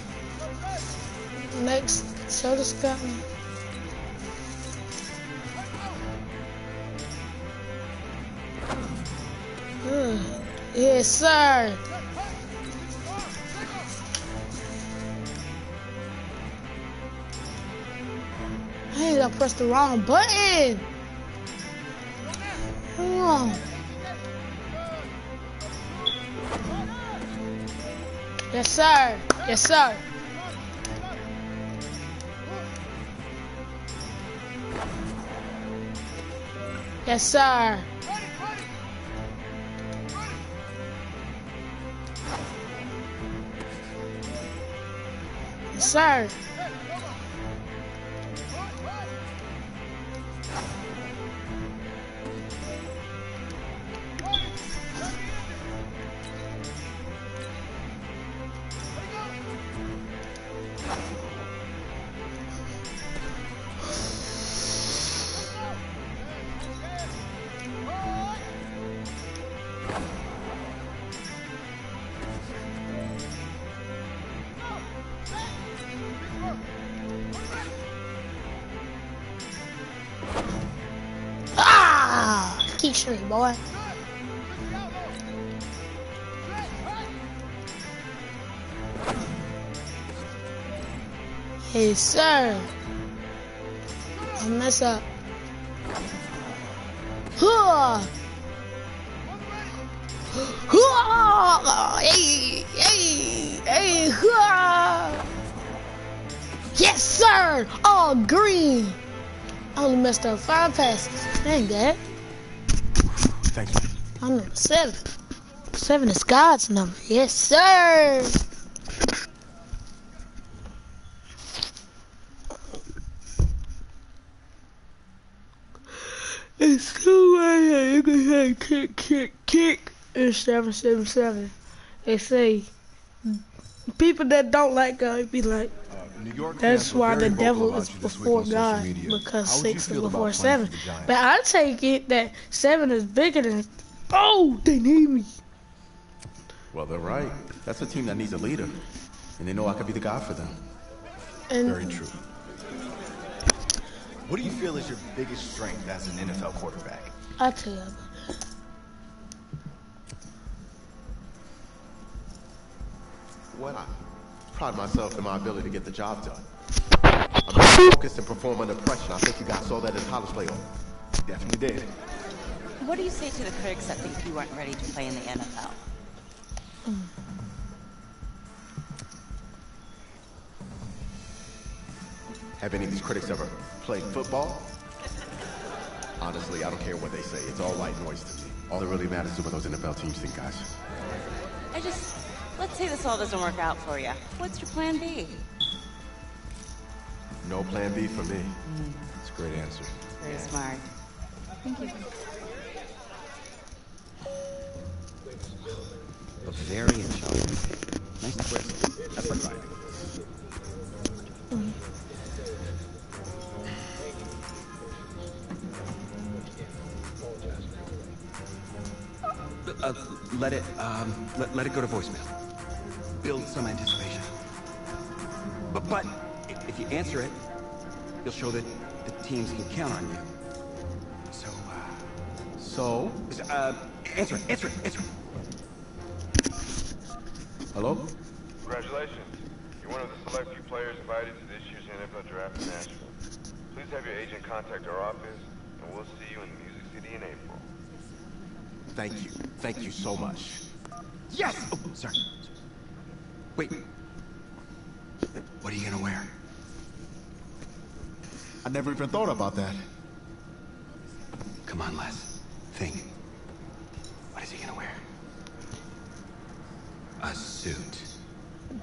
Next, show the Scotland. Yes, sir. Hey, I pressed the wrong button. Come on. Yes, sir. Yes, sir. Yes, sir. sir. Keep shooting, boy. Hey, sir. I mess up. Huh. Huh. Hey, hey, hey. Huh. Yes, sir. All green. I only messed up 5 passes. Dang that. Thank you. I'm number 7. 7 is God's number. Yes, sir. It's 2 ways you can say kick. It's 777. They say people that don't like God be like, New York that's why the devil is before God, because 6 is before 7. But I take it that 7 is bigger than. Oh, they need me. Well, they're right. That's a team that needs a leader, and they know I could be the guy for them. And very true. What do you feel is your biggest strength as an NFL quarterback? I'll tell you about that. Well, I pride myself in my ability to get the job done. I'm very focused and perform under pressure. I think you guys saw that in college playoff. Definitely did. What do you say to the critics that think you weren't ready to play in the NFL? Have any of these critics ever played football? Honestly, I don't care what they say. It's all white noise to me. All that really matters is what those NFL teams think, guys. Let's say this all doesn't work out for you. What's your plan B? No plan B for me. It's a great answer. Very smart. Thank you. Bavarian chocolate. Nice twist. That's like mine. Let it go to voicemail. Build some anticipation. But if you answer it, you'll show that the teams can count on you. So, answer it. Hello? Congratulations. You're one of the select few players invited to this year's NFL Draft in Nashville. Please have your agent contact our office, and we'll see you in Music City in April. Thank you. Thank you so much. Yes! Oh, sorry. Wait. What are you gonna wear? I never even thought about that. Come on, Les. Think. What is he gonna wear? A suit.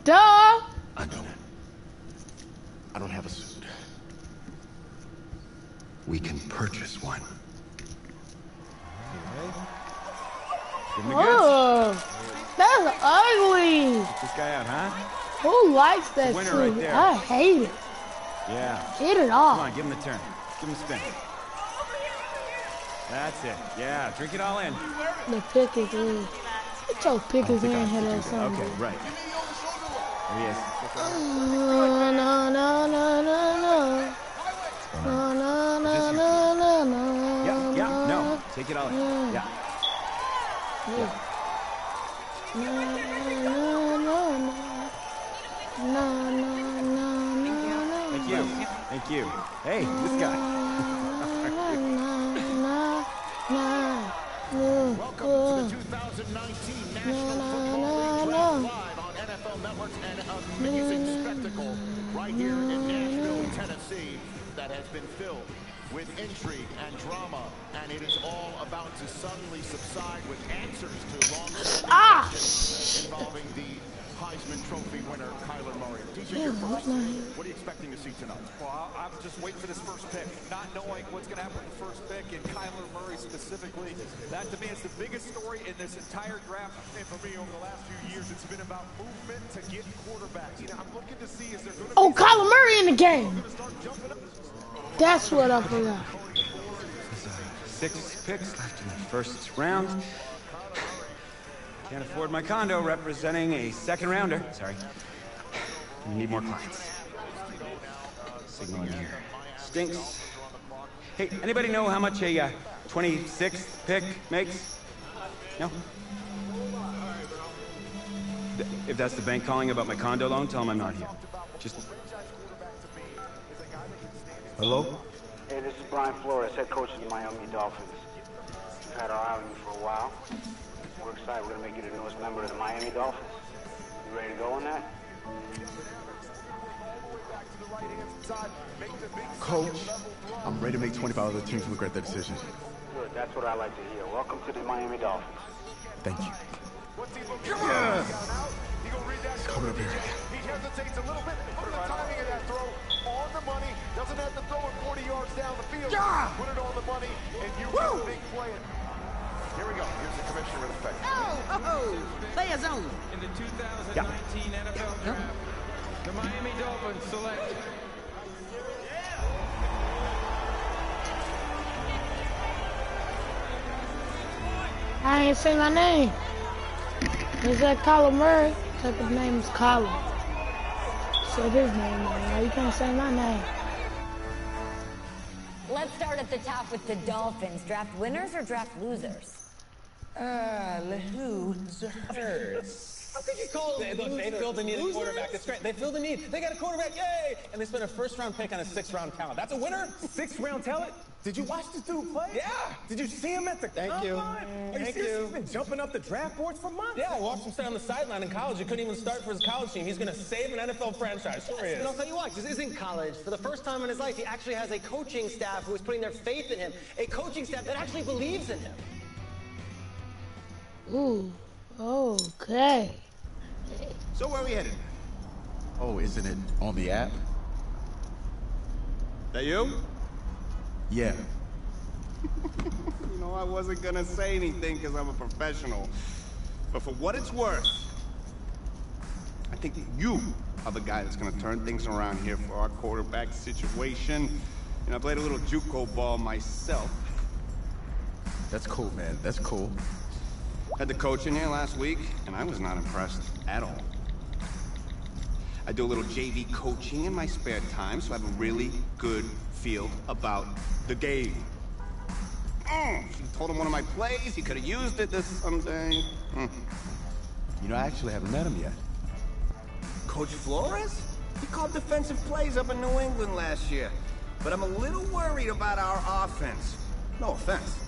Duh! I don't have a suit. We can purchase one. Oh, that's ugly. Check this guy out, huh? Who likes that Winner suit? right there. I hate it. Yeah. Get it off. Come on, give him the turn. Give him a spin. That's it. Yeah, drink it all in. The pick is in. Get your pickers in here that song. Okay, right. There he is. No, no, no, no, no. No, no, no, no, no, no. Yeah, no. Take it all in. Yeah. No, no, no, no. No, no, no, no. Thank you. Thank you. Hey, this guy. Welcome to the 2019 National Football League Draft live on NFL Network, and amazing spectacle right here in Nashville, Tennessee, that has been filled with intrigue and drama, and it is all about to suddenly subside with answers to long questions involving the Heisman Trophy winner Kyler Murray. Yeah, what are you expecting to see tonight? Well, I'm just waiting for this first pick, not knowing what's going to happen with the first pick, and Kyler Murray specifically. That, to me, is the biggest story in this entire draft. And for me, over the last few years, it's been about movement to get quarterbacks. You know, I'm looking to see is there going to Oh, Kyler Murray in the game. That's what I forgot. 6 picks left in the first round. Can't afford my condo representing a second rounder. Sorry. I need more clients. Signal in here. Stinks. Hey, anybody know how much a 26th pick makes? No? If that's the bank calling about my condo loan, tell them I'm not here. Just... Hello? Hey, this is Brian Flores, head coach of the Miami Dolphins. We've had our eye on you for a while. We're excited. We're going to make you the newest member of the Miami Dolphins. You ready to go on that? Coach, I'm ready to make 25 other teams regret their decision. Good. That's what I like to hear. Welcome to the Miami Dolphins. Thank you. Yeah. He's coming up here. He hesitates a little bit. Look at the timing of that throw. On the money. Doesn't have to throw it 40 yards down the field. Put it on the money, and you get a big play. Here we go. Here's the commissioner in effect. Player zone. In the 2019 NFL Draft, the Miami Dolphins select. I ain't say my name. Is that Kyler Murray? Said his name is Kyler. Said his name, man. You can't say my name. Let's start at the top with the Dolphins. Draft winners or draft losers? Losers. How could you call it? Look, they filled the need of quarterback. It's great. They filled the need. They got a quarterback. Yay! And they spent a first-round pick on a 6th-round talent. That's a winner? 6th-round talent? Did you watch this dude play? Yeah. Did you see him at the combine? Are you serious? He's been jumping up the draft boards for months. Yeah, I watched him stay on the sideline in college. He couldn't even start for his college team. He's going to save an NFL franchise. Sure he is. And I'll tell you what, this isn't college. For the first time in his life, he actually has a coaching staff who is putting their faith in him. A coaching staff that actually believes in him. Ooh, okay. So where are we headed? Oh, isn't it on the app? That you? Yeah. You know, I wasn't gonna say anything because I'm a professional. But for what it's worth, I think you are the guy that's gonna turn things around here for our quarterback situation. And I played a little JUCO ball myself. That's cool, man. That's cool. Had the coach in here last week, and I was not impressed at all. I do a little JV coaching in my spare time, so I have a really good feel about the game. She told him one of my plays. He could have used it this Sunday. You know, I actually haven't met him yet. Coach Flores? He called defensive plays up in New England last year. But I'm a little worried about our offense. No offense.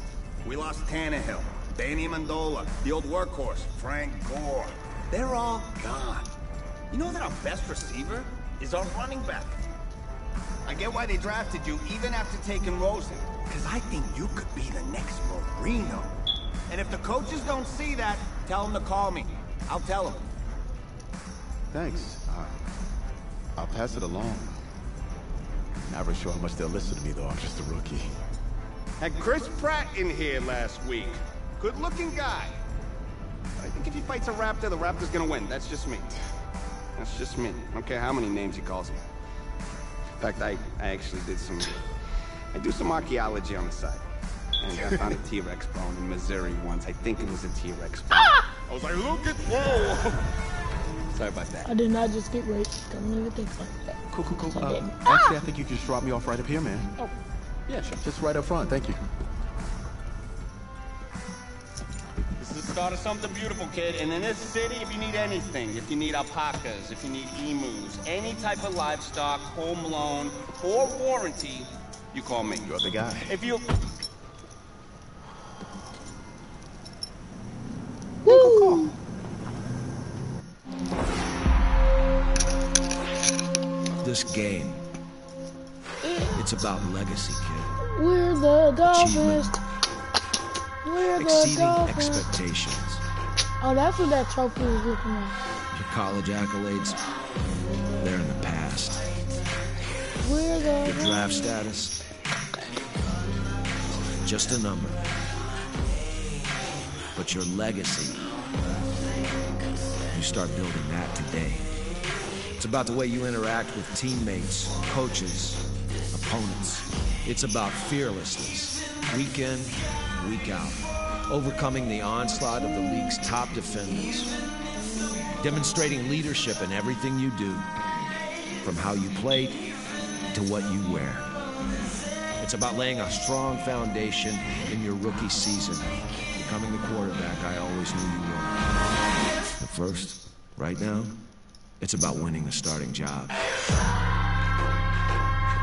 We lost Tannehill, Danny Amendola, the old workhorse, Frank Gore. They're all gone. You know that our best receiver is our running back. I get why they drafted you even after taking Rosen, because I think you could be the next Marino. And if the coaches don't see that, tell them to call me. I'll tell them. Thanks. I'll pass it along. Not really sure how much they'll listen to me, though. I'm just a rookie. Had Chris Pratt in here last week. Good-looking guy. I think if he fights a Raptor, the Raptor's gonna win. That's just me. That's just me. I don't care how many names he calls me. In fact, I actually did I do some archaeology on the side. And I found a T-Rex bone in Missouri once. I think it was a T-Rex bone. I was like, look at, whoa! Sorry about that. I did not just get raped. Don't even think so. Cool. Actually, I think you can just drop me off right up here, man. Oh, yeah, sure. Just right up front. Thank you. This is the start of something beautiful, kid. And in this city, if you need anything, if you need alpacas, if you need emus, any type of livestock, home loan, or warranty, you call me. You're the guy. If you... Woo! This game, it's about legacy, kid. We're the Dolphins. We're the Exceeding Dolphins. expectations. Oh, that's what that trophy is looking like. Your college accolades, they're in the past. Your draft status, just a number. But your legacy, you start building that today. It's about the way you interact with teammates, coaches, opponents. It's about fearlessness, week in, week out. Overcoming the onslaught of the league's top defenders. Demonstrating leadership in everything you do, from how you play to what you wear. It's about laying a strong foundation in your rookie season, becoming the quarterback I always knew you were. But first, right now, it's about winning the starting job.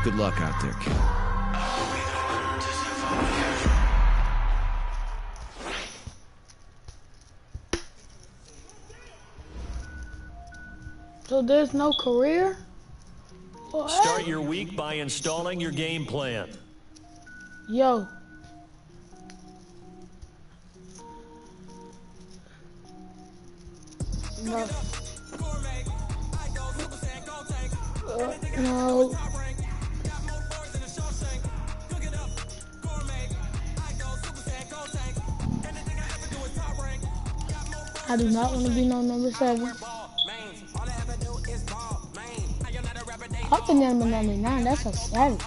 Good luck out there, kid. So there's no career? What? Start your week by installing your game plan. Yo. No. No. I do not want to be no number 7. I've been number 99. That's a savage.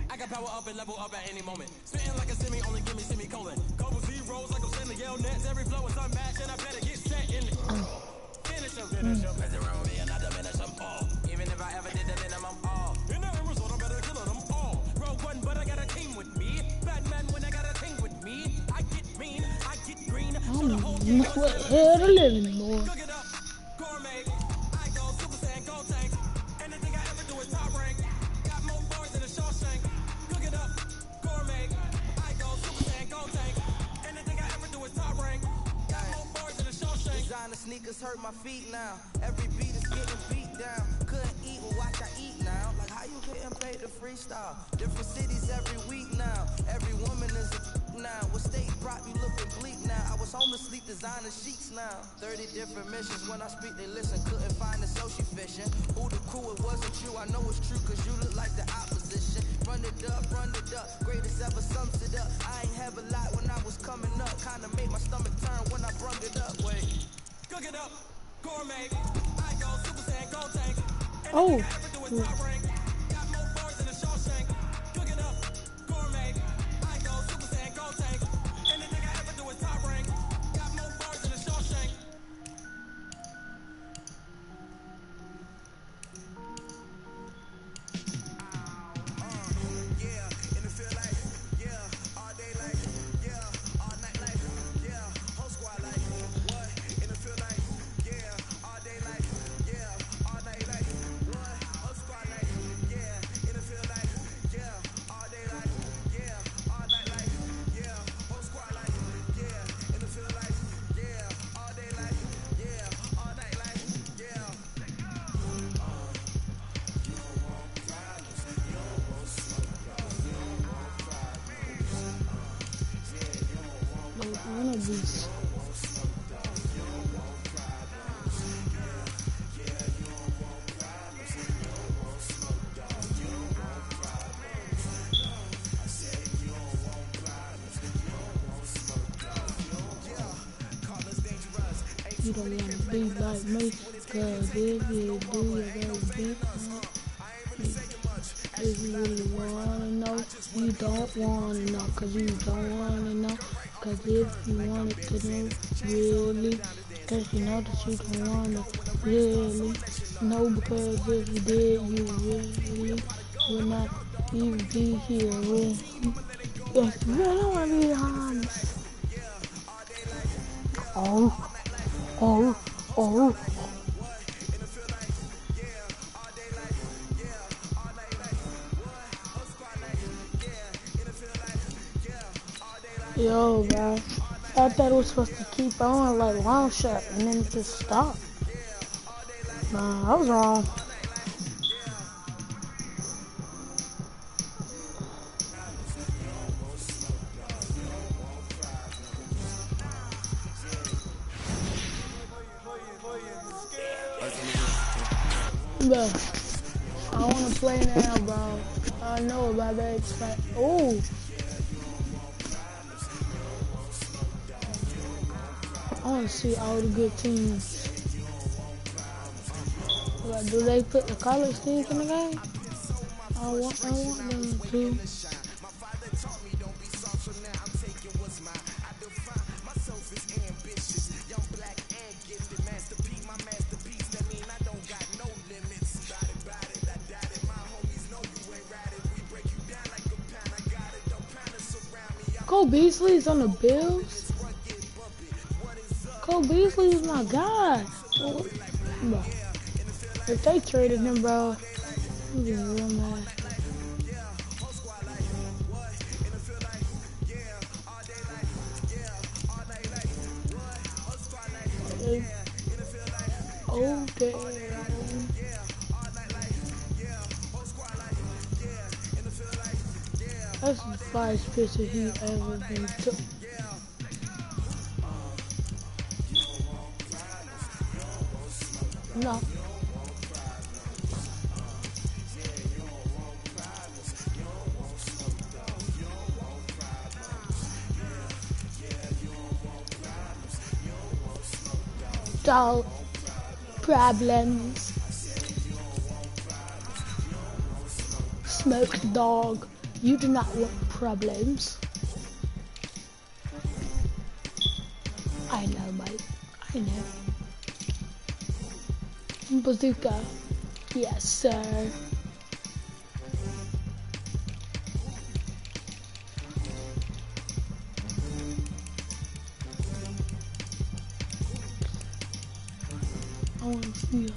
I got power up and level up at any moment. Spitting like a semi, only give me semicolon. Couple zeros like I'm sending yell nets. Every flow is unmatched and I better get set in the finish them. Mess around with me and I diminish them all. Even if I ever did the minimum all. In the end result, I'm better killing them all. Rogue one, but I got a team with me. Batman when I got a team with me. I get mean, I get green. I don't know what the hell to live anymore. Gourmet, I go Super Saiyan, go tank. Anything I ever do is top rank. Got more bars than a Shawshank. Cook it up, gourmet. I go Super Saiyan, go tank. Anything I ever do is top rank. Got more bars than a Shawshank. Designer sneakers hurt my feet now. Every beat is getting beat down. Couldn't eat, well watch I eat now. Like how you getting paid to freestyle? Different cities every week now. Every woman is a now. What state brought you looking bleak now? I was home to sleep, designer sheets now. 30 different missions. When I speak, they listen. Couldn't find the social fishing. Who the crew? It wasn't you. I know it's true, cause you look like the opposition. Run it up, greatest ever sums it up. I ain't have a lot when I was coming up. Kinda made my stomach turn when I brung it up. Wait. Cook it up, gourmet. I go Super Saiyan, go tank. Oh. Got more bars than a Shawshank. Cook it up, gourmet. I go Super Saiyan, go tank. Anything I ever do is top rank. Got more bars than a Shawshank. One of these. You don't want to be like me, cause if you do, you're gonna be if you really wanna know, you don't wanna know, cause you don't wanna know. Cause if you wanted to know, really, cause you know that you don't wanna really know, because if you did, you really would not even be here. If you really wanna be honest. Oh. Yo, bro. I thought it was supposed to keep on like long shot and then it just stopped. Nah, I was wrong. Bro, I want to play now, bro. I know about that. Oh. I want to see all the good teams. But do they put the college teams in the game? I want them to. Cole Beasley's on the Bills. Cole Beasley is my guy. Bro. If they traded him, bro, I'm getting real mad. Oh, damn. That's the flyest picture he ever been took. No. Dog problems. Smoke dog. You do not want problems. I know, mate. I know. Bazooka. Yes, sir. I want to see it.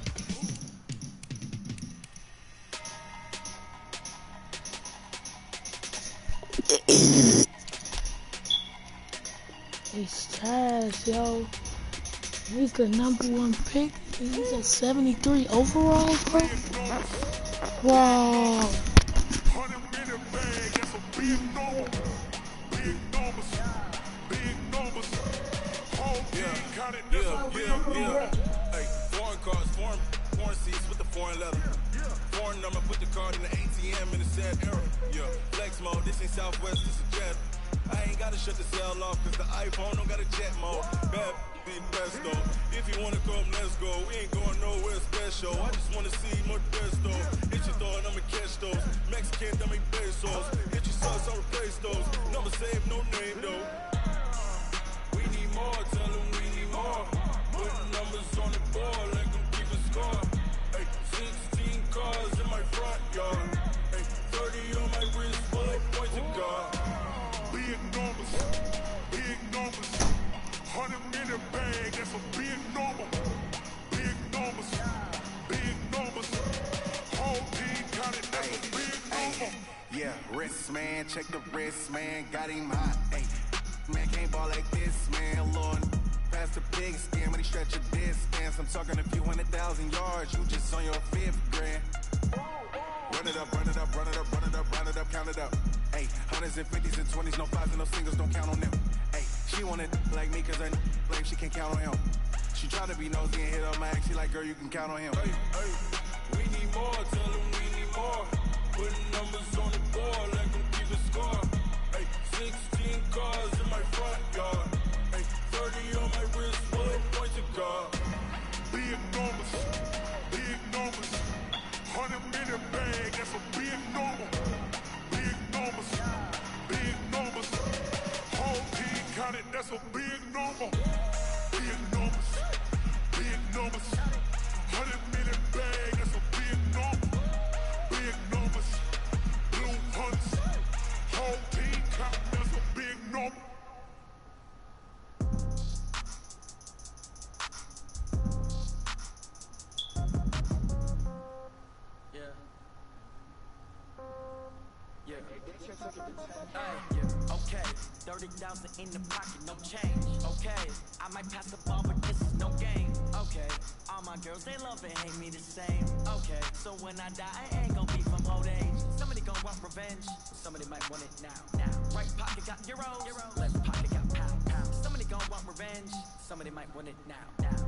He's trash, yo. He's the #1 pick. He's a 73 overall, bro. Wow. Hey, foreign cars, foreign seats with the foreign leather. Foreign number, put the card in the ATM in the sad era. Yeah, flex mode, this ain't Southwest, this is jet. I ain't gotta shut the cell off, cause the iPhone don't got a jet mode. Bad be best though. If you wanna come, let's go. We ain't going nowhere special. I just wanna see more Modesto. Hit your thought, I'ma catch those. Mexican, dummy pesos. Hit your sauce, I'll replace those. Number save, no name though. We need more, tell them we need more. Putting numbers on the board, like them keep a score. Hey, 16 cars in my front yard. Hey, 30 on my wrist, full of points of God. Big numbers, 100 minute bag, that's a big number. Big numbers, whole team counted, that's a big number. Yeah, wrist man, check the wrist man, got him hot. Hey, man can't ball like this, man. Lord, past the big skin when he stretch a distance. I'm talking a few 100,000 yards, you just on your 5th grand. Run it up, run it up, run it up, run it up, run it up, count it up. Hey, 100s and 50s and 20s, no 5s and no singles, don't count on them. Hey, she wanted like me cause I like she can't count on him. She tried to be nosy and hit up my ex, she like, girl, you can count on him. Hey, we need more, tell them we need more. Putting numbers on the board, like them keep a score. Hey, 16 cars in my front yard. Hey, 30 on my wrist, full of points of God. Big numbers, 100 minute bag, that's a big number. Big numbers, whole team counted, that's a big number. Big numbers, 100 minute bag, that's a big number. Big numbers, blue hunts, whole team counted, that's a big number. Okay, 30,000 in the pocket, no change. Okay, I might pass the ball, but this is no game. Okay, all my girls, they love and hate me the same. Okay, so when I die, I ain't gon' be from old age. Somebody gon' want revenge, somebody might want it now. Right pocket got euros, left pocket got pound. Somebody gon' want revenge, somebody might win it now.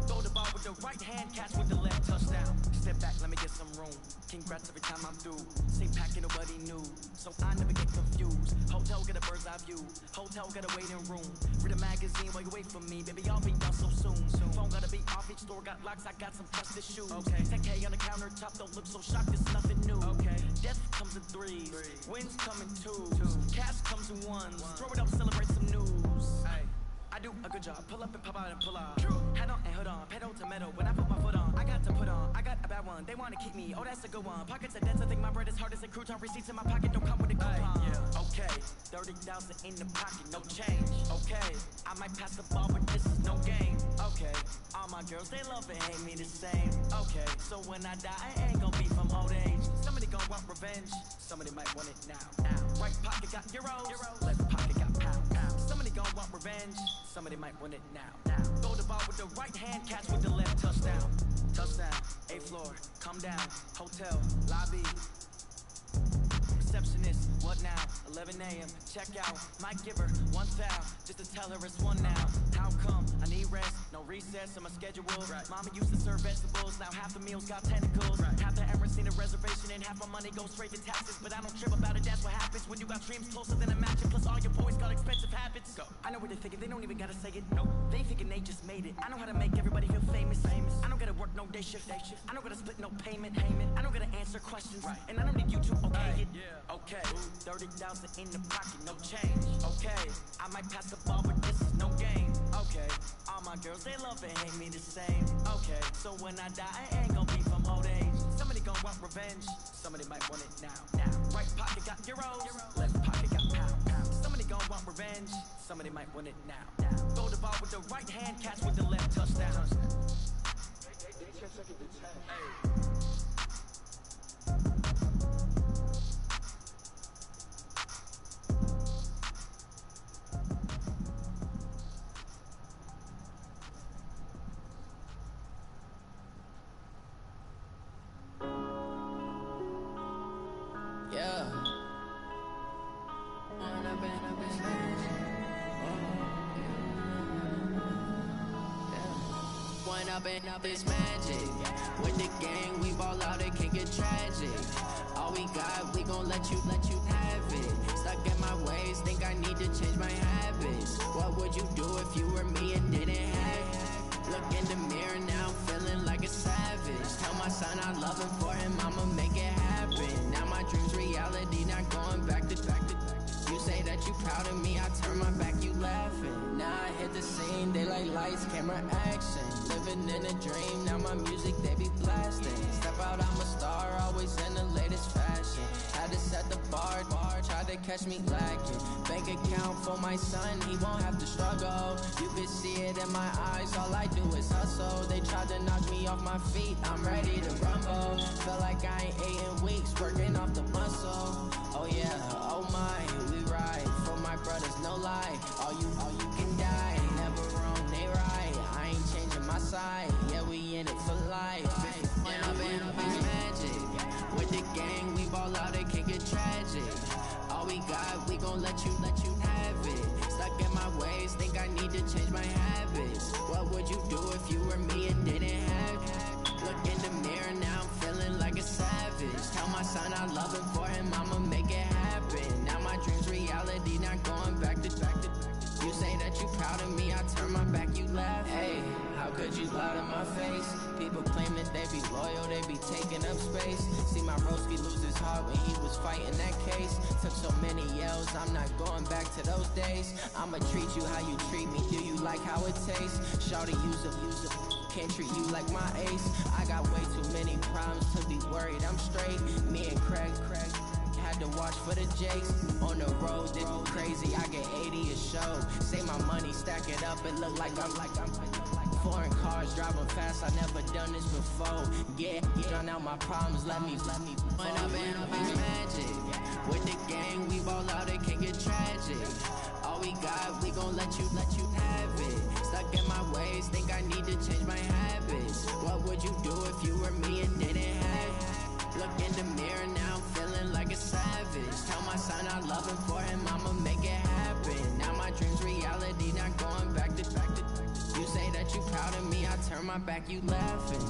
Throw the ball with the right hand, catch with the left, touchdown. Step back, let me get some room. Congrats every time I'm through. Same packing of what he knew, so I never get confused. Hotel get a bird's eye view. Hotel got a waiting room. Read a magazine while you wait for me, baby. I'll be done so soon. Phone gotta be off, each store got locks. I got some trusted shoes. Okay. 10K on the countertop, don't look so shocked. It's nothing new. Okay. Death comes in threes, wins come in twos, cash comes in ones. Throw it up, celebrate some news. Ay. I do a good job. Pull up and pop out and pull out. Head on and hood on, pedal to metal. When I put my foot on, I got to put on. I got a bad one. They want to keep me. Oh, that's a good one. Pockets are dense. I think my bread is hard as a crouton. Receipts in my pocket don't come with a coupon. Yeah. Okay, 30,000 in the pocket, no change. Okay, I might pass the ball, but this is no game. Okay, all my girls they love and hate me the same. Okay, so when I die, I ain't gonna be from old age. Somebody gonna want revenge. Somebody might want it now. Right pocket got euros. Left pocket got pounds. Somebody gonna want revenge. Somebody might win it now. Throw the ball with the right hand, catch with the left, touchdown. Touchdown, 8th floor, come down, hotel, lobby. Receptionist, what now? 11 a.m., check out. Might give her 1 foul, just to tell her it's 1 now. How come? I need rest, no recess in my schedule. Right. Mama used to serve vegetables, now half the meals got tentacles. Right. Half the Emirates seen a reservation and half my money goes straight to taxes. But I don't trip about it, that's what happens when you got dreams closer than a match. And plus all your boys got expensive habits. Go. I know what they're thinking, they don't even gotta say it. No, they thinking they just made it. I know how to make everybody feel famous. I don't gotta work no day shift. I don't gotta split no payment. I don't gotta answer questions. Right. And I don't need you to okay it. Yeah. Okay, 30,000 in the pocket, no change. Okay, I might pass the ball, but this is no game. Okay, all my girls they love and hate me the same. Okay, so when I die, I ain't gonna be from old age. Somebody gonna want revenge. Somebody might want it now. Right pocket got euros. Left pocket got pounds. Somebody gonna want revenge. Somebody might want it now. Throw the ball with the right hand, catch with the left, touchdown. Yeah. One up and up is magic. With the gang, we ball out, it can get tragic. All we got, we gon' let you have it. Stuck in my ways, think I need to change my habits. What would you do if you were me and didn't have it? Look in the mirror now, feeling like a savage. Tell my son I love him, for him I'ma make it happen. Now my dream's reality, not going back to. You say that you proud of me, I turn my back, you laughing. Now I hit the scene, they like lights, camera, action. Living in a dream, now my music, they be blasting. Step out, I'm a star, always in the latest fashion. Had to set the bar, tried to catch me lacking. Bank account for my son, he won't have to struggle. You can see it in my eyes, all I do is hustle. They tried to knock me off my feet, I'm ready to rumble. Feel like I ain't ate in weeks, working off the muscle. Oh yeah, oh my, we ride for my brothers, no lie. All you can die, never wrong, they right. I ain't changing my side, yeah, we in it for life. And I've been magic. With the gang, we ball out, it can get tragic. All we got, we gon' let you have it. Stuck in my ways, think I need to change my habits. What would you do if you were me and didn't have it? Look in the mirror now, I'm feeling like a savage. Tell my son I love him, for him I'ma make it happen. Now my dream's reality, not going back to. You say that you proud of me, I turn my back, you laugh. Hey, how could you lie to my face? People claim that they be loyal, they be taking up space. See my broski lose his heart when he was fighting that case. Took so many yells, I'm not going back to those days. I'ma treat you how you treat me, do you like how it tastes? Shawty, use up, can't treat you like my ace. I got way too many problems to be worried, I'm straight. Me and Craig had to watch for the Jakes. On the road, this crazy, I get 80 a show. Say my money, stack it up, it look like I'm foreign cars, driving fast, I never done this before. Yeah, drown out my problems, let me When I've been magic. With the gang, we ball out, it can get tragic. All we got, we gon' let you have it. Stuck in my ways, think I need to change my habits. What would you do if you were me and didn't have it? Look in the mirror now, I'm feeling like a savage. Tell my son I love him, for him I'ma make it happen. Now my dream's reality, not going back to. You say turn my back, you laughing.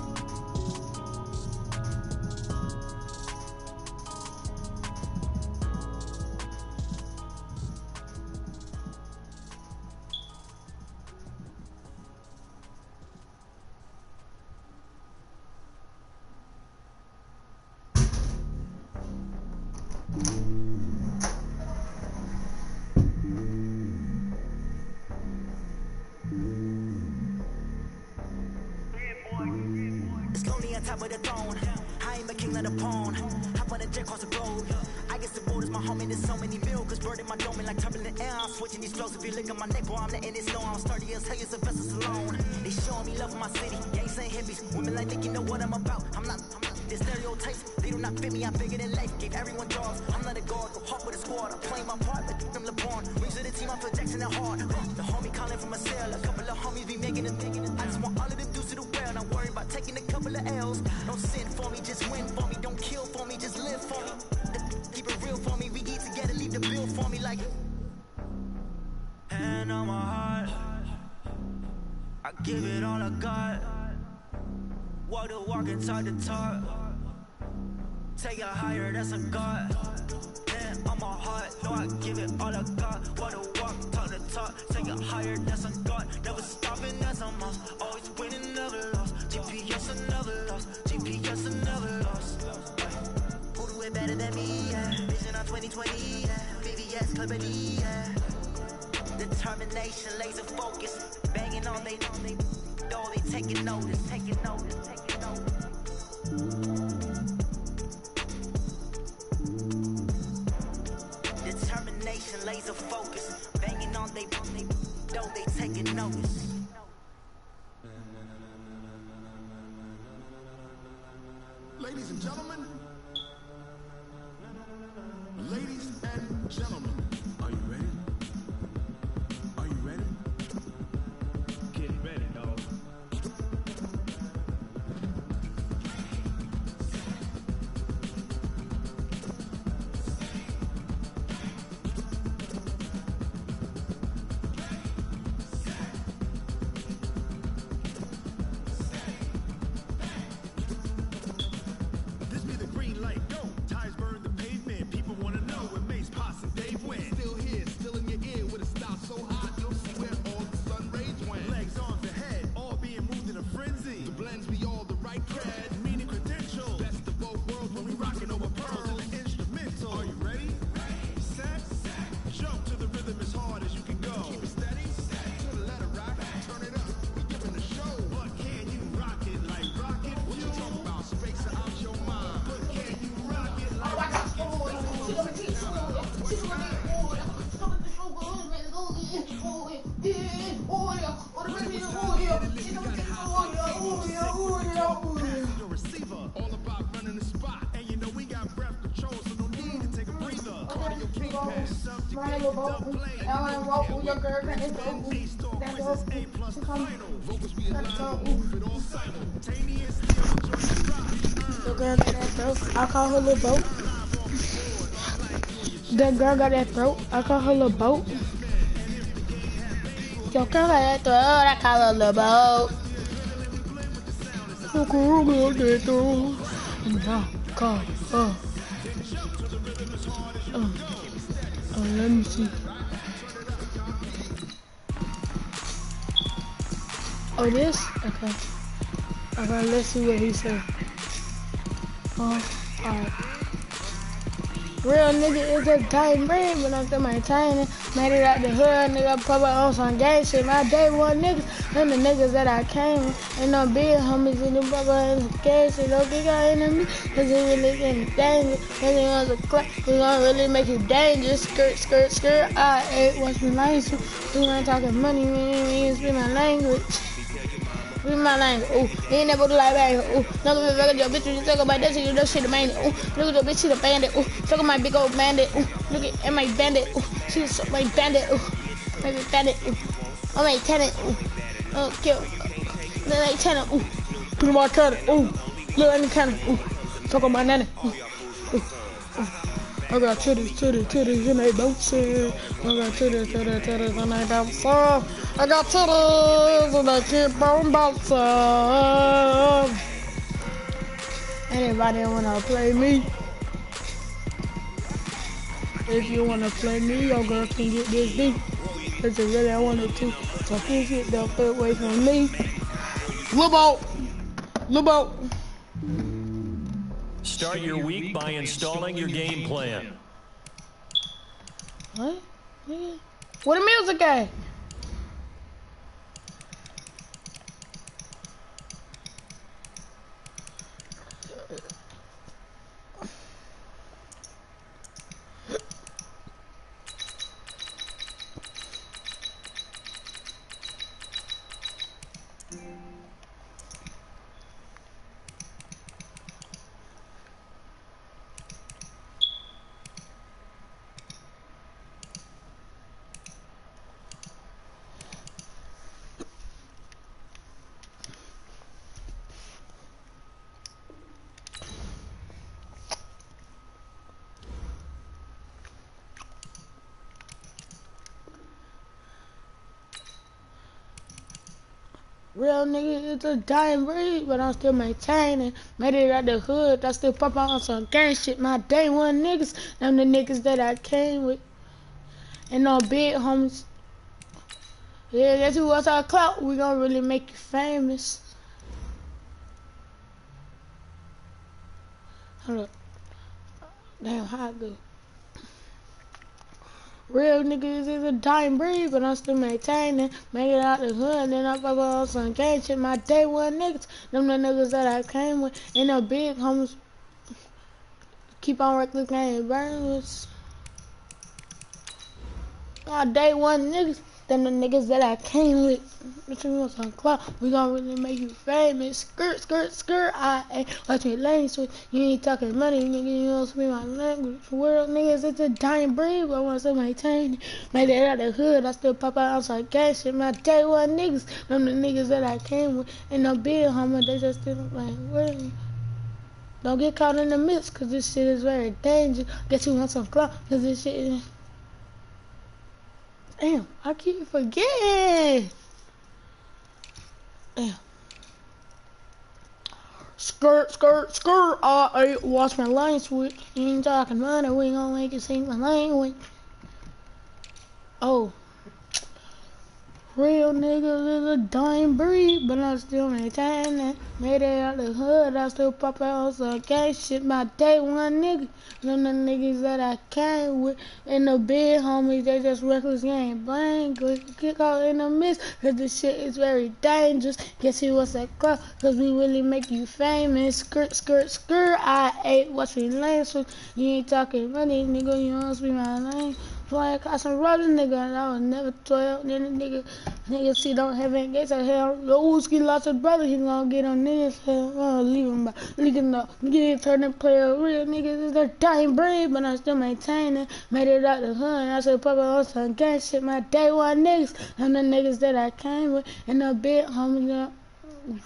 It's lonely on top of the throne. I ain't a king, not a pawn. Hop on a jet across the globe. I guess the borders my homie. There's so many milkers burning my dome like turbulent air. I'm switching these flows. If you look at my neck, boy, I'm letting it slow. I'm sturdy as hell, a vessel alone. They showing me love for my city. Gangs ain't hippies. Women like think you know what I'm about. I'm not. The stereotypes, they do not fit me. I'm bigger than life. Gave everyone jobs. I'm not a guard. Go hard with a squad. I'm playing my part like them LeBron. Rings to the team. I'm Phil Jackson at heart. The homie calling from a cell. A couple of homies be making it. I just want all of them dudes to do well. Not worry about taking a couple of L's. Don't sin for me, just win for me. Don't kill for me, just live for me. Keep it real for me. We eat together, leave the bill for me like. Hand on my heart, I give it all I got. Walk the walk and talk the talk. Take it higher, that's a God. Hand on my heart, no, I give it all I got. Walk the walk, talk the talk. Take it higher, that's a God. Never stopping, that's a must. Always winning, never lost. GPS, I never lost. GPS, I never lost. Who do it better than me? Yeah. Vision on 2020. Yeah. VVS, Clippity. Yeah. Determination, laser focus. Banging on they door, they taking notice, taking notice, taking notice. Determination, laser focus. Banging on they door, they taking notice. Ladies and gentlemen, ladies and gentlemen, are you ready? Are you ready? Get ready, dog. This be the green light, go. Ties burn the pavement. People wanna know where Mace, Potts, and Dave went. Still here, still in your ear with a style so hot, you'll see where all the sun rays went. Legs, arms, and head, all being moved in a frenzy. The blends be all the right cred, meaning credentials. Best of both worlds when we rockin' over pearls and the instrumental. Are you ready? Set, jump to the rhythm as hard as you can go. Keep it steady, to the letter rock, turn it up. We giving the show, but can you rock it like rocket? What you talking about? Space out your mind. But can you rock it like rocket? Your receiver, all about running the spot. And you know we got breath control, so no need to take a breather. Cardio king pass, subject to double play. A++ final. Vocals we allow to move it all simultaneously. The girl got that throat, I call her little boat. The girl got that throat, I call her little boat. Your girl got that throat, I call her little boat. The girl got that throat, and I call her. Let me see. Oh, this? Okay. Okay, let's see what he said. Alright. Real nigga is just tight brain, but I'm still maintaining. Made it out the hood, nigga, pop up on some gang shit. My day one niggas, and the niggas that I came with. Ain't no big homies in the pop up in the gang shit. Don't think I enemy, cause it really getting dangerous. Cause it was a clap, we gonna really make you dangerous. Skirt, skirt, skirt. I ain't what's my language. We ain't talking money, we ain't speak my language. Speak my language, ooh, he ain't never do like that, ooh, look at me, look at your bitch, you talk about that shit, you don't shit the man, ooh, look at your bitch, she the bandit, ooh, look at my big old bandit, ooh, look at my bandit, ooh, she's my bandit, ooh, my big bandit, ooh, oh my tenant, ooh, oh, kill, look like tenant, ooh, put my tenant, ooh, look at the tenant, ooh, talk about nanny, ooh, ooh, ooh. I got titties, and they bouncing. I got titties, and they bouncing. I got titties, and they keep on bouncing. Anybody wanna play me? If you wanna play me, your girl can get this deep. Cause if really I wanted to, so please get the fuck away from me. Look out. Start your week by installing your game plan. What? Where the music at? Real nigga, it's a dying breed, but I'm still maintaining. Made it out the hood, I still pop out on some gang shit. My day one niggas, them the niggas that I came with. And no big homies. Yeah, guess who else our clout? We gonna really make you famous. Hold up. Damn, how I go? Real niggas is a dying breed, but I'm still maintaining. Make it out the hood, then I fuck on some gang shit. My day one niggas, them the niggas that I came with. And the big homies keep on reckless game burners. My day one niggas, them the niggas that I came with. If you want some clout, we gon' really make you famous. Skirt, I ain't watch me lane switch. You ain't talking money, nigga, you don't speak my language. World niggas, it's a dying breed, but I want to maintain it. Made it out the hood, I still pop out on some gang shit. My day one niggas, them the niggas that I came with. And no big homie, they just still like, where? Don't get caught in the mix, cause this shit is very dangerous. Guess you want some clout, cause this shit is... Damn, I keep forgetting. Damn. Skirt, I watch my line switch. You ain't talking money, we gon' make you sing my language. Oh. Real niggas is a dying breed, but I'm still maintaining. Made it out the hood, I still pop out on some gang shit. My day one nigga, them the niggas that I came with. And the big homies, they just reckless game bang. Get caught in the mist, cause this shit is very dangerous. Guess who wants that club, cause we really make you famous. Skirt, I ate what's me lane, so you ain't talking money, nigga, you don't speak my language. Flying across some rubber, nigga, and I was never 12. Then the nigga see don't have any gates out here. Lowski lost his brother, he gonna get on niggas. Leave him by leaking up. Get turning player. Real niggas is a dying breed, but I'm still maintaining. Made it out the hood, I said pop on some gang shit. My day one niggas, I'm the niggas that I came with. And the big homies,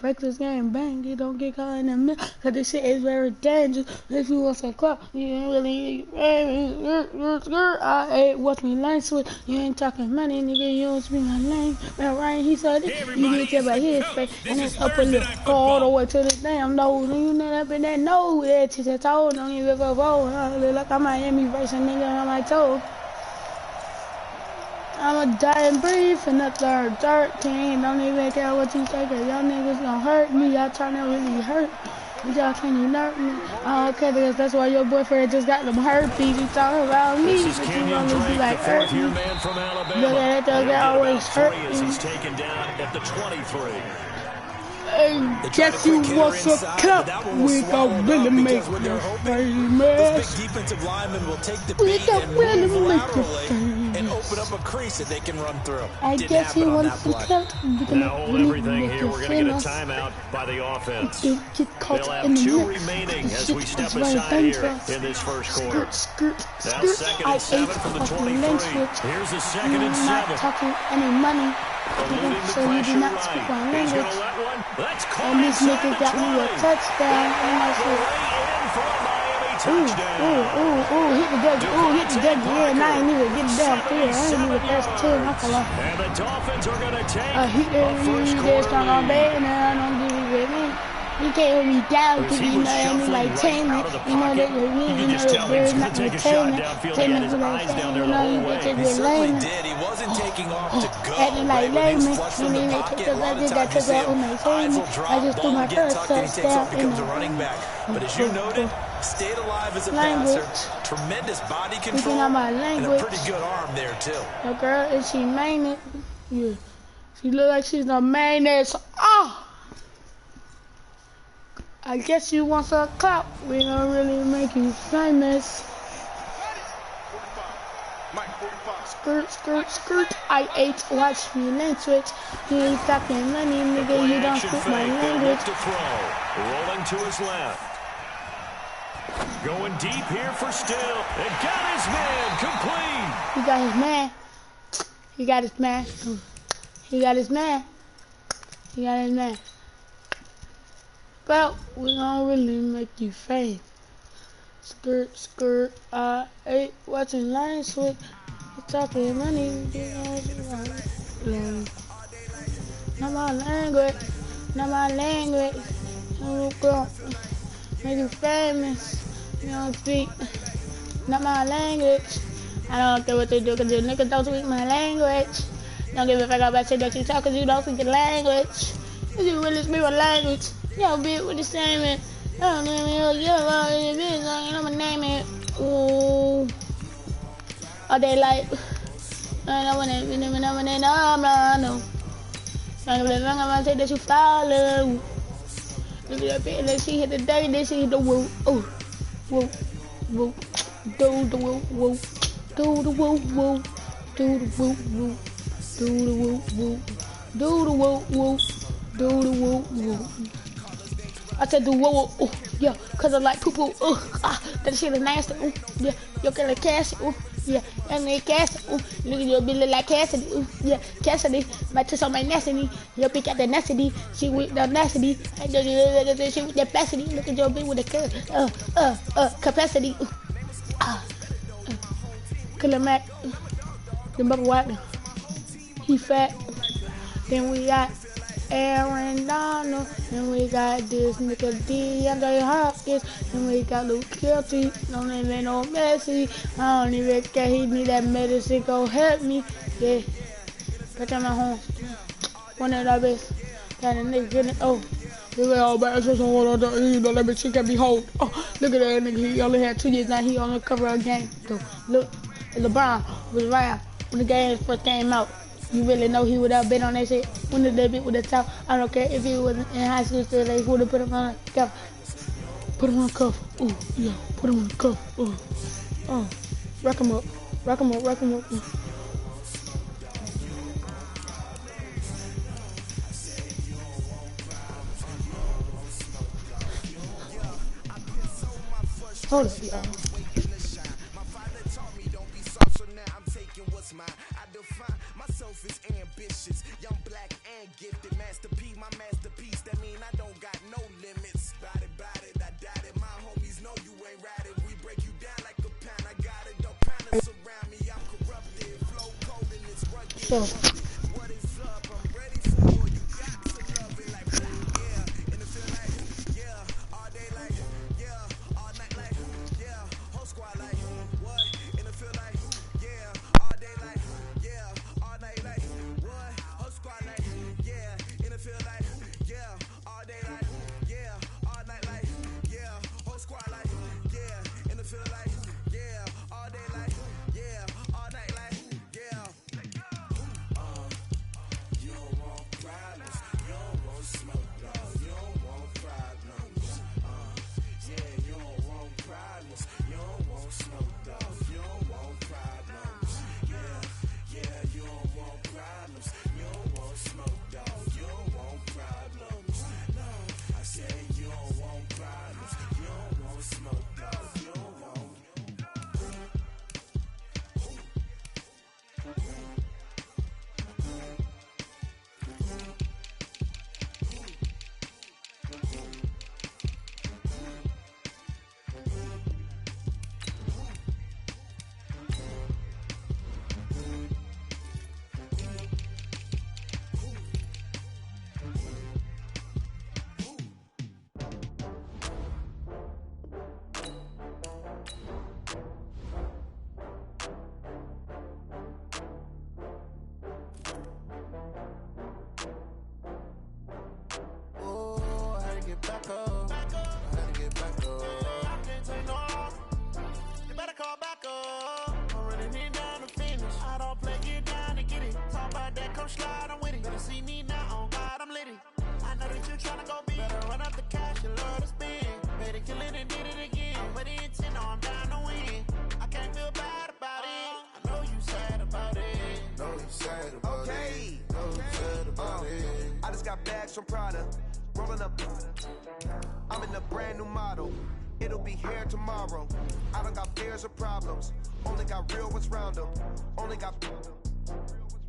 reckless game bang, you don't get caught in the middle, cause this shit is very dangerous. If you want some clout, you ain't really, I ain't watch me line switch, you ain't talking money, nigga, you don't speak my name. Well, Ryan, he said it, you get tell by his face, and his upper lip, go all the way to the damn nose, and you know up in that nose, that to the toe, don't even go forward, look like I'm Miami version, nigga, on my toe. I'm a dying breed for the third 13. Don't even care what you say, cause y'all niggas gon' hurt me. Y'all tryna really hurt me. Y'all can't even hurt me. I don't care, because that's why your boyfriend just got them herpes. You talking about me, but you gonna be like hurt me. Look at that, they always hurt me. He's taken down at the 23. Hey, guess you what's a cup? We gon' really make you famous. Defensive linemen will take the beat and move laterally and open up a crease that they can run through. I guess he wants to cut. Now hold everything here. We're going to get a timeout by the offense. They'll have 2 remaining as we step aside here in this first quarter. Now 2nd and 7 from the 23. Here's the 2nd and 7. Not talking any money. So you do not speak my language. And this nigga got me a touchdown. And I said, Ooh, hit the judge. Ooh, hit the judge. Yeah, and I ain't even getting downfield. I ain't even first 10. I fell off. And the Dolphins are going to take He did strong on bad, and I don't give a good man. He can't hold me down because you know I mean like taming. You know that you know there's not the taming. Taming for that thing. You know you bitches with lame. He wasn't taking off to go. Acting like lame. And then they took I did that took out on my taming. I just threw my first touchdown in the running back. But as you noted, stayed alive as a passer. Tremendous body control and a pretty good arm there too. The girl, is she main? Yeah. She look like she's the mainest. Oh! I guess you want some clout. We don't really make you famous. Skirt. I ate, watch me land switch. You ain't talking money, nigga. You don't speak my language. Rolling to his left. Going deep here for Still. And got his man complete. He got his man. He got his man. He got his man. He got his man. Well, we don't really make you famous. Skirt. I ate watching line switch. You talking money. Not my language. Not my language. Make you famous. You don't speak. Not my language. I don't care what they do because the niggas don't speak my language. Don't give a fuck about shit that you talk because you don't speak the language. If you really speak my language, yo, bitch, what the same is. I don't know, I'm gonna name it. Ooh. All day like, I don't want to, no. I'm gonna say that you follow. Look at that bitch, then she hit the day, then she hit the woo. Oh, woo. Do the woo, woo. Do the woo, woo. Do the woo, woo. Do the woo, woo. Do the woo, woo. Do the woo, woo. I said do woo, woo. Oh, yeah, cause I like poo-poo. That shit is nasty. Yeah, yo, get like Cassie. Yeah, and they Cassie. Look at your bitch like Cassidy. Yeah, Cassidy. My touch on my nasty. Your bitch got the nasty. She with the nasty. And she with the capacity. Look at your bitch with the capacity. Killer Mac. The Bubba Wagner. He fat. Then we got Aaron Donald, and we got this nigga DeAndre Hopkins, and we got Luke Kelty. Don't even know Messi. I don't even care. He need that medicine. Go help me. Yeah. Got my home. One of the best. Got a nigga getting look at all bad. Just hold on. Let me see. Can be hold. Oh, look at that nigga. He only had 2 years now. He on the cover of a game. So look, LeBron was around when the game first came out. You really know he would have been on that shit when the debut with the top. I don't care if he was in high school still, they would have put him on the cuff. Put him on the cuff. Oh, yeah. Put him on the cuff. Oh. Rack him up. Hold up, y'all. Is ambitious, young, black, and gifted. Master P, my masterpiece. That mean I don't got no limits. Bout it, I doubt it. My homies know you ain't ratted. We break you down like a pound. I got it, don't pound us around me. I'm corrupted, flow cold and it's rugged. What is up? I'm ready for more. You got to love it like, yeah. And it feel like, yeah. All day like, yeah. All night like, yeah. Whole squad like, what? And it feel like, yeah. All day like, yeah. All night like, what? Whole squad like, yeah. And it feel like, yeah. All day like, yeah. All night like, yeah. Whole squad like, yeah. And it feel like, yeah. All day like, yeah. All night like, yeah. got bags from Prada. Rolling up, I'm in a brand new model. It'll be here tomorrow. I don't got fears or problems. Only got real ones round them. Only got.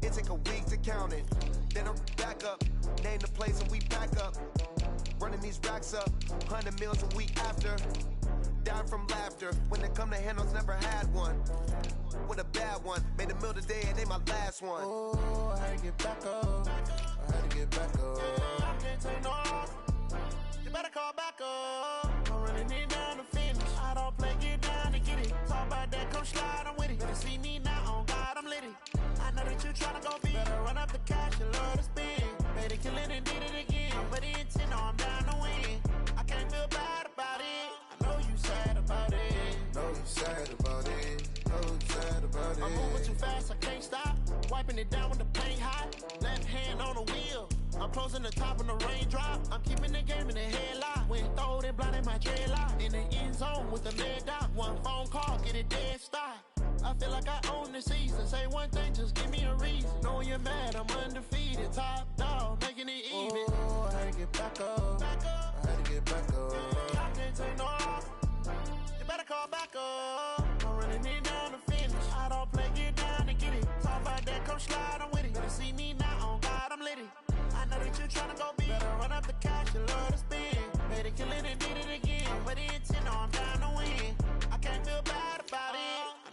It take a week to count it. Then I'm back up. Name the place and we back up. Running these racks up. 100 meals a week after. Dying from laughter. When they come to handles, never had one. With a bad one. Made a meal today and they my last one. Oh, I had to get back up. I had to get back up. I can't take no loss. You better call back up. I'm running it down to finish. I don't play, get down to get it. Talk about that, come slide, I'm with it. Better see me now, on God, I'm litty. I know that you tryna go big. Better run up the cash and love to spend. Made it, kill it, and did it again. But the intent, no, I'm down to win. I can't feel bad about it. I know you sad about it. Know you sad about it. Know you sad about it. I'm moving too fast, I can't stop. Wiping it down with the paint hot. Left hand on the wheel. I'm closing the top when the raindrop. I'm keeping the game in the headlock. When throwed and blinded my dreadlock. In the end zone with the lead dot. One phone call, get it dead stop. I feel like I own the season. Say one thing, just give me a reason. Knowing you're mad, I'm undefeated. Top dog, making it even. Oh, I had to get back up. I had to get back up. I can't take no loss. You better call back up. I'm running it down to finish. I don't play, get down and get it. Talk about that, come slide, I'm with it. Better see me now, on God, I'm litty. I know that you tryna go big. Better run up the cash and love to spend. Made it, kill it, and did it again. But the intent, no, I'm down to win. I can't feel bad about it.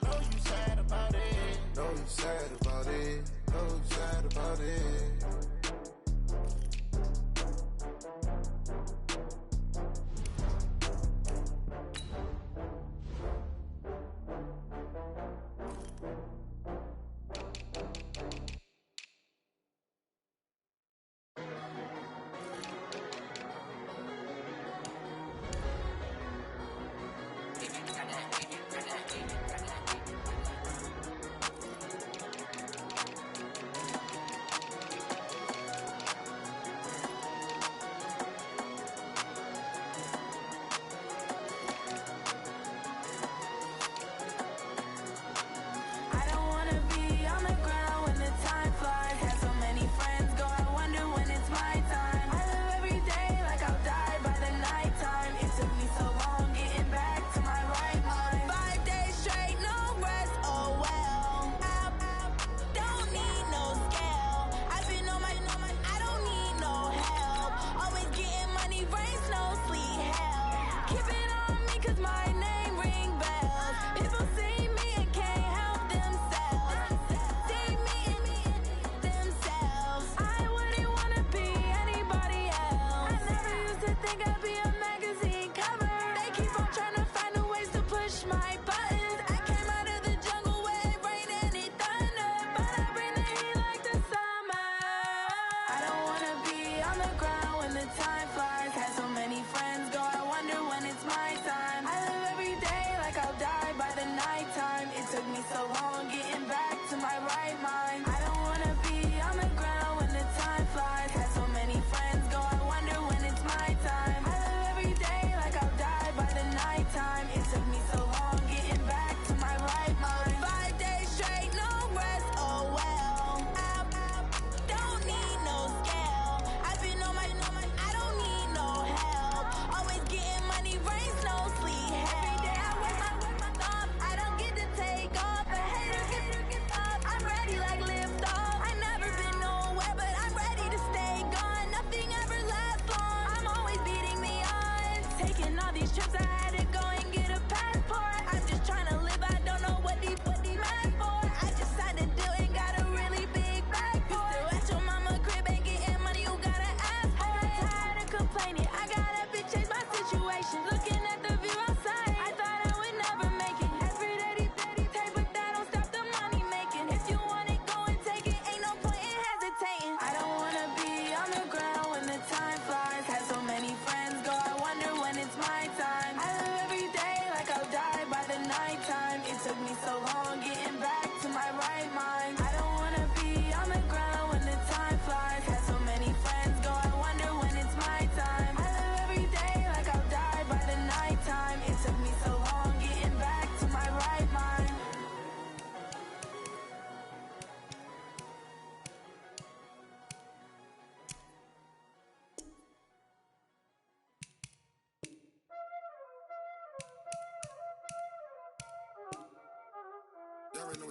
I know you sad about it. Know you sad about it. Know you sad about it.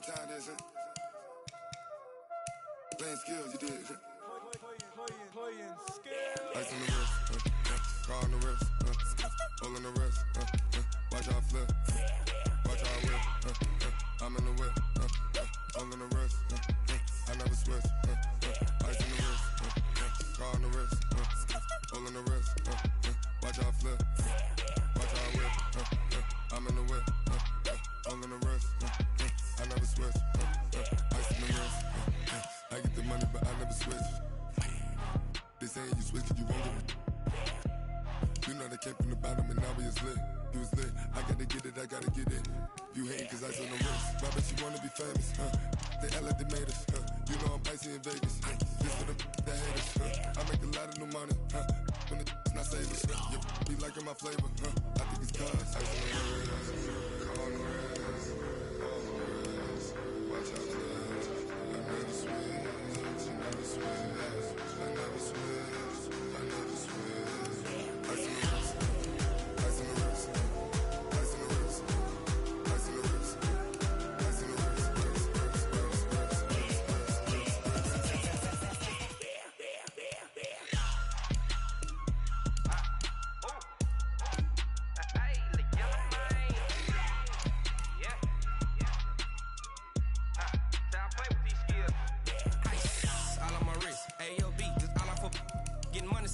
time this, huh? Playing skills, you did. Playing skills. Ice on the wrist, car on the wrist, hole in the wrist, watch out flip, watch out whip, I'm in the whip, hole in the wrist, I never switch, ice on the wrist, car on the wrist, hole in the wrist, watch out flip, watch out whip, I'm in the whip, hole in the wrist, I never switch, ice on the wrist, I get the money but I never switch. They saying you switch, you won't get it. You know they came from the bottom and now we is lit. You was lit, I gotta get it, I gotta get it. You hating cause ice on the wrist. Why bet you wanna be famous, They act like they made us, You know I'm icy in Vegas, This for the that haters, I make a lot of new money, When it's not savers, You be liking my flavor, I think it's cause ice on the wrist, car on the wrist, all on the wrist. Watch out, cuz I never switch, I never switch. I never switch, I never switch. Ice in the wrist, ice in the wrist, ice in the wrist, ice in the wrist, ice in the wrist,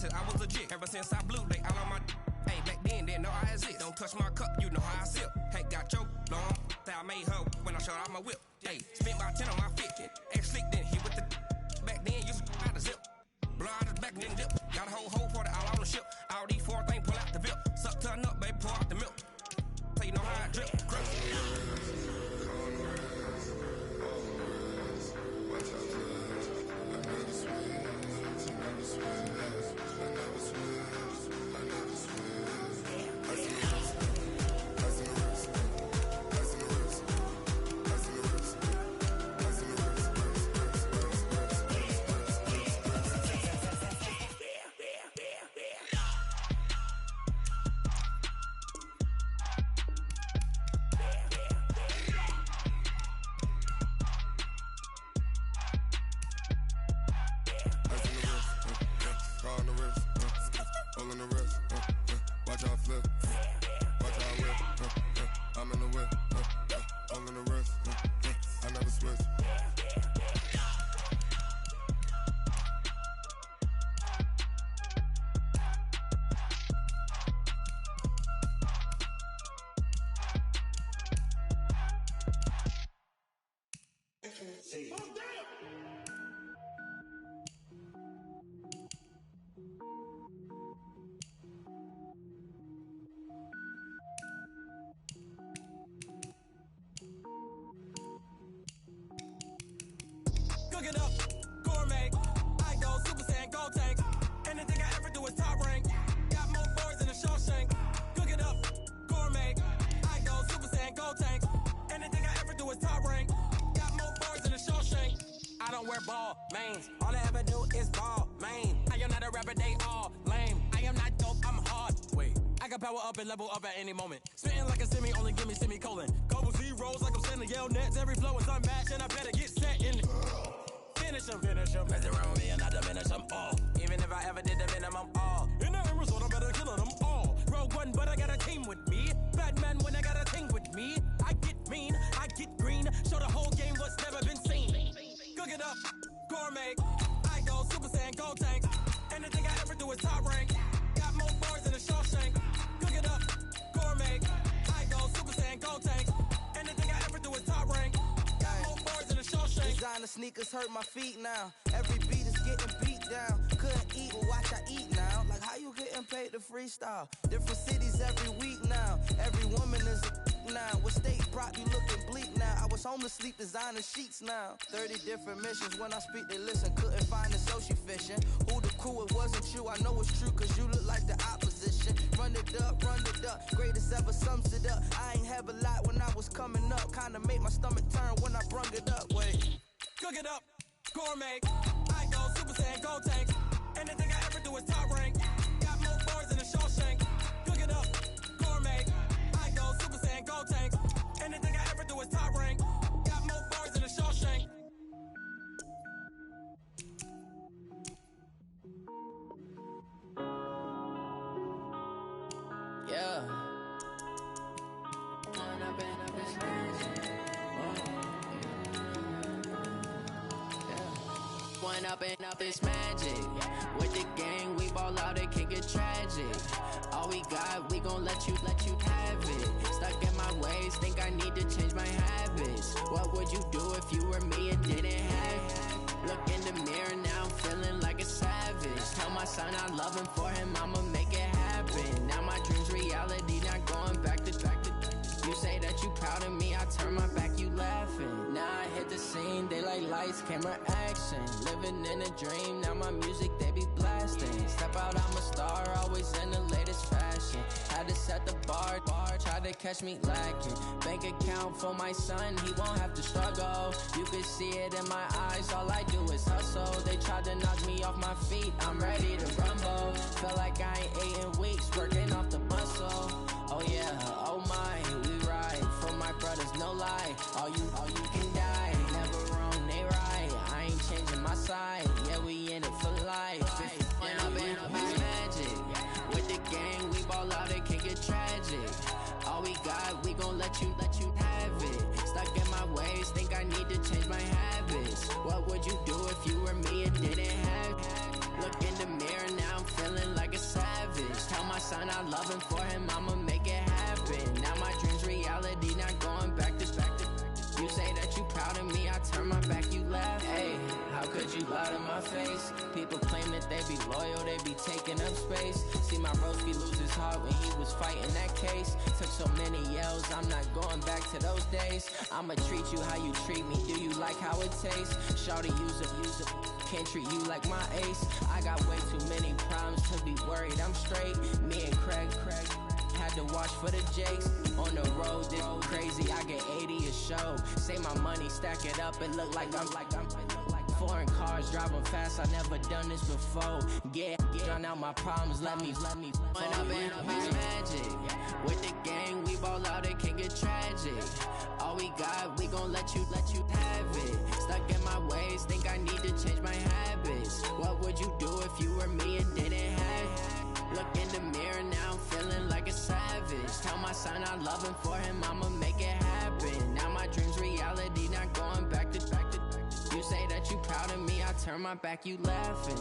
I was legit. Ever since I blew, they all on my hey, back then, didn't know I exist. Don't touch my cup, you know how I sip. Hey, got your long, that I made her when I showed out my whip. Hey, spent my 10 on my 50. Ex-slick then hit with the back then, used to out the zip. Blow out the back, then dip. Got a whole for the all on the ship. All these 4 things pull out the VIP. Suck, turn up, baby, pour out the milk. So you know how I drip. Crush. Watch out, cuz I never switch, I never switch. I never switch, I never switch. Ice in the wrist, ice in the wrist, ice in the wrist, ice in the wrist, ice in the wrist, car on the wrist, hole in the wrist, watch out flip, watch out whip, I'm in the whip, hole in the wrist, I never switch. Cook it up, gourmet. I go Super Saiyan, go tank. Anything I ever do is top rank. Got more boys than a Shawshank. Cook it up, gourmet. I go Super Saiyan, go tank. Anything I ever do is top rank. Got more boys than a Shawshank. I don't wear ball mains. All I ever do is ball main. I am not a rapper, they all lame. I am not dope, I'm hard. Wait, I can power up and level up at any moment. Spitting like a semi, only give me semicolon. Couple zeros like I'm sending yell nets. Every flow is unmatched and I better get set in it. Finish them. Mess around with me and I diminish them all. Even if I ever did the minimum all. In the end result, I'm better killing them all. Rogue One, but I got a team with me. Batman when I got a team with me. I get mean, I get green. Show the whole game what's never been seen. Cook it up, gourmet. I go Super Saiyan, go tank. Anything I ever do is top rank. Got more bars than a Shawshank. Cook it up, gourmet. I go Super Saiyan, go tank. Anything I ever do is top rank. Got more bars than a Shawshank. Designer sneakers hurt my feet now. Every beat is getting beat down. Couldn't eat, but watch I eat now. Like how you getting paid to freestyle? Different cities every week now. Every woman is a now. With state prop, you looking bleak now. I was homeless, sleep designer sheets now. 30 different missions. When I speak, they listen. Couldn't find the social fishing. Who the crew? It wasn't you. I know it's true, cause you look like the opposition. Run it up. Greatest ever sums it up. I ain't have a lot when I was coming up. Kinda made my stomach turn when I brung it up. Wait. Cook it up, gourmet. I go Super Saiyan, go tank. Anything I ever do is top rank. Got more bars than a Shawshank. Cook it up, gourmet. I go Super Saiyan, go tank. Anything I ever do is top rank. Got more bars One up and up, it's magic. With the gang, we ball out, it can get tragic. All we got, we gon' let you have it. Stuck in my ways, think I need to change my habits. What would you do if you were me and didn't have it? Look in the mirror now, I'm feeling like a savage. Tell my son I love him, for him I'ma make it happen. Now my dream's reality, not going back to. You say that you proud of me, I turn my back, you laughing. Now I hit the scene, they like lights, camera, action. Living in a dream, now my music, they be blasting. Step out, I'm a star, always in the latest fashion. Had to set the bar, try to catch me lacking. Bank account for my son, he won't have to struggle. You can see it in my eyes, all I do is hustle. They tried to knock me off my feet, I'm ready to rumble. Felt like I ain't ate in weeks, working off the muscle. Oh yeah, oh my, we ride for my brothers, no lie. All you can die, never wrong, they right. I ain't changing my side, yeah, we in it for life. And up and up is magic. With the gang, we ball out, it can get tragic. All we got, we gon' let you have it. Stuck in my ways, think I need to change my habits. What would you do if you were me and didn't have it? Look in the mirror, now I'm feeling like a savage. Tell my son I love him, for him I'ma make it happen. Now my dream's reality, not going back to. You say that you proud of me, I turn my back, you laugh. Hey, how could you lie to my face? People claim that they be loyal, they be taking up space. See my broski lose his heart when he was fighting that case. Took so many yells, I'm not going back to those days. I'ma treat you how you treat me, do you like how it tastes? Shawty, use up, can't treat you like my ace. I got way too many problems to be worried, I'm straight. Me and Craig had to watch for the Jakes. On the road, this crazy, I get 80 a show. Say my money, stack it up, it look like I'm foreign cars, driving fast, I never done this before. Yeah, drown out my problems, let me One up and up is magic. With the gang, we ball out, it can get tragic. All we got, we gon' let you have it. Stuck in my ways, think I need to change my habits. What would you do if you were me and didn't have it? Look in the mirror, now I'm feeling like a savage. Tell my son I love him, for him I'ma make it happen. Now my dream's reality, not going back to. You say that you proud of me, I turn my back, you laughing.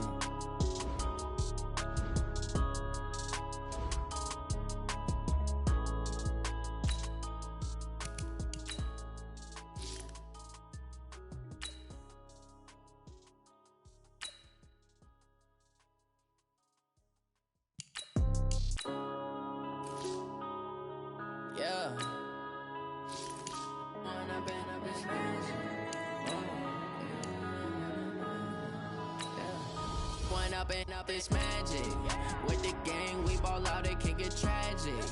Yeah. One up and up, it's magic. With the gang, we ball out, it can get tragic.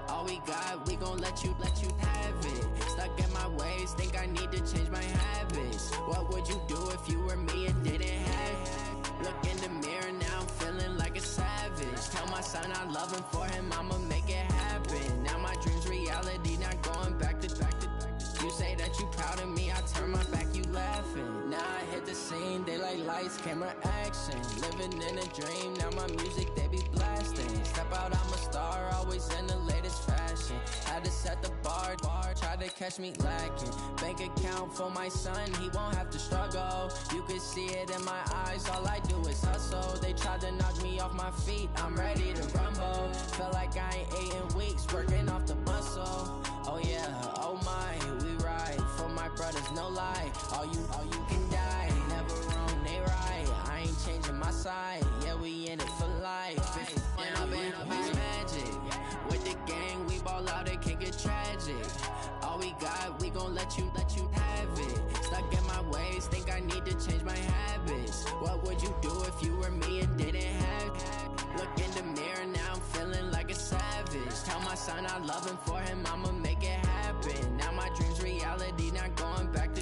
All we got, we gon' let you have it. Stuck in my ways, think I need to change my habits. What would you do if you were me and didn't have it? Look in the mirror, now I'm feeling like a savage. Tell my son I love him, for him I'ma make it happen. Now my dream's reality, not going back to. You say that you proud of me, I turn my back, you laughing. Now I hit the scene, they like lights, camera, action. Living in a dream, now my music, they be blasting. Step out, I'm a star, always in the latest fashion. Had to set the bar, try to catch me lacking. Bank account for my son, he won't have to struggle. You can see it in my eyes, all I do is hustle. They tried to knock me off my feet, I'm ready to rumble. Felt like I ain't ate in weeks, working off the muscle. Oh yeah, oh my, we ride for my brothers, no lie. All you can die, never wrong, they right. I ain't changing my side, yeah, we in it for life. And up is magic. With the gang, we ball out, it can get tragic. All we got, we gon' let you have it. Stuck in my ways, think I need to change my habits. What would you do if you were me and didn't have it? Look in the mirror, now I'm feeling like a savage. Tell my son I love him, for him I'ma make it happen. Now my dream's reality, not going back to.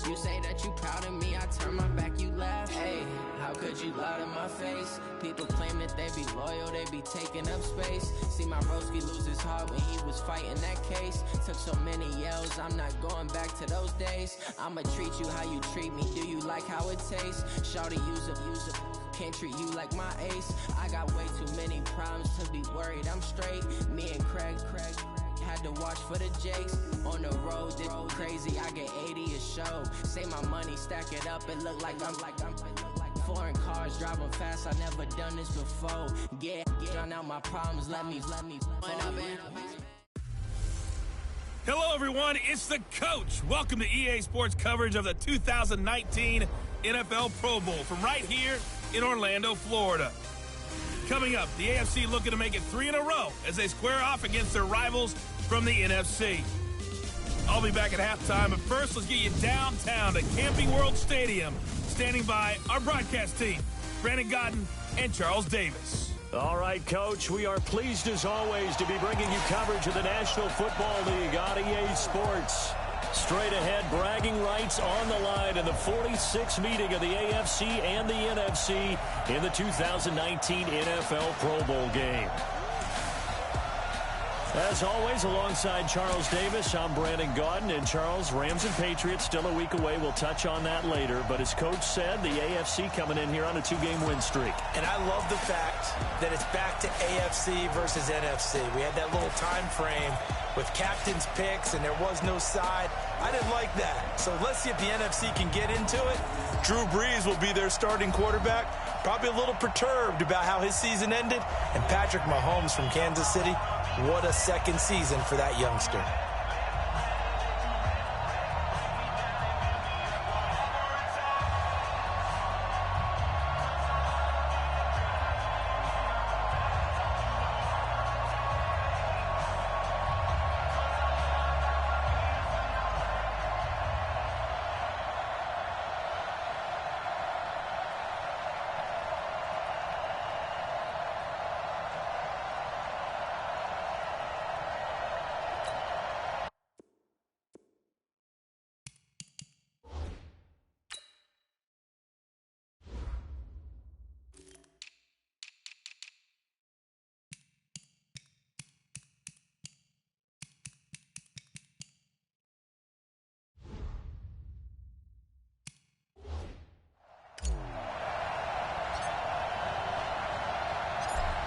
You say that you proud of me, I turn my back, you laugh. Hey, how could you lie to my face? People claim that they be loyal, they be taking up space. See my broski lose his heart when he was fighting that case. Took so many yells, I'm not going back to those days. I'ma treat you how you treat me, do you like how it tastes? Shawty, use up, can't treat you like my ace. I got way too many problems to be worried, I'm straight. Me and Craig had to watch for the Jakes. On the road, this crazy, I get 80 a show. Say my money, stack it up, it look like I'm foreign cars, driving fast, I never done this before. Get on out my problems, let me. Hello, everyone. It's the coach. Welcome to EA Sports coverage of the 2019 NFL Pro Bowl from right here in Orlando, Florida. Coming up, the AFC looking to make it 3 in a row as they square off against their rivals from the NFC. I'll be back at halftime, but first, let's get you downtown to Camping World Stadium. Standing by our broadcast team, Brandon Godden and Charles Davis. All right, Coach, we are pleased as always to be bringing you coverage of the National Football League on EA Sports. Straight ahead, bragging rights on the line in the 46th meeting of the AFC and the NFC in the 2019 NFL Pro Bowl game. As always, alongside Charles Davis, I'm Brandon Gaudin. And Charles, Rams and Patriots still a week away. We'll touch on that later. But as Coach said, the AFC coming in here on a 2-game win streak. And I love the fact that it's back to AFC versus NFC. We had that little time frame with captain's picks, and there was no side. I didn't like that. So let's see if the NFC can get into it. Drew Brees will be their starting quarterback. Probably a little perturbed about how his season ended. And Patrick Mahomes from Kansas City, what a second season for that youngster.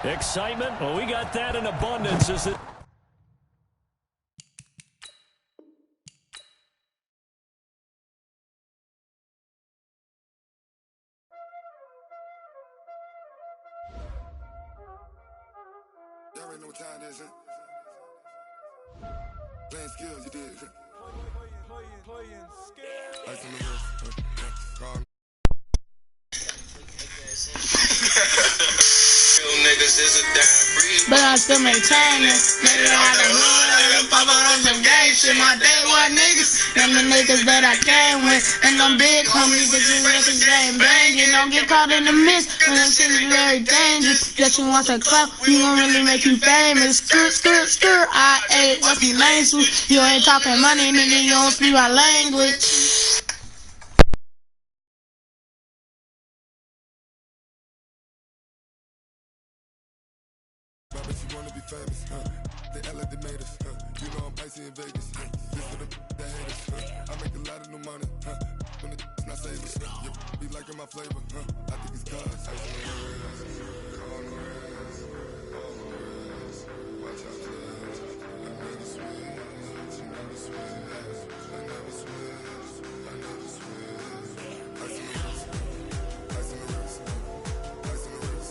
Excitement? Well, we got that in abundance. Is it? Y'all already know what time it is, huh? Playing skills, you did. Playing skills. Ice on the wrist, call me. But I still maintain it. Nigga out the hood, pop out on some gang shit. My day one niggas, them the niggas that I came with. And them big homies that you records game banging. Don't get caught in the mist, when that shit is very dangerous. Just you want a club, you gon' really make you famous. Skirt, I ate, what's your name? You ain't talking money, nigga, you don't speak my language. Famous, they act like they made us, you know I'm icy in Vegas, this for the that hate us, I make a lot of new money, when it's not saving, you be liking my flavor, I think it's cause ice on the wrist, watch out, I never switch, I never switch, I never switch, I never switch, ice on the wrist, ice on the wrist, ice on the wrist, ice on the wrist.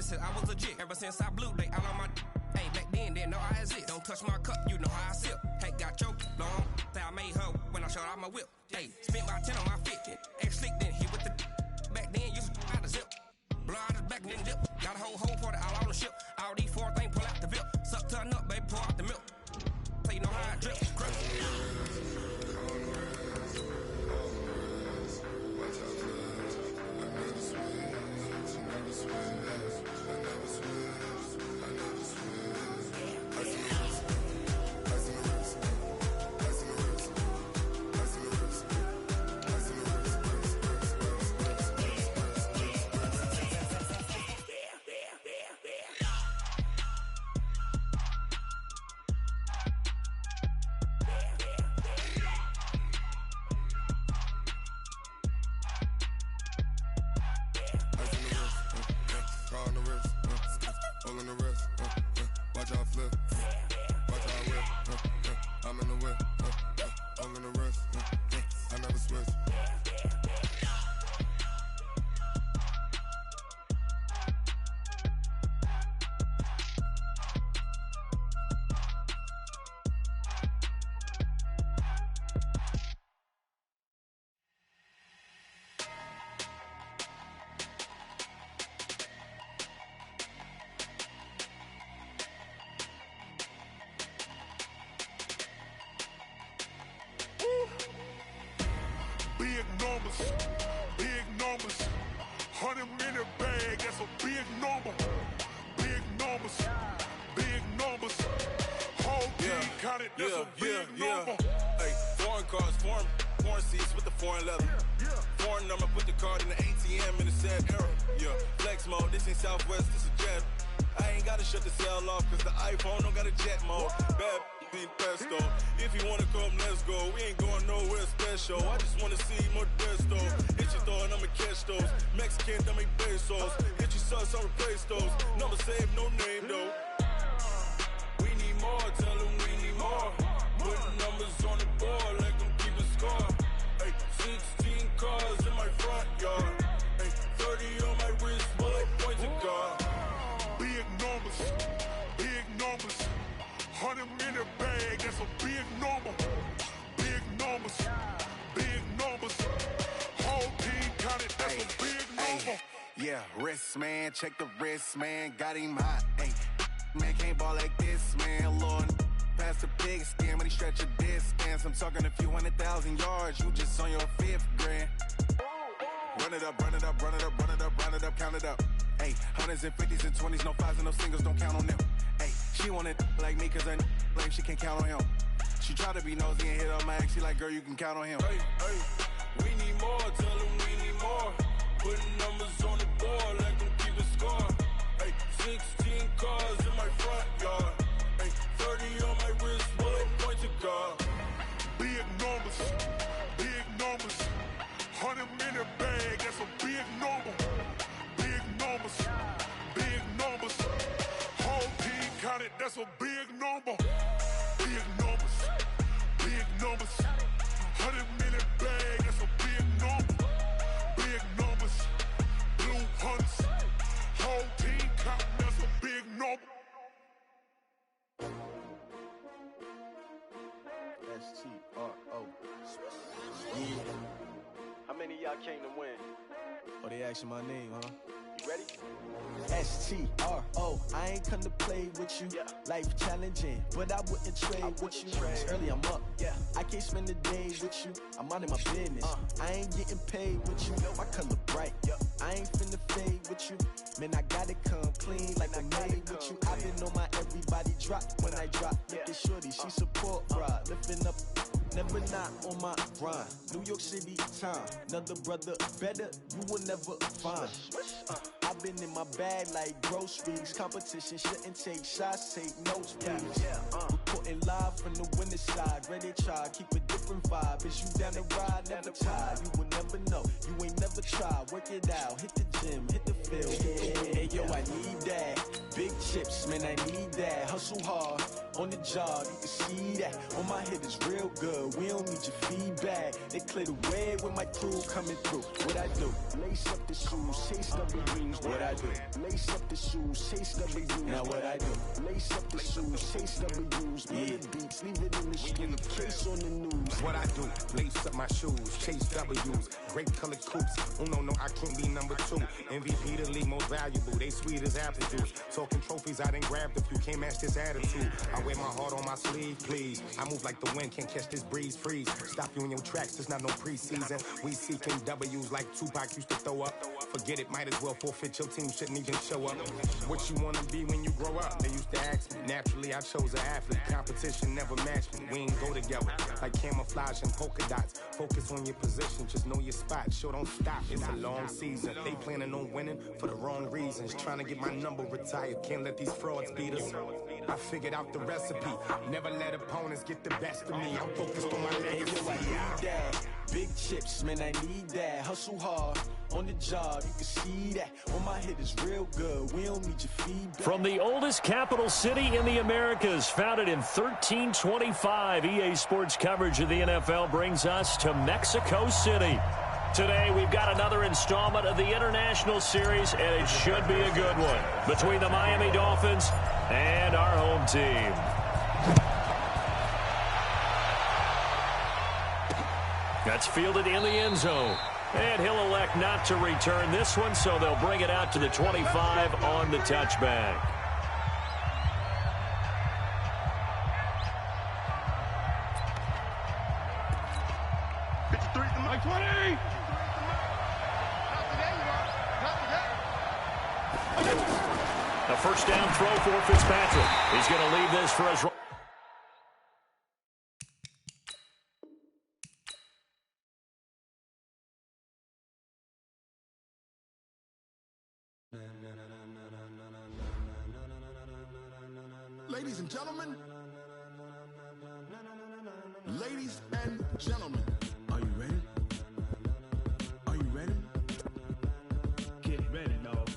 I was legit ever since I blew they all on my. Hey, back then didn't know I exist. Don't touch my cup, you know how I sip. Hey, got choked long. Say I made her when I showed out my whip. Hey, spent about 10 on my fit. Ex-slick then hit with the. Back then used to out the zip. Blow out his back and then dip. Got a whole party all on the ship. All these 4 things pull out the VIP. Suck turn up, baby, pour out the milk. So you know how I drip. Crap. Watch out flip. Watch out whip. I'm in the whip. I'm in the wrist. I never switch. Big numbers, 100-minute bag, that's a big number. Big numbers, whole team counted, that's a big number. Hey, foreign cars, foreign seats with the foreign leather. Foreign number, put the card in the ATM in the sad era. Yeah, flex mode, this ain't Southwest, this is Jet. I ain't gotta shut the cell off, cause the iPhone don't got a jet mode. Bad be pesto. If you wanna come, let's go. We ain't going nowhere special. I just wanna see Modesto. Hit your thought, I'ma catch those. Mexican, I make pesos. Hit your sus, I'll replace those. Number saved, no name though. We need more, tell them we need more. Putting numbers on the board, like them keep a score. Hey, 16 cars in my front yard. Hey, 30 on my wrist, bullet points of God. Big numbers, 100-minute bag, that's a big number. Big numbers, whole team counted, that's a big number. Yeah, wrist man, check the wrist man, got him hot. Ay, man can't ball like this, man. Lord, past the big skin when he stretch a distance. I'm talking a few 100,000 yards, you just on your 5th grand. Run it up, count it up. Ay, hundreds and 50s and 20s, no 5s and no singles, don't count on them. Ay, she want it like me, cause her lame, she can't count on him. She try to be nosy and hit up my ex, she like, girl, you can count on him. Hey, we need more, tell them we need more. Putting numbers on the board, like them keep a score. Hey, 16 cars in my front yard. Hey, 30 on my wrist, bullet points of God. Big numbers, 100-minute bag, that's a big number. Big numbers, whole team counted, that's a big number. Big numbers, 100-minute bag, that's a big number. Big numbers, blue hunts, whole team counting, that's a big number. S-T-R-O. How many of y'all came to win? Oh, they asking my name, huh? You ready? S-T-R-O. I ain't come to play with you. Life challenging, but I wouldn't trade with you. It's early, I'm up. I can't spend the day with you. I'm out of my business. I ain't getting paid with you. My color bright. I ain't finna fade with you. Man, I gotta come clean like I made with you. I been on my everybody drop when I drop. Look at shorty, she support ride. Lifting up, never not on my grind. New York City time. Another brother better, you will never find. I've been in my bag like groceries. Competition shouldn't take shots, take notes, please. Reporting live from the winter side. Ready to try, keep a different vibe. Is you down the ride, never tired. You will never know, you ain't never tried. Work it out, hit the gym, hit the field. Hey yo, I need that. Big chips, man, I need that. Hustle hard, on the job, you can see that. On my head is real good, we don't need your feedback. They clear the way with my crew coming through. What I do? Lace up the shoes, chase W's. What I do? Lace up the shoes, chase W's. Now what I do? Lace up the shoes, chase W's. Yeah. Beats, leave it in the street, case on the news. What I do? Lace up my shoes, chase W's. Great colored coops. Oh no, I can't be number 2. MVP the league most valuable. They sweet as apple juice. Talking trophies, I done grabbed a few. Can't match this attitude. I wear my heart on my sleeve, please. I move like the wind, can't catch this breeze, freeze. Stop you in your tracks, it's not no preseason. We seeking W's like Tupac used to throw up. Forget it, might as well forfeit. Your team shouldn't even show up. What you wanna be when you grow up? They used to ask me. Naturally, I chose an athlete. Competition never matched me. We ain't go together like camouflage and polka dots. Focus on your position, just know your spot. Sure, don't stop. It's a long season. They planning on winning for the wrong reasons. Trying to get my number retired. Can't let these frauds beat us. I figured out the recipe. Never let opponents get the best of me. I'm focused on my legacy. I need that. Big chips, man, I need that. Hustle hard on the job, you can see that. When my hit is real good, we don't need your feedback. From the oldest capital city in the Americas, founded in 1325, EA Sports coverage of the NFL brings us to Mexico City. Today, we've got another installment of the International Series, and it should be a good one, between the Miami Dolphins and our home team. That's fielded in the end zone. And he'll elect not to return this one, so they'll bring it out to the 25 on the touchback. A first down throw for Fitzpatrick. He's going to leave this for his... Ladies and gentlemen, ladies and gentlemen, are you ready? Are you ready? Get ready, dog.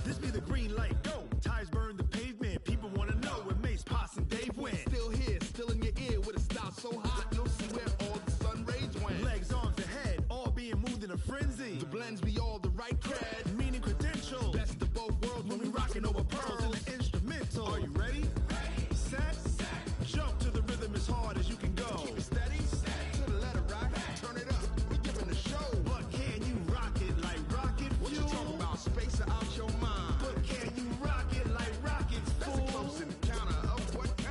This be the green light, go. Ties burn the pavement. People want to know where Mace, Poss, and Dave went. Still here, still in your ear with a style so hot, you'll see where all the sun rays went. Legs, arms, and head, all being moved in a frenzy. The blends be all the right cred, meaning credentials. Best of both worlds when we rocking over pearls in the instrumental. Are you ready? Set, jump to the rhythm as hard as you can go. Keep it steady, to the letter right, turn it up. We giving the show. But can you rock it like rocket fuel? What you talking about? Space out your mind. But can you rock it like rockets, fool? That's a close encounter of what kind?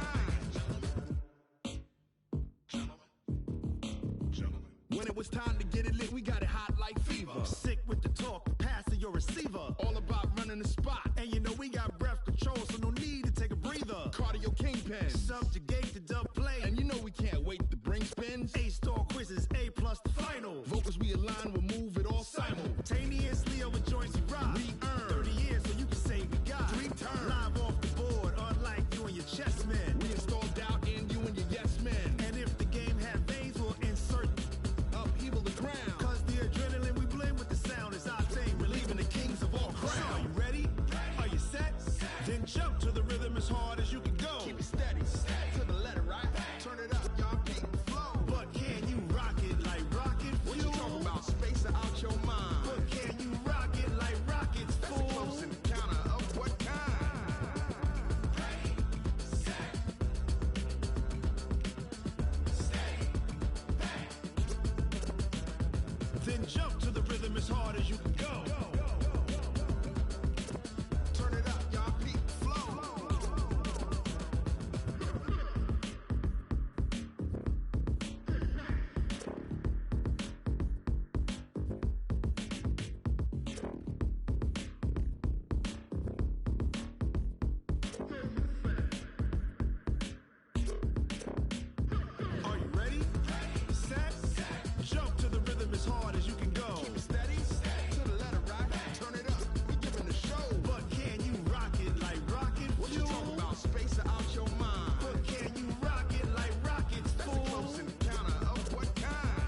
When it was time to get it lit, we got it hot like fever. Sick with the talk, the pass to your receiver. All about running the spot. And you know we got breath control, so no need to take a breather. Cardio kingpin, subjugate the dub play. And you know we can't wait to bring spins. A-star quizzes, A+ the final. Vocals we align, we'll move it all simultaneously over joints we rock. We earn 30 years, so you can say we got 3 turns. Live off the board, unlike you and your chess men. We install doubt in you and your yes men. And if the game had veins, we'll insert upheaval the ground. Cause the adrenaline we blend with the sound is our thing. Relieving the kings of all crowns. So are you ready? Are you set? Then jump to the rhythm as hard as you can go. Keep it steady, to the letter right. Turn it up, y'all keep flow. But can you rock it like rocket fuel? What you talking about? Space out your mind. But can you rock it like rockets, fool? That's a close encounter of what kind? Then jump to the rhythm as hard as you can go. Turn it up, y'all peak flow. Are you ready? Set, jump to the rhythm as hard as you can go. Keep it steady, to the letter right. Turn it up, we giving the show. But can you rock it like rocket fuel? What you talking about? Space out your mind. But can you rock it like rockets, fool? That's a close encounter of what kind?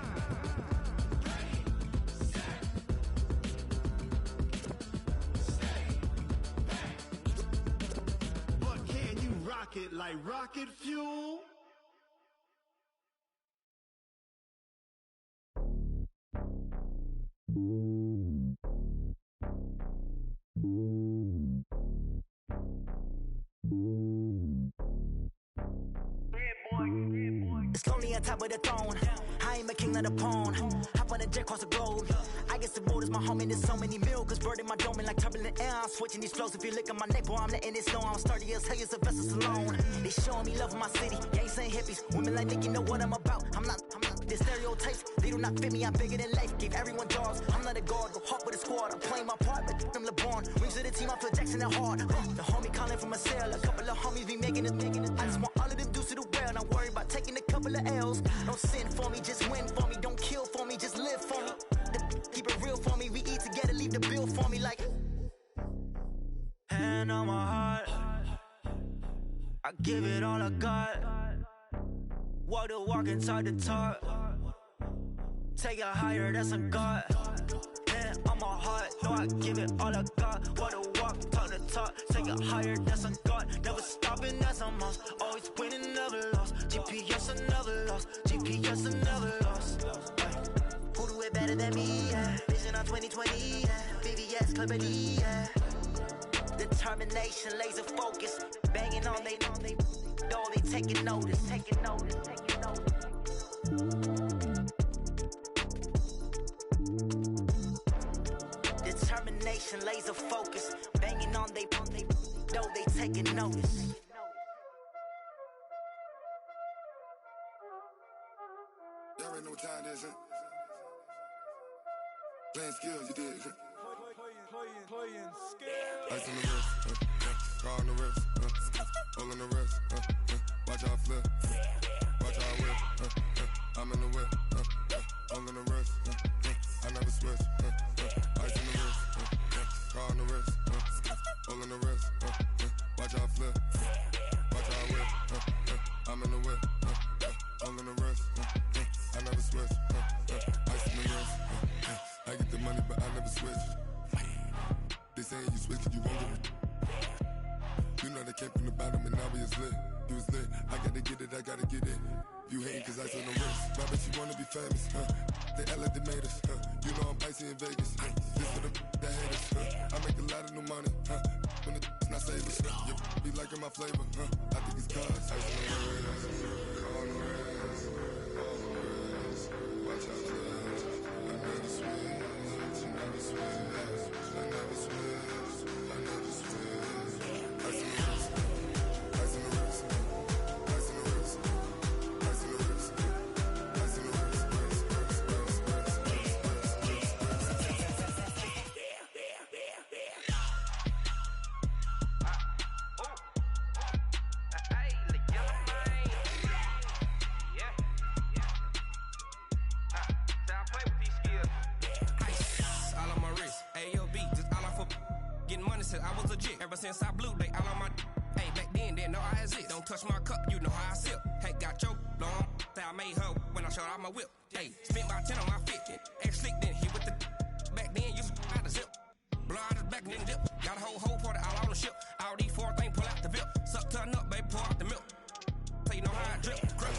But can you rock it like rocket fuel? It's lonely on top of the throne. I ain't a king of the pawn. Hop on a jet across the globe. I guess the world is my home and there's so many miracles. Bird in my dome and like turbulent air. I'm switching these flows. If you look at my neck, boy, I'm letting it slow. I'm sturdy as hell, as a vessel alone. They showing me love in my city. Gangs ain't hippies. Women like Nick, you know what I'm about. I'm not The stereotypes, they do not fit me, I'm bigger than life. Gave everyone dogs, I'm not a guard, go hard with a squad. I'm playing my part, but I'm LeBron. Rings to the team, I feel Jackson and hard. The homie calling from a cell, a couple of homies be making it. I just want all of them dudes to the well, not worry about taking a couple of L's. Don't sin for me, just win for me. Don't kill for me, just live for me. Keep it real for me, we eat together, leave the bill for me like. Hand on my heart, I give it all I got. Walk the walk and talk the talk. Take it higher, that's a God. Hand on my heart, no, I give it all I got. Walk the walk, talk the talk. Take it higher, that's a God. Never stopping, that's a must. Always winning, never lost. GPS, I never lost. GPS, I never lost. Who do it better than me? Yeah. Vision on 2020. Yeah. BVS, Company. Yeah. Determination, laser focus. Banging on they door, they taking notice. Taking notice. Taking notice. Determination, laser focus. Banging on they door, they taking notice. Y'all already know what time it is, huh? Playing skills, you did. Playing skills. Ice on the wrist, car on the wrist, all on the wrist, watch how I flip, watch how I whip, I'm in the whip, all on the wrist, I never switch, ice on the wrist, car on the wrist, all on the wrist, watch how I flip, watch how I whip, I'm in the whip, all on the wrist, I never switch, ice on the wrist, I get the money but I never switch. They saying you switch, you won't get it. You know they came from the bottom and now we is lit. You was lit, I gotta get it, I gotta get it. You hating cause ice on the wrist. My bitch, you wanna be famous, They act like they made us, You know I'm icy in Vegas, This for the that hate us, I make a lot of new money, When the not savers, You be liking my flavor, I think it's cause ice on the wrist, on the wrist, on the wrist. Watch out, I never switch, I never switch. I never switch, I never switch. Ice in the wrist, ice in the wrist, ice in the wrist, ice in the wrist, ice in the I was legit ever since I blew they all on my. Hey, back then didn't know I exist. Don't touch my cup, you know how I sip. Hey, got your long. Say I made her when I showed out my whip. Hey, spent about 10 on my fit. Ex-slick then hit with the. Back then used to out the zip. Blow out the back then dip. Got a whole party all on the ship. All these four things pull out the bip. Suck turn up, baby, pour out the milk. So you know how I drip. Crush.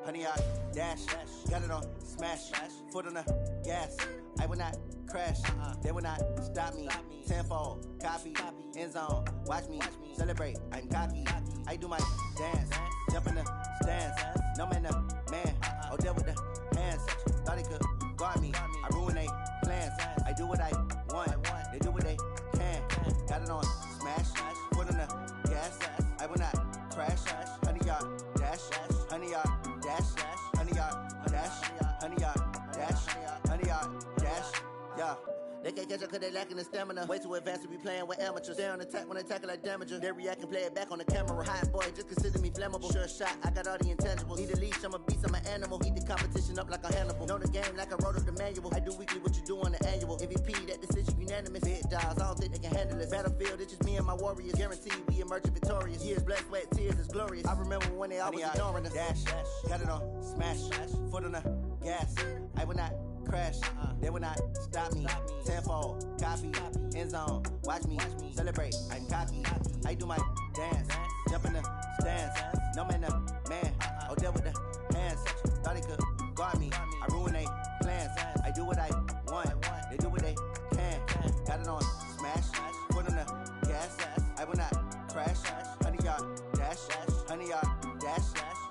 Honey, I dash, got it on smash, foot on the gas. I will not crash, they will not stop me. Tenfold, copy, end zone, watch me celebrate. I'm cocky, I do my dance, jump in the stands. No man, man, oh there with the hands. Thought they could guard me, I ruin they plans. I do what I want, they do what they can. Got it on smash, foot on the gas. I will not crash, honey, y'all dash, honey, y'all dash, honey, y'all dash, honey, y'all dash. can't catch up cause they lacking the stamina. Way too advanced to be playing with amateurs. Stay on attack when attack like damager. They react and play it back on the camera. Hot boy, just consider me flammable. Sure shot, I got all the intangibles. Need a leash, I'm a beast, I'm an animal. Eat the competition up like a Hannibal. Know the game like I wrote up the manual. I do weekly what you do on the annual. MVP, that decision unanimous. Big dogs, I don't think they can handle it. Battlefield, it's just me and my warriors. Guaranteed we emerging victorious. Years, blood, sweat, tears is glorious. I remember when they always ignoring us. Dash, got it on, smash, foot on the gas. I will not crash, they will not stop me. Tenfold, copy, end zone, watch me celebrate. I'm cocky, I do my dance, jump in the stands. No man, man, Odell with the hands. Thought he could guard me, I ruin they plans. I do what I want, they do what they can. Got it on, smash, foot on the gas. I will not crash, 100-yard dash, 100-yard dash,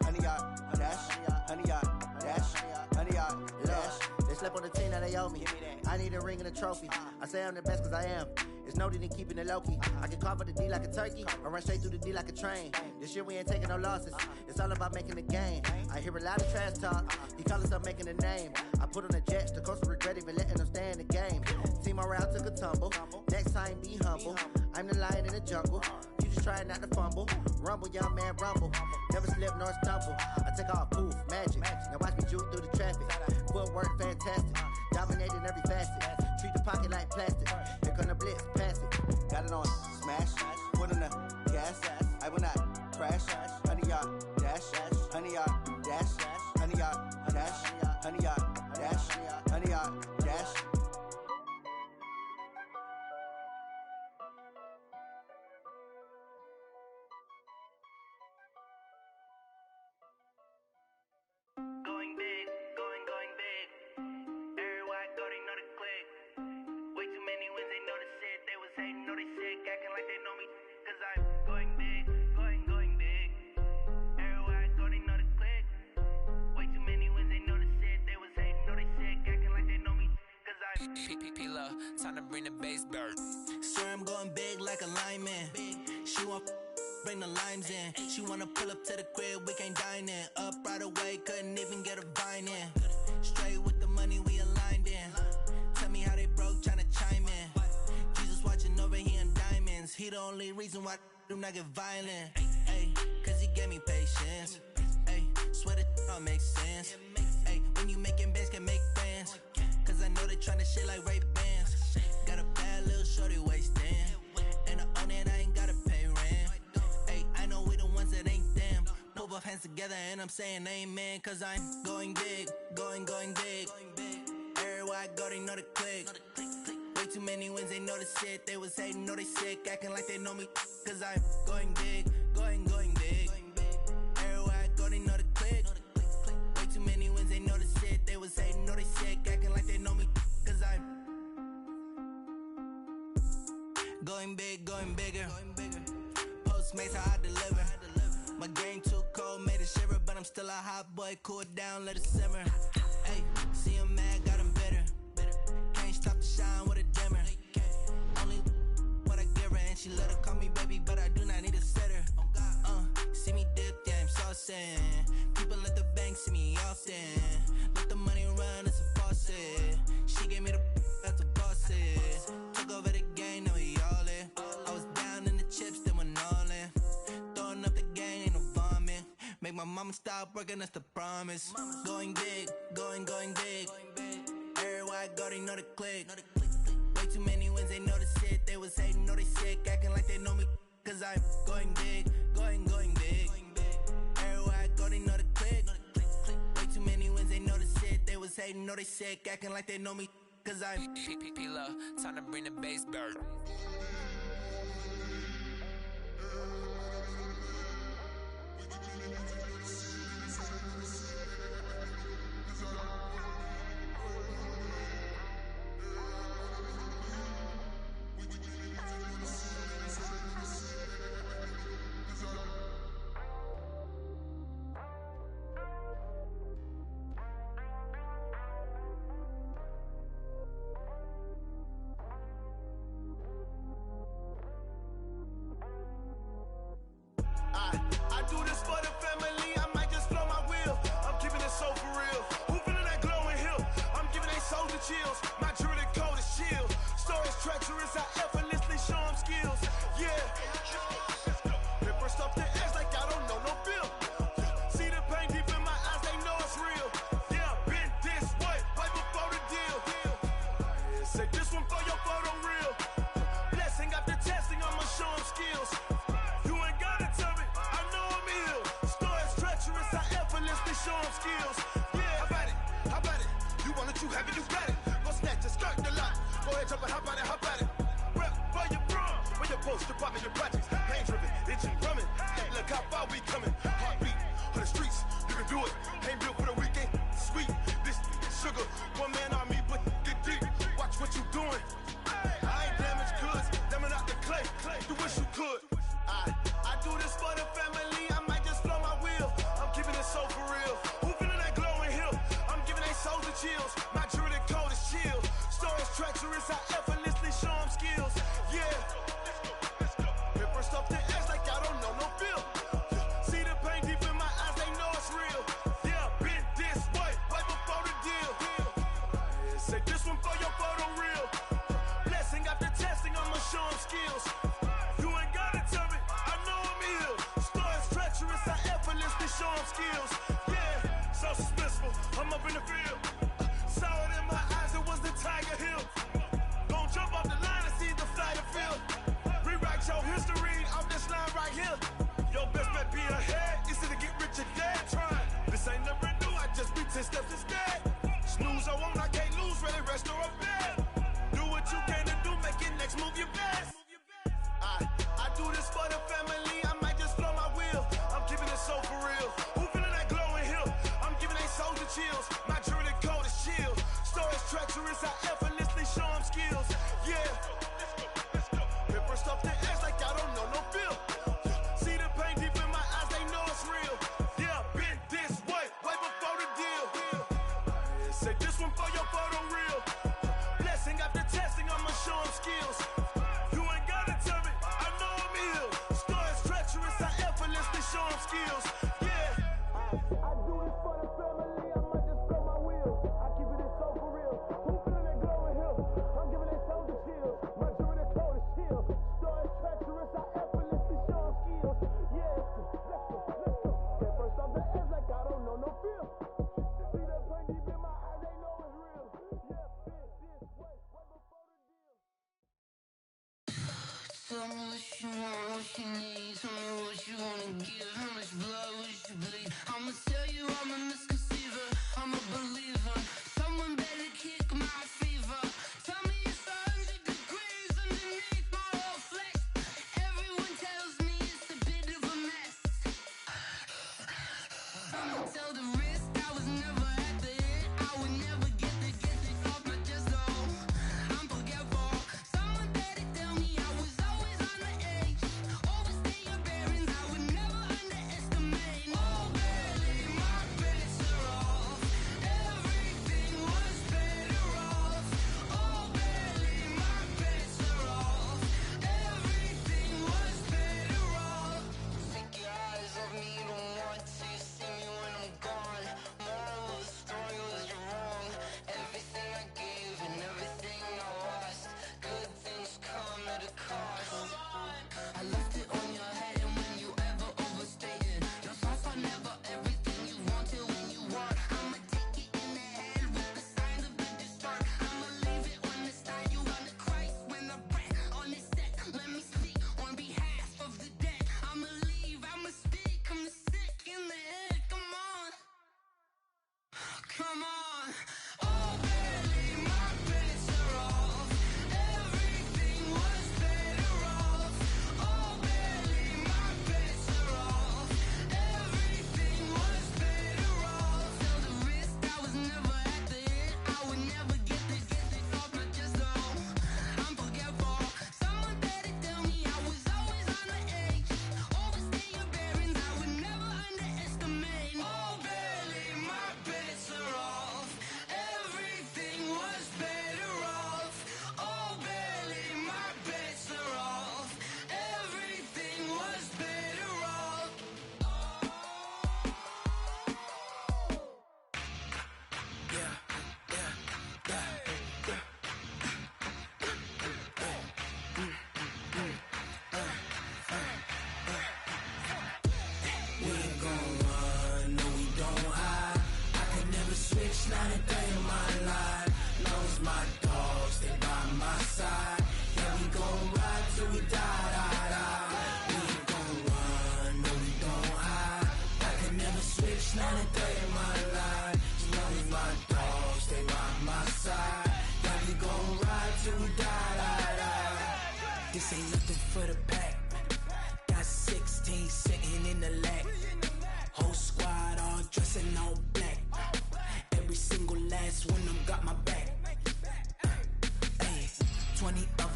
100-yard dash, 100-yard dash, 100-yard dash. They slept on the team that they owe me. I need a ring and a trophy. I say I'm the best cause I am. It's noted in keeping it low-key. I can carve up the D like a turkey or run straight through the D like a train. This year we ain't taking no losses. It's all about making the game. I hear a lot of trash talk. He call himself making a name. I put on the Jets. The coach will regret even letting them stay in the game. Team morale took a tumble. Next time be humble. I'm the lion in the jungle. You just try not to fumble. Rumble, young man, rumble. Never slip nor stumble. I take off, poof, magic. Now watch me juke through the traffic. Footwork fantastic. Dominating every facet. Treat the pocket like plastic. Here come the blitz, pass it. Got it on, smash. Foot on the gas. I will not crash. 100-yard dash. 100-yard dash. 100-yard dash. 100-yard dash. 100-yard dash. Going big, going big. Everywhere I go, they know the click. Way too many wins, they know the shit. They was hating, know they sick, acting like they know me. Cause I'm going big, going big. Everywhere I go, they know the click. Way too many wins, they know the shit. They was hating, know they sick, acting like they know me. Cause I'm P-P-P-Love, time to bring the bass bird. Swear I'm going big like a lineman. She want bring the limes in. She wanna pull up to the crib, we can't dine in. Up right away, couldn't even get a vine in. Straight with the money we aligned in. Tell me how they broke, tryna chime in. Jesus watching over here in diamonds. He the only reason why I do not get violent. Ay, cause he gave me patience. Ay, swear that all makes sense. Ay, when you making bands, can make friends. Cause I know they tryna shit like Ray-Bans. Got a bad little shorty wasting. And I own it, I ain't gotta pay rent. Ay, I know we the ones that ain't them. Pull both hands together and I'm saying amen. Cause I'm going big, going big. Everywhere I go, they know the click. Way too many wins, they know the shit. They was hating, know they sick, acting like they know me. Cause I'm going big, going big. Everywhere I go, they know the click. Way too many wins, they know the shit. They was hating, know they sick, acting like they know me. Cause I'm going big, going bigger. Postmates, how I deliver. My game too cold, made it shiver. But I'm still a hot boy, cool it down, let it simmer. Hey, see him mad, got him bitter. Can't stop the shine with a dimmer. Only what I give her, and she let her call me baby, but I do not need a sitter. See me dip, yeah, I'm saucing. People at the bank see me often. Let the money run, it's a faucet. She gave me the that's a faucet. Took over the game, now we all in. I was down in the chips, then went all in. Throwing up the gang, ain't no vomit. Make my mama stop working, that's the promise. Going big, going big. Everywhere I go, they know the click. Way too many wins, they know the shit. They was hating, know they sick, acting like they know me. Cause I'm going big, going big. Everywhere I go, they know the click. Way too many wins, they know the shit. They was hating, know they sick, acting like they know me. Cause I'm P-P-P-Love, time to bring the bass bird. I do this for the family, I might just blow my wheel. I'm keeping it so for real. Who feeling that glowing hill? I'm giving they soldier chills. My jewelry cold as chill. treacherous, I effortlessly show them skills. Yeah. Paper stuff the edge like I don't know no bill. See the pain deep in my eyes, they know it's real. Yeah, been this way, right before the deal. Say this one for your photo reel. Blessing after testing, I'ma show them skills. You ain't gotta tell me, I know I'm ill. Story's treacherous, I effortlessly show them skills. Yeah, how about it? How about it? You want it, you have it, you got it. Go snatch it, skirt the lot. Go ahead, jump it, how about it, how about it? Rep for your bro, for your post, your pop, and your projects. Pain driven, itching, drumming. Look how far we coming. Heartbeat on the streets, you can do it. Ain't built for the weekend. Sweet, this sugar, one man army, but get deep. Watch what you doing. I ain't damaged goods, damn it out the clay. You wish you could. I do this for the family. I might just blow my wheel. I'm keeping it so for real. Who feeling that glowing hill? I'm giving they souls the chills. My jewelry code is chill. Stories treacherous, I effortlessly show them skills. Yeah. Paper stuff the edge like I don't know no feel. See the pain deep in my eyes, they know it's real. Yeah, been this way, right before the deal. Say this one for your photo reel. Blessing after testing, I'ma show them skills. You ain't gotta tell me, I know I'm ill. Stories treacherous, I effortlessly show them skills. Yeah, so suspenseful, I'm up in the field. Saw it in my eyes, it was the Tiger Hill. Gon' jump off the line and see the flight of field. Rewrite your history off this line right here. Your best bet be ahead, easy to get rich or dead trying. This ain't never new, I just be 10 steps instead. Snooze I won't, I can't lose, ready, rest or a bed. Do what you can to do, make it next move your best. I do this for the family, I might just blow my wheel. I'm keeping it so for real. Who feeling that glowing hill? I'm giving they souls the chills. My jewelry code is chill. Stories treacherous, I effortlessly show them skills. Yeah. Paper stuff the edge like I don't know no feel. See the pain deep in my eyes, they know it's real. Yeah, been this way, way before the deal. Say this one for your photo reel. Blessing after testing, I'ma show them skills. You ain't gotta tell me, I know I'm ill. Stories treacherous, I effortlessly show them skills. Yeah. I do this for the family, I might just blow my wheel. I keep it so for real. Who feeling that glowing hill? I'm giving they souls the chills. My jewelry code is chill. Stories treacherous, I effortlessly show them skills. Yeah. Let's go. Get first off the edge like I don't know no feel. See that pain deep in my eyes, they know it's real. Yeah, been this way, way before the deal. Tell me what you want, what you need. Tell me what you wanna give. How much blood would you bleed? I'ma tell you I'm a misconceiver. I'm a believer. Someone better kick my fever. Tell me it's 100 degrees underneath my whole flesh. Everyone tells me it's a bit of a mess. I'ma tell the risk I was never at the end. I would never get it off my chest though. I'm forgetful. Someone better tell me I was always on the edge. Always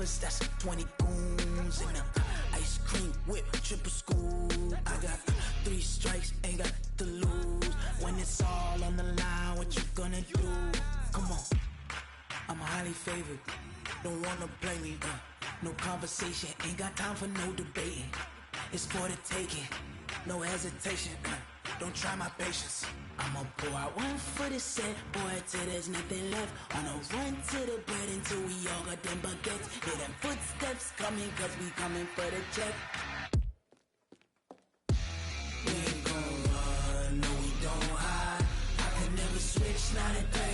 Cause that's 20 goons and a ice cream whip, triple scoop. I got 3 strikes, ain't got to lose. When it's all on the line, what you gonna do? Come on, I'm highly favored. Don't wanna play me, no conversation. Ain't got time for no debating. It's for the taking, no hesitation. Don't try my patience. I'ma pour out one for the set, boy, till there's nothing left. On a run to the bread until we all got them baguettes. Hear them footsteps coming, cause we coming for the check. We ain't gon' run, no we don't hide. I can never switch, not a thing.